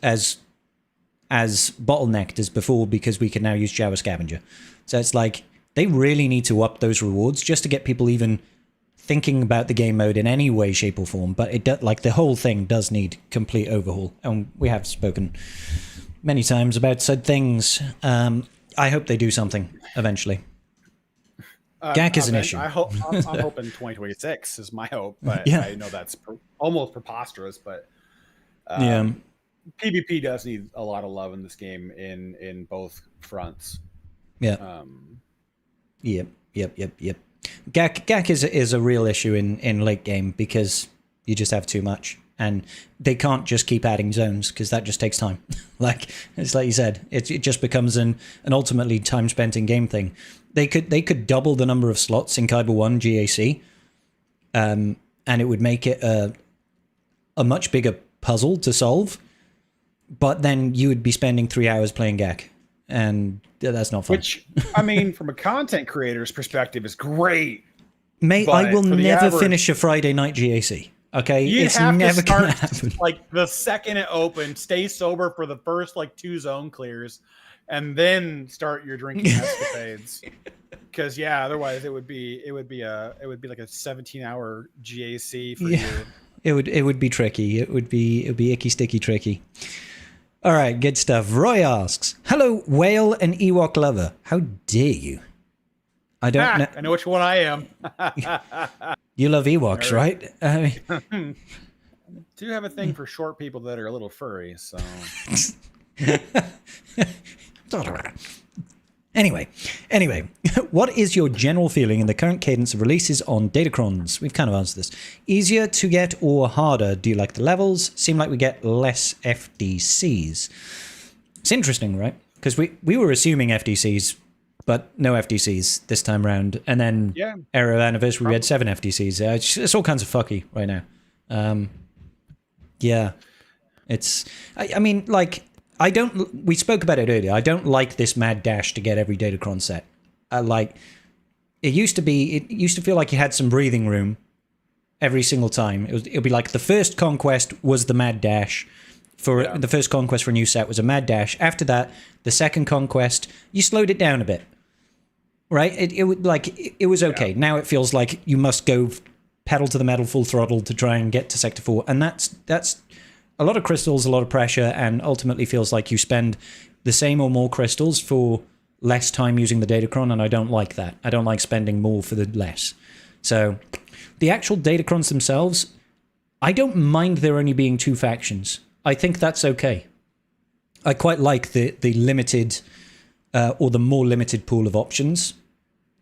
bottlenecked as before because we can now use Shower Scavenger. So it's like they really need to up those rewards just to get people even thinking about the game mode in any way, shape, or form. But the whole thing does need complete overhaul, and we have spoken many times about said things. I hope they do something eventually. GAC is an issue.
I'm hoping 2026 is my hope, but I know that's almost preposterous. But PvP does need a lot of love in this game in both fronts.
Yeah. Yep. GAC is a real issue in late game because you just have too much, and they can't just keep adding zones because that just takes time. It's like you said, it just becomes an ultimately time spent in game thing. They could double the number of slots in Kyber 1 GAC, and it would make it a much bigger puzzle to solve. But then you would be spending 3 hours playing GAC, and that's not fun.
Which, I mean, from a content creator's perspective, is great.
Mate, I will never finish a Friday night GAC. Okay,
it's never gonna happen. Like the second it opens, stay sober for the first 2 zone clears, and then start your drinking escapades. Because otherwise it would be like a 17-hour GAC for you.
It would be tricky. It would be icky sticky tricky. All right, good stuff. Roy asks, "Hello, whale and Ewok lover. How dare you?" I don't know.
I know which one I am.
You love Ewoks, right?
Do have a thing for short people that are a little furry, so.
Anyway, what is your general feeling in the current cadence of releases on Datacrons? We've kind of answered this. Easier to get or harder? Do you like the levels? Seem like we get less FDCs. It's interesting, right? Because we were assuming FDCs, but no FDCs this time round. And then Era Anniversary, we had 7 FDCs. It's all kinds of fucky right now. I mean, we spoke about it earlier. I don't like this mad dash to get every Datacron set. It used to feel like you had some breathing room every single time. It would be like the first conquest was the mad dash. The first conquest for a new set was a mad dash. After that, the second conquest, you slowed it down a bit. Right? It was okay. Now it feels like you must go pedal to the metal full throttle to try and get to Sector 4. And that's a lot of crystals, a lot of pressure, and ultimately feels like you spend the same or more crystals for less time using the Datacron, and I don't like that. I don't like spending more for the less. So the actual Datacrons themselves, I don't mind there only being 2 factions. I think that's okay. I quite like the limited or the more limited pool of options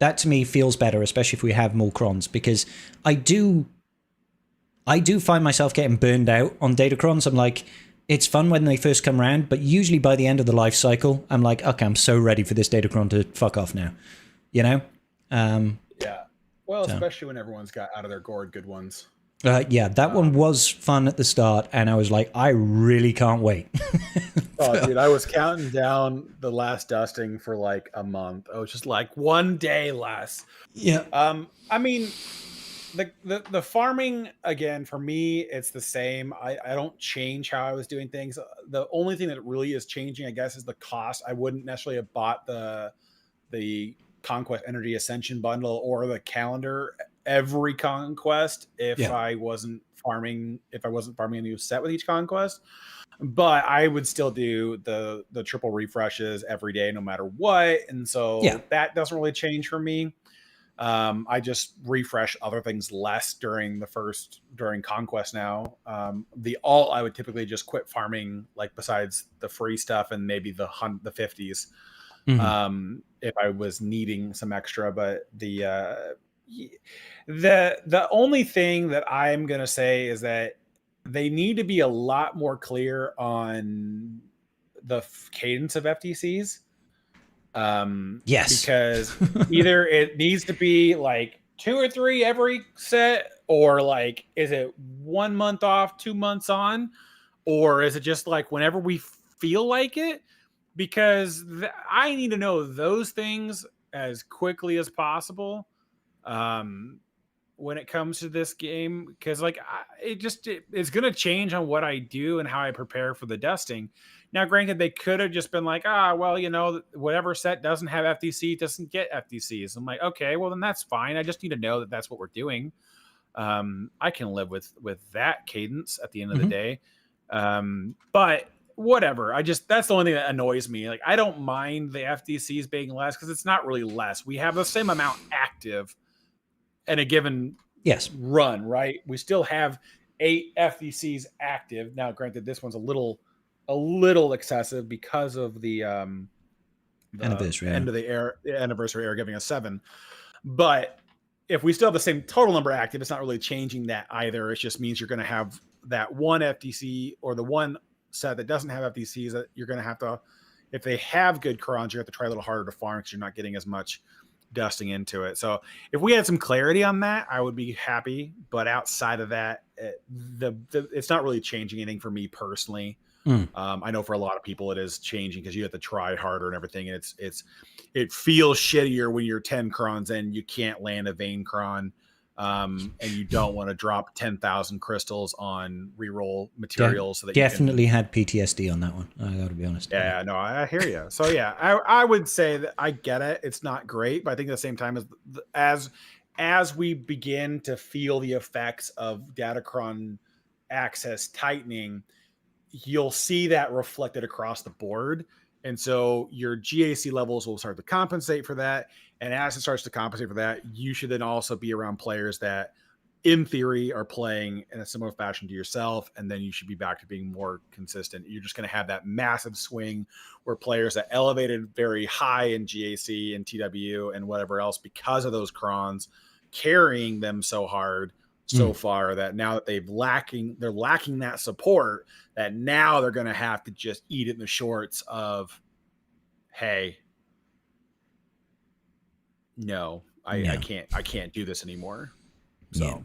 That to me feels better, especially if we have more crons, because I do find myself getting burned out on Datacrons. I'm like, it's fun when they first come around, but usually by the end of the life cycle, I'm like, okay, I'm so ready for this Datacron to fuck off now. You know?
Yeah. Well, especially when everyone's got out of their gourd good ones.
Yeah, that one was fun at the start, and I was like, I really can't wait.
Oh, dude, I was counting down the last dusting for like a month. I was just like, one day less.
Yeah.
I mean, the farming, again, for me, it's the same. I don't change how I was doing things. The only thing that really is changing, I guess, is the cost. I wouldn't necessarily have bought the Conquest Energy Ascension bundle or the calendar every conquest if I wasn't farming a new set with each conquest. But I would still do the triple refreshes every day no matter what, and so that doesn't really change for me. I just refresh other things less during conquest now. The alt I would typically just quit farming, like besides the free stuff and maybe the 50s. If I was needing some extra, but the only thing that I'm gonna say is that they need to be a lot more clear on the cadence of FTCs.
Yes.
Because either it needs to be like 2 or 3 every set, or like, is it 1 month off, 2 months on, or is it just like whenever we feel like it? Because I need to know those things as quickly as possible. When it comes to this game, because like it's going to change on what I do and how I prepare for the dusting. Now, granted, they could have just been like, well, whatever set doesn't have FTC doesn't get FTCs. I'm like, okay, well then that's fine. I just need to know that that's what we're doing. I can live with that cadence at the end of the day. But whatever. That's the only thing that annoys me. Like, I don't mind the FTCs being less because it's not really less. We have the same amount active in a given run, right? We still have 8 FTCs active. Now, granted, this one's a little excessive because of the
Anniversary
end of the anniversary era giving us 7. But if we still have the same total number active, it's not really changing that either. It just means you're going to have that one FTC or the one set that doesn't have FTCs that you're going to have to, if they have good crons, you have to try a little harder to farm because you're not getting as much dusting into it. So if we had some clarity on that, I would be happy. But outside of that, it's not really changing anything for me personally. I know for a lot of people it is changing because you have to try harder and everything. And it feels shittier when you're 10 crons and you can't land a vein cron. And you don't want to drop 10,000 crystals on reroll materials. So that
definitely had PTSD on that one. I got to be honest.
Yeah, no, I hear you. So yeah, I would say that I get it. It's not great, but I think at the same time as we begin to feel the effects of Datacron access tightening, you'll see that reflected across the board. And so your GAC levels will start to compensate for that. And as it starts to compensate for that, you should then also be around players that, in theory, are playing in a similar fashion to yourself. And then you should be back to being more consistent. You're just going to have that massive swing where players that elevated very high in GAC and TW and whatever else because of those crons carrying them so hard so far that now that they're lacking that support, that now they're going to have to just eat it in the shorts of, hey, no, I can't do this anymore. So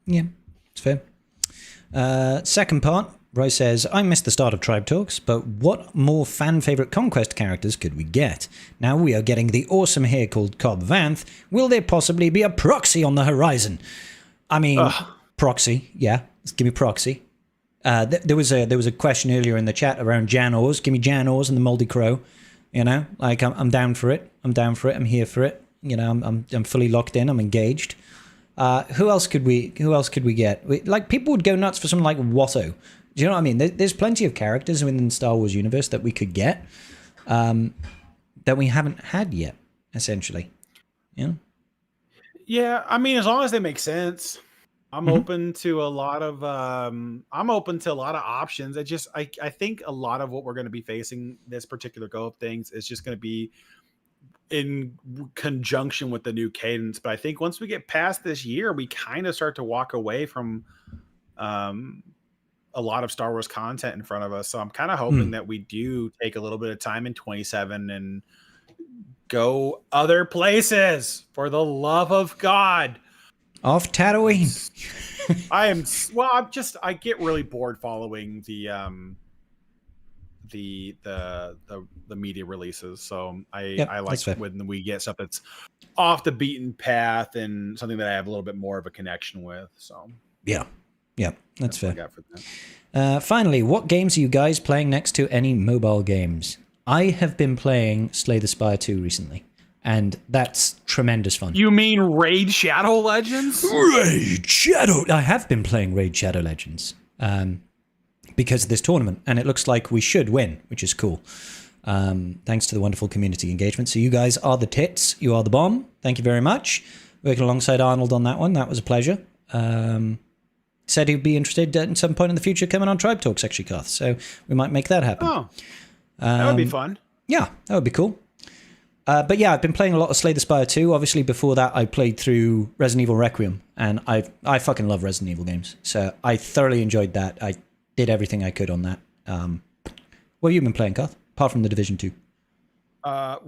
yeah, it's fair. Second part, Roy says, I missed the start of Tribe Talks, but what more fan favorite conquest characters could we get? Now we are getting the awesome hair called Cobb Vanth. Will there possibly be a proxy on the horizon? I mean, proxy, yeah. Give me proxy. There was a question earlier in the chat around Jan Ors. Give me Jan Ors and the Moldy Crow. Like I'm down for it. I'm down for it. I'm here for it. I'm fully locked in. I'm engaged. Who else could we get? Like, people would go nuts for something like Watto. Do you know what I mean? There's plenty of characters within the Star Wars universe that we could get that we haven't had yet, essentially.
Yeah, I mean, as long as they make sense, I'm open to a lot of options. I think a lot of what we're going to be facing this particular go of things is just going to be in conjunction with the new cadence. But I think once we get past this year, we kind of start to walk away from a lot of Star Wars content in front of us. So I'm kind of hoping that we do take a little bit of time in 27 and go other places, for the love of God.
Off Tatooine.
I get really bored following the media releases. So I like when we get stuff that's off the beaten path and something that I have a little bit more of a connection with. So
yeah, that's fair.
What I got for that.
Finally, what games are you guys playing next to any mobile games? I have been playing Slay the Spire 2 recently, and that's tremendous fun.
You mean Raid Shadow Legends?
Raid Shadow! I have been playing Raid Shadow Legends because of this tournament, and it looks like we should win, which is cool. Thanks to the wonderful community engagement. So you guys are the tits. You are the bomb. Thank you very much. Working alongside Arnold on that one. That was a pleasure. Said he'd be interested at some point in the future coming on Tribe Talks, actually, Garth. So we might make that happen.
Oh, that would be fun.
Yeah, that would be cool. But yeah, I've been playing a lot of Slay the Spire 2. Obviously, before that, I played through Resident Evil Requiem, and I fucking love Resident Evil games. So I thoroughly enjoyed that. I did everything I could on that. What have you been playing, Garth? Apart from The Division 2.
The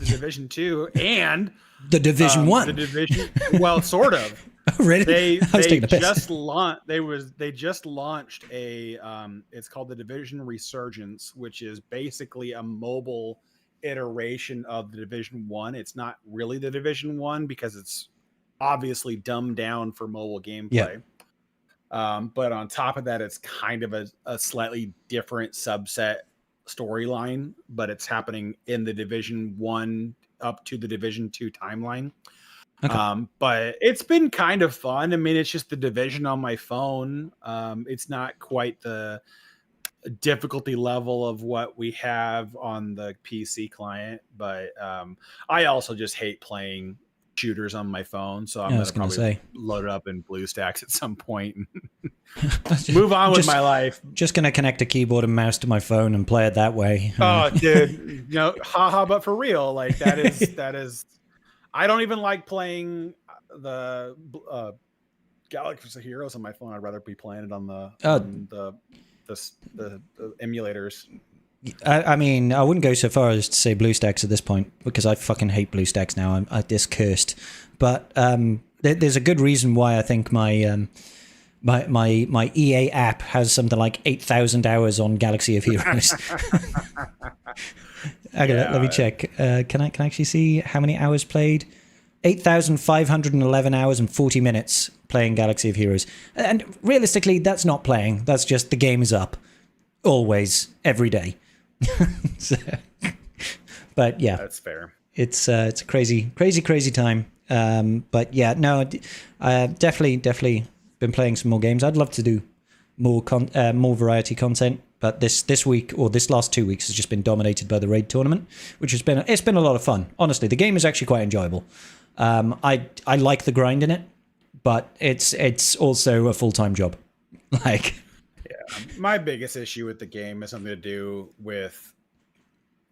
Division 2 and
The Division 1.
The Division, well, sort of.
Really?
They
just
launched a it's called the Division Resurgence, which is basically a mobile iteration of the Division 1. It's not really the Division 1 because it's obviously dumbed down for mobile gameplay. Yeah. But on top of that, it's kind of a slightly different subset storyline, but it's happening in the Division 1 up to the Division 2 timeline. Okay. But it's been kind of fun. I mean, it's just the Division on my phone. It's not quite the difficulty level of what we have on the PC client, but I also just hate playing shooters on my phone, so I'm gonna probably load it up in BlueStacks at some point and move on with my life.
Just gonna connect a keyboard and mouse to my phone and play it that way.
Oh, dude, haha, but for real, like that is. I don't even like playing the Galaxy of Heroes on my phone. I'd rather be playing it on the emulators.
I mean, I wouldn't go so far as to say BlueStacks at this point because I fucking hate BlueStacks now. I'm cursed. But there's a good reason why I think my EA app has something like 8,000 hours on Galaxy of Heroes. Okay, let me check. Can I actually see how many hours played? 8,511 hours and 40 minutes playing Galaxy of Heroes. And realistically, that's not playing. That's just the game is up. Always, every day. But yeah.
That's fair.
It's a crazy time. But yeah, no, definitely been playing some more games. I'd love to do more variety content. But this week or this last 2 weeks has just been dominated by the raid tournament, which has been a lot of fun. Honestly, the game is actually quite enjoyable. I like the grind in it, but it's also a full-time job. Like,
yeah, my biggest issue with the game has something to do with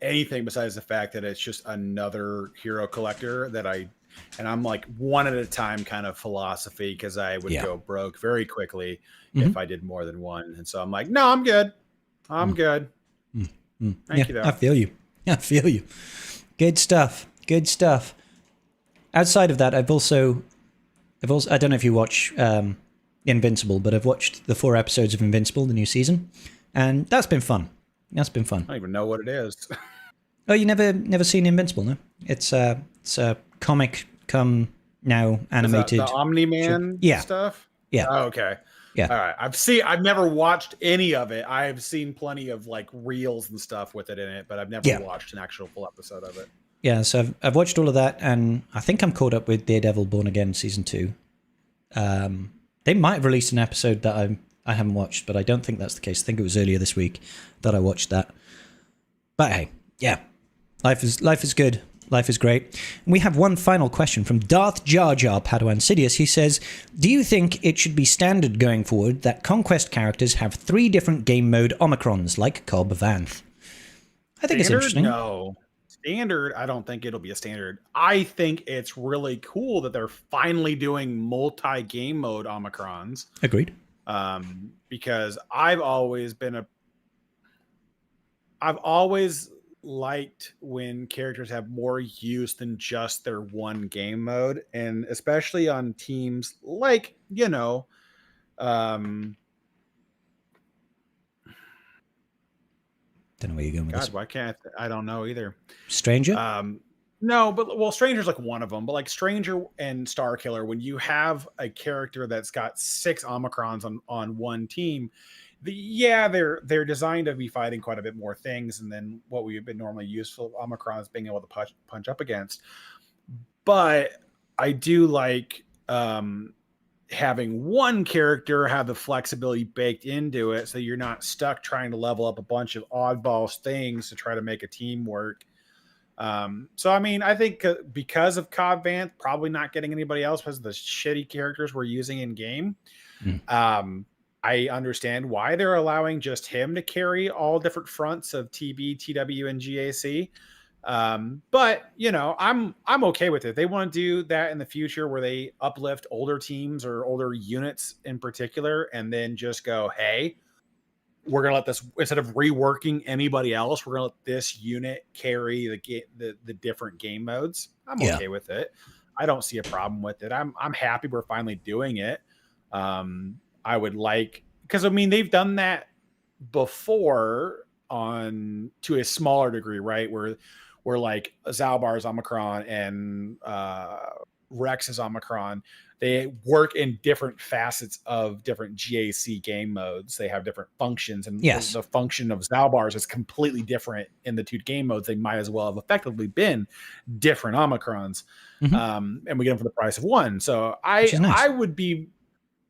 anything besides the fact that it's just another hero collector and I'm like one at a time kind of philosophy because I would go broke very quickly if I did more than one, and so I'm like, no, I'm good. I'm good. Thank you, though.
I feel you. Good stuff. Outside of that, I've also, I don't know if you watch Invincible, but I've watched the 4 episodes of Invincible, the new season, and that's been fun.
I don't even know what it is.
Oh, you never seen Invincible, no? It's a comic come now animated.
The Omni-Man stuff?
Yeah.
Oh, okay.
Yeah.
All right. I've never watched any of it. I've seen plenty of like reels and stuff with it in it, but I've never watched an actual full episode of it.
Yeah, so I've watched all of that, and I think I'm caught up with Daredevil Born Again season 2. They might have released an episode that I haven't watched, but I don't think that's the case. I think it was earlier this week that I watched that. But hey, yeah, life is good. Life is great. And we have one final question from Darth Jar Jar Padawan Sidious. He says, do you think it should be standard going forward that Conquest characters have 3 different game mode Omicrons like Cobb Vanth? I think it's interesting.
No. standard. I don't think it'll be a standard. I think it's really cool that they're finally doing multi-game mode Omicrons.
Agreed.
Because I've always liked when characters have more use than just their one game mode, and especially on teams like,
Don't know where you're going with
God,
this.
why can't I don't know either.
Stranger?
No, but Stranger's like one of them. But like Stranger and Star Killer, when you have a character that's got 6 Omicrons on one team, they're designed to be fighting quite a bit more things, and then what we've been normally used for Omicrons being able to punch up against. But I do like having one character have the flexibility baked into it, so you're not stuck trying to level up a bunch of oddball things to try to make a team work. So I mean, I think because of Cobb Vanth probably not getting anybody else because of the shitty characters we're using in game. I understand why they're allowing just him to carry all different fronts of TB, TW, and GAC. But I'm okay with it. They want to do that in the future where they uplift older teams or older units in particular, and then just go, hey, we're going to let this, instead of reworking anybody else, we're going to let this unit carry the different game modes. I'm okay with it. I don't see a problem with it. I'm happy we're finally doing it. I would like, because I mean, they've done that before to a smaller degree, right? Where like Zalbar's Omicron and Rex's Omicron, they work in different facets of different GAC game modes. They have different functions, and the function of Zalbar's is completely different in the 2 game modes. They might as well have effectively been different Omicrons, and we get them for the price of one. So I would be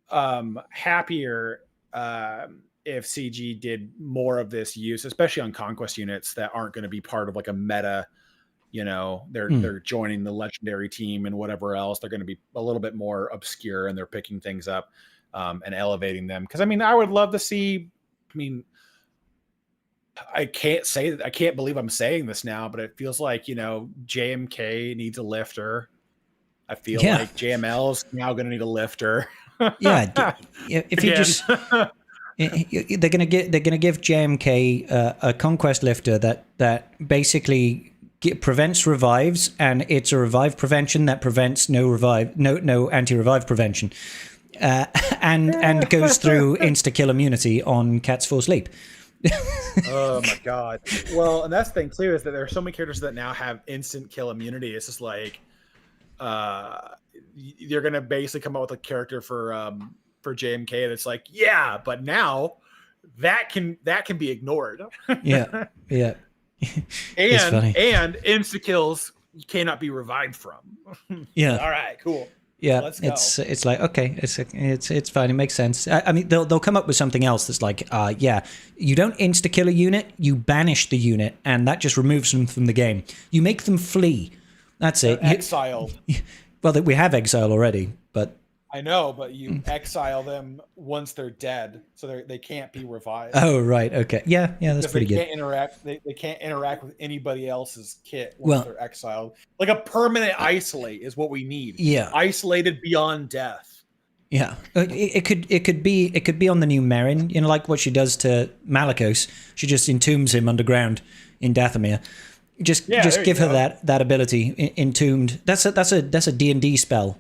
happier if CG did more of this use, especially on conquest units that aren't going to be part of like a meta. They're joining the legendary team and whatever else. They're going to be a little bit more obscure, and they're picking things up and elevating them. Because I mean, I would love to see. I mean, I can't believe I'm saying this now, but it feels like JMK needs a lifter. I feel like JML is now going to need a lifter.
If you just. They're gonna give JMK a conquest lifter that basically prevents revives, and it's a revive prevention that prevents no anti-revive prevention, and goes through insta kill immunity on cats fall asleep.
Oh my god! Well, and that's the thing too, is that there are so many characters that now have instant kill immunity. It's just like you're gonna basically come up with a character for JMK that's like, but now that can be ignored.
yeah
and insta kills cannot be revived from. All right, cool. Let's go.
It's like, okay, it's fine, it makes sense. I mean, they'll come up with something else that's like, you don't insta kill a unit, you banish the unit, and that just removes them from the game. You make them flee. That's it.
Exiled.
Well, we have exile already, but
I know, but you exile them once they're dead, so they can't be revived.
Oh, right. Okay. Yeah, that's pretty good.
They can't interact with anybody else's kit once they're exiled. Like a permanent isolate is what we need.
Yeah.
Isolated beyond death.
Yeah. It could be on the new Merrin, like what she does to Malikos. She just entombs him underground in Dathomir. Just give her that ability, entombed. That's a D&D spell.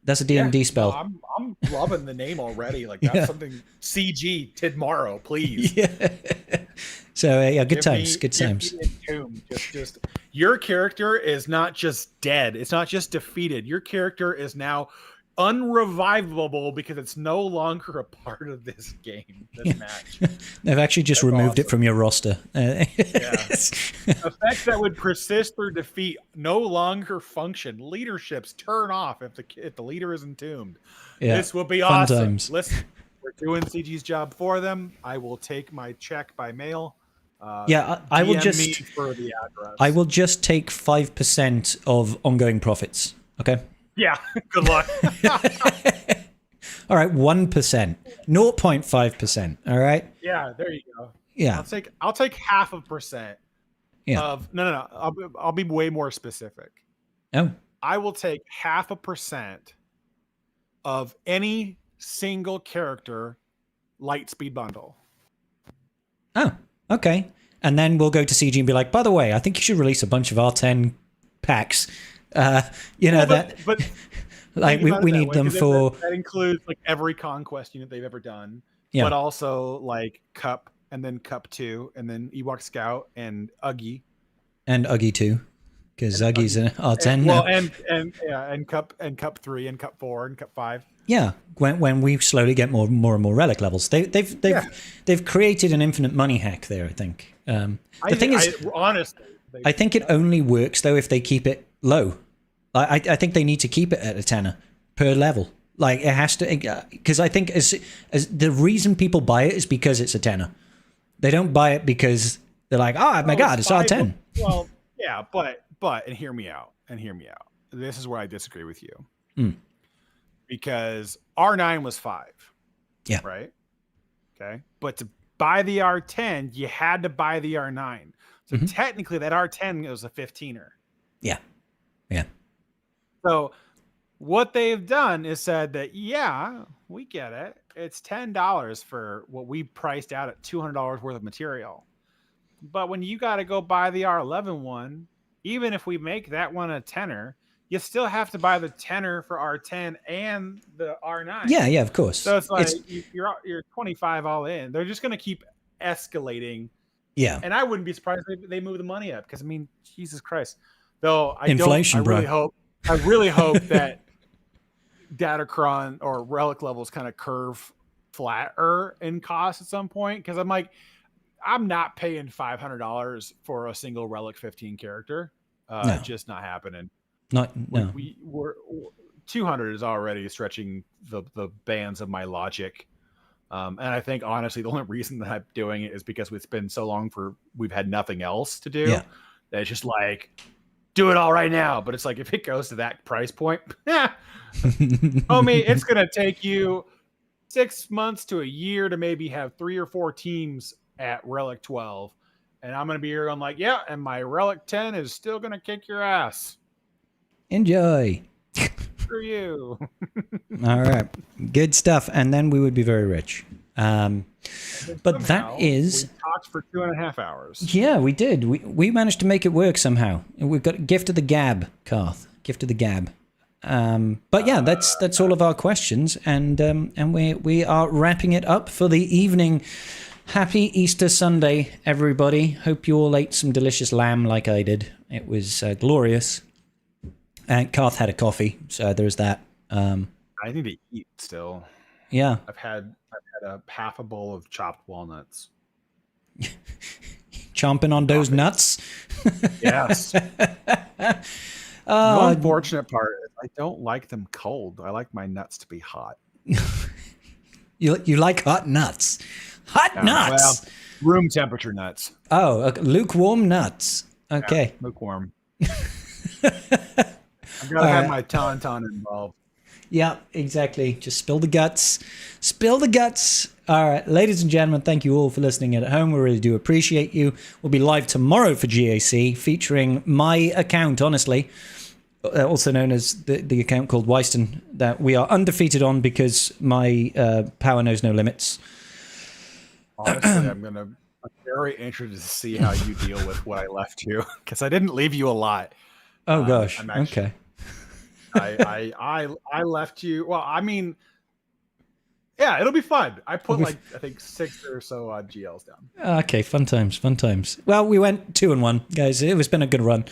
That's a D&D spell.
I'm loving the name already. Like that's something CG tomorrow, please.
So good times.
Just your character is not just dead. It's not just defeated. Your character is now unrevivable because it's no longer a part of this game, this match.
They've actually just removed it from your roster.
Effects that would persist through defeat no longer function. Leaderships turn off if the leader is entombed. This will be awesome. Times. Listen, we're doing CG's job for them. I will take my check by mail.
I will just
for the address.
I will just take 5% of ongoing profits. Okay.
Yeah, good luck.
All right, 1%, 0.5%. All right.
Yeah, there you go.
Yeah,
I'll take 0.5%.
Yeah.
of no. I'll be way more specific.
Oh.
I will take 0.5% of any single character light speed bundle.
Oh. Okay. And then we'll go to CG and be like, by the way, I think you should release a bunch of R10 packs. But like we need them for
that includes like every conquest unit they've ever done, but also like Cup and then Cup 2 and then Ewok Scout and Uggy
and Uggy 2 because Uggy's an R10 now.
And Cup 3 and Cup 4 and Cup 5.
Yeah, when we slowly get more and more relic levels, they've created an infinite money hack there. I think. The thing is,
honestly,
I think it only works though if they keep it low. I think they need to keep it at a tenner per level. Like it has to, because I think as the reason people buy it is because it's a tenner. They don't buy it because they're like, oh my god, it's R10.
Well, yeah, but and hear me out. This is where I disagree with you. Because R9 was 5.
Yeah.
Right. Okay. But to buy the R10, you had to buy the R9. So technically, that R10 was a 15er.
Yeah. Yeah.
So what they've done is said that, yeah, we get it. It's $10 for what we priced out at $200 worth of material. But when you got to go buy the R11 one, even if we make that one a tenner, you still have to buy the tenner for R10 and the R9.
Yeah, of course.
So it's like you're 25 all in. They're just going to keep escalating.
Yeah.
And I wouldn't be surprised if they move the money up because, I mean, Jesus Christ. Though I really hope that Datacron or relic levels kind of curve flatter in cost at some point, because I'm like, I'm not paying $500 for a single relic 15 character.
No.
Just not happening.
No.
We're 200 is already stretching the bands of my logic. And I think honestly, the only reason that I'm doing it is because it's been so long we've had nothing else to do.
Yeah.
That it's just like, do it all right now. But it's like, if it goes to that price point, homie, it's going to take you 6 months to a year to maybe have 3 or 4 teams at Relic 12. And I'm going to be here. I'm like, yeah. And my Relic 10 is still going to kick your ass.
Enjoy.
Screw you.
All right. Good stuff. And then we would be very rich. But that is...
We talked for 2.5 hours.
Yeah, we did. We managed to make it work somehow. We've got Gift of the Gab, Karth. Gift of the Gab. But yeah, that's all of our questions. And we are wrapping it up for the evening. Happy Easter Sunday, everybody. Hope you all ate some delicious lamb like I did. It was glorious. And Karth had a coffee, so there's that.
I need to eat still.
Yeah.
I've had a half a bowl of chopped walnuts.
Chomping on those nuts?
Yes. The unfortunate part is I don't like them cold. I like my nuts to be hot.
You like hot nuts? Hot nuts?
Well, room temperature nuts.
Oh, okay. Lukewarm nuts. Okay.
Yeah, lukewarm. I've got to have my tauntaun involved.
Yeah, exactly. Just spill the guts. Spill the guts. All right, ladies and gentlemen, thank you all for listening at home. We really do appreciate you. We'll be live tomorrow for GAC, featuring my account, honestly, also known as the account called Weiston, that we are undefeated on because my power knows no limits.
Honestly, I'm very interested to see how you deal with what I left you, because I didn't leave you a lot.
Oh gosh. Okay.
I left you. Well, I mean, yeah, it'll be fun. I put I think 6 or so odd GLs down.
Okay, fun times. Well, we went 2-1, guys. It was been a good run.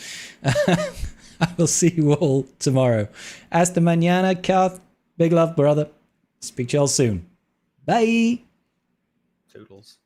I will see you all tomorrow. Hasta mañana, Karth. Big love, brother. Speak to y'all soon. Bye.
Toodles.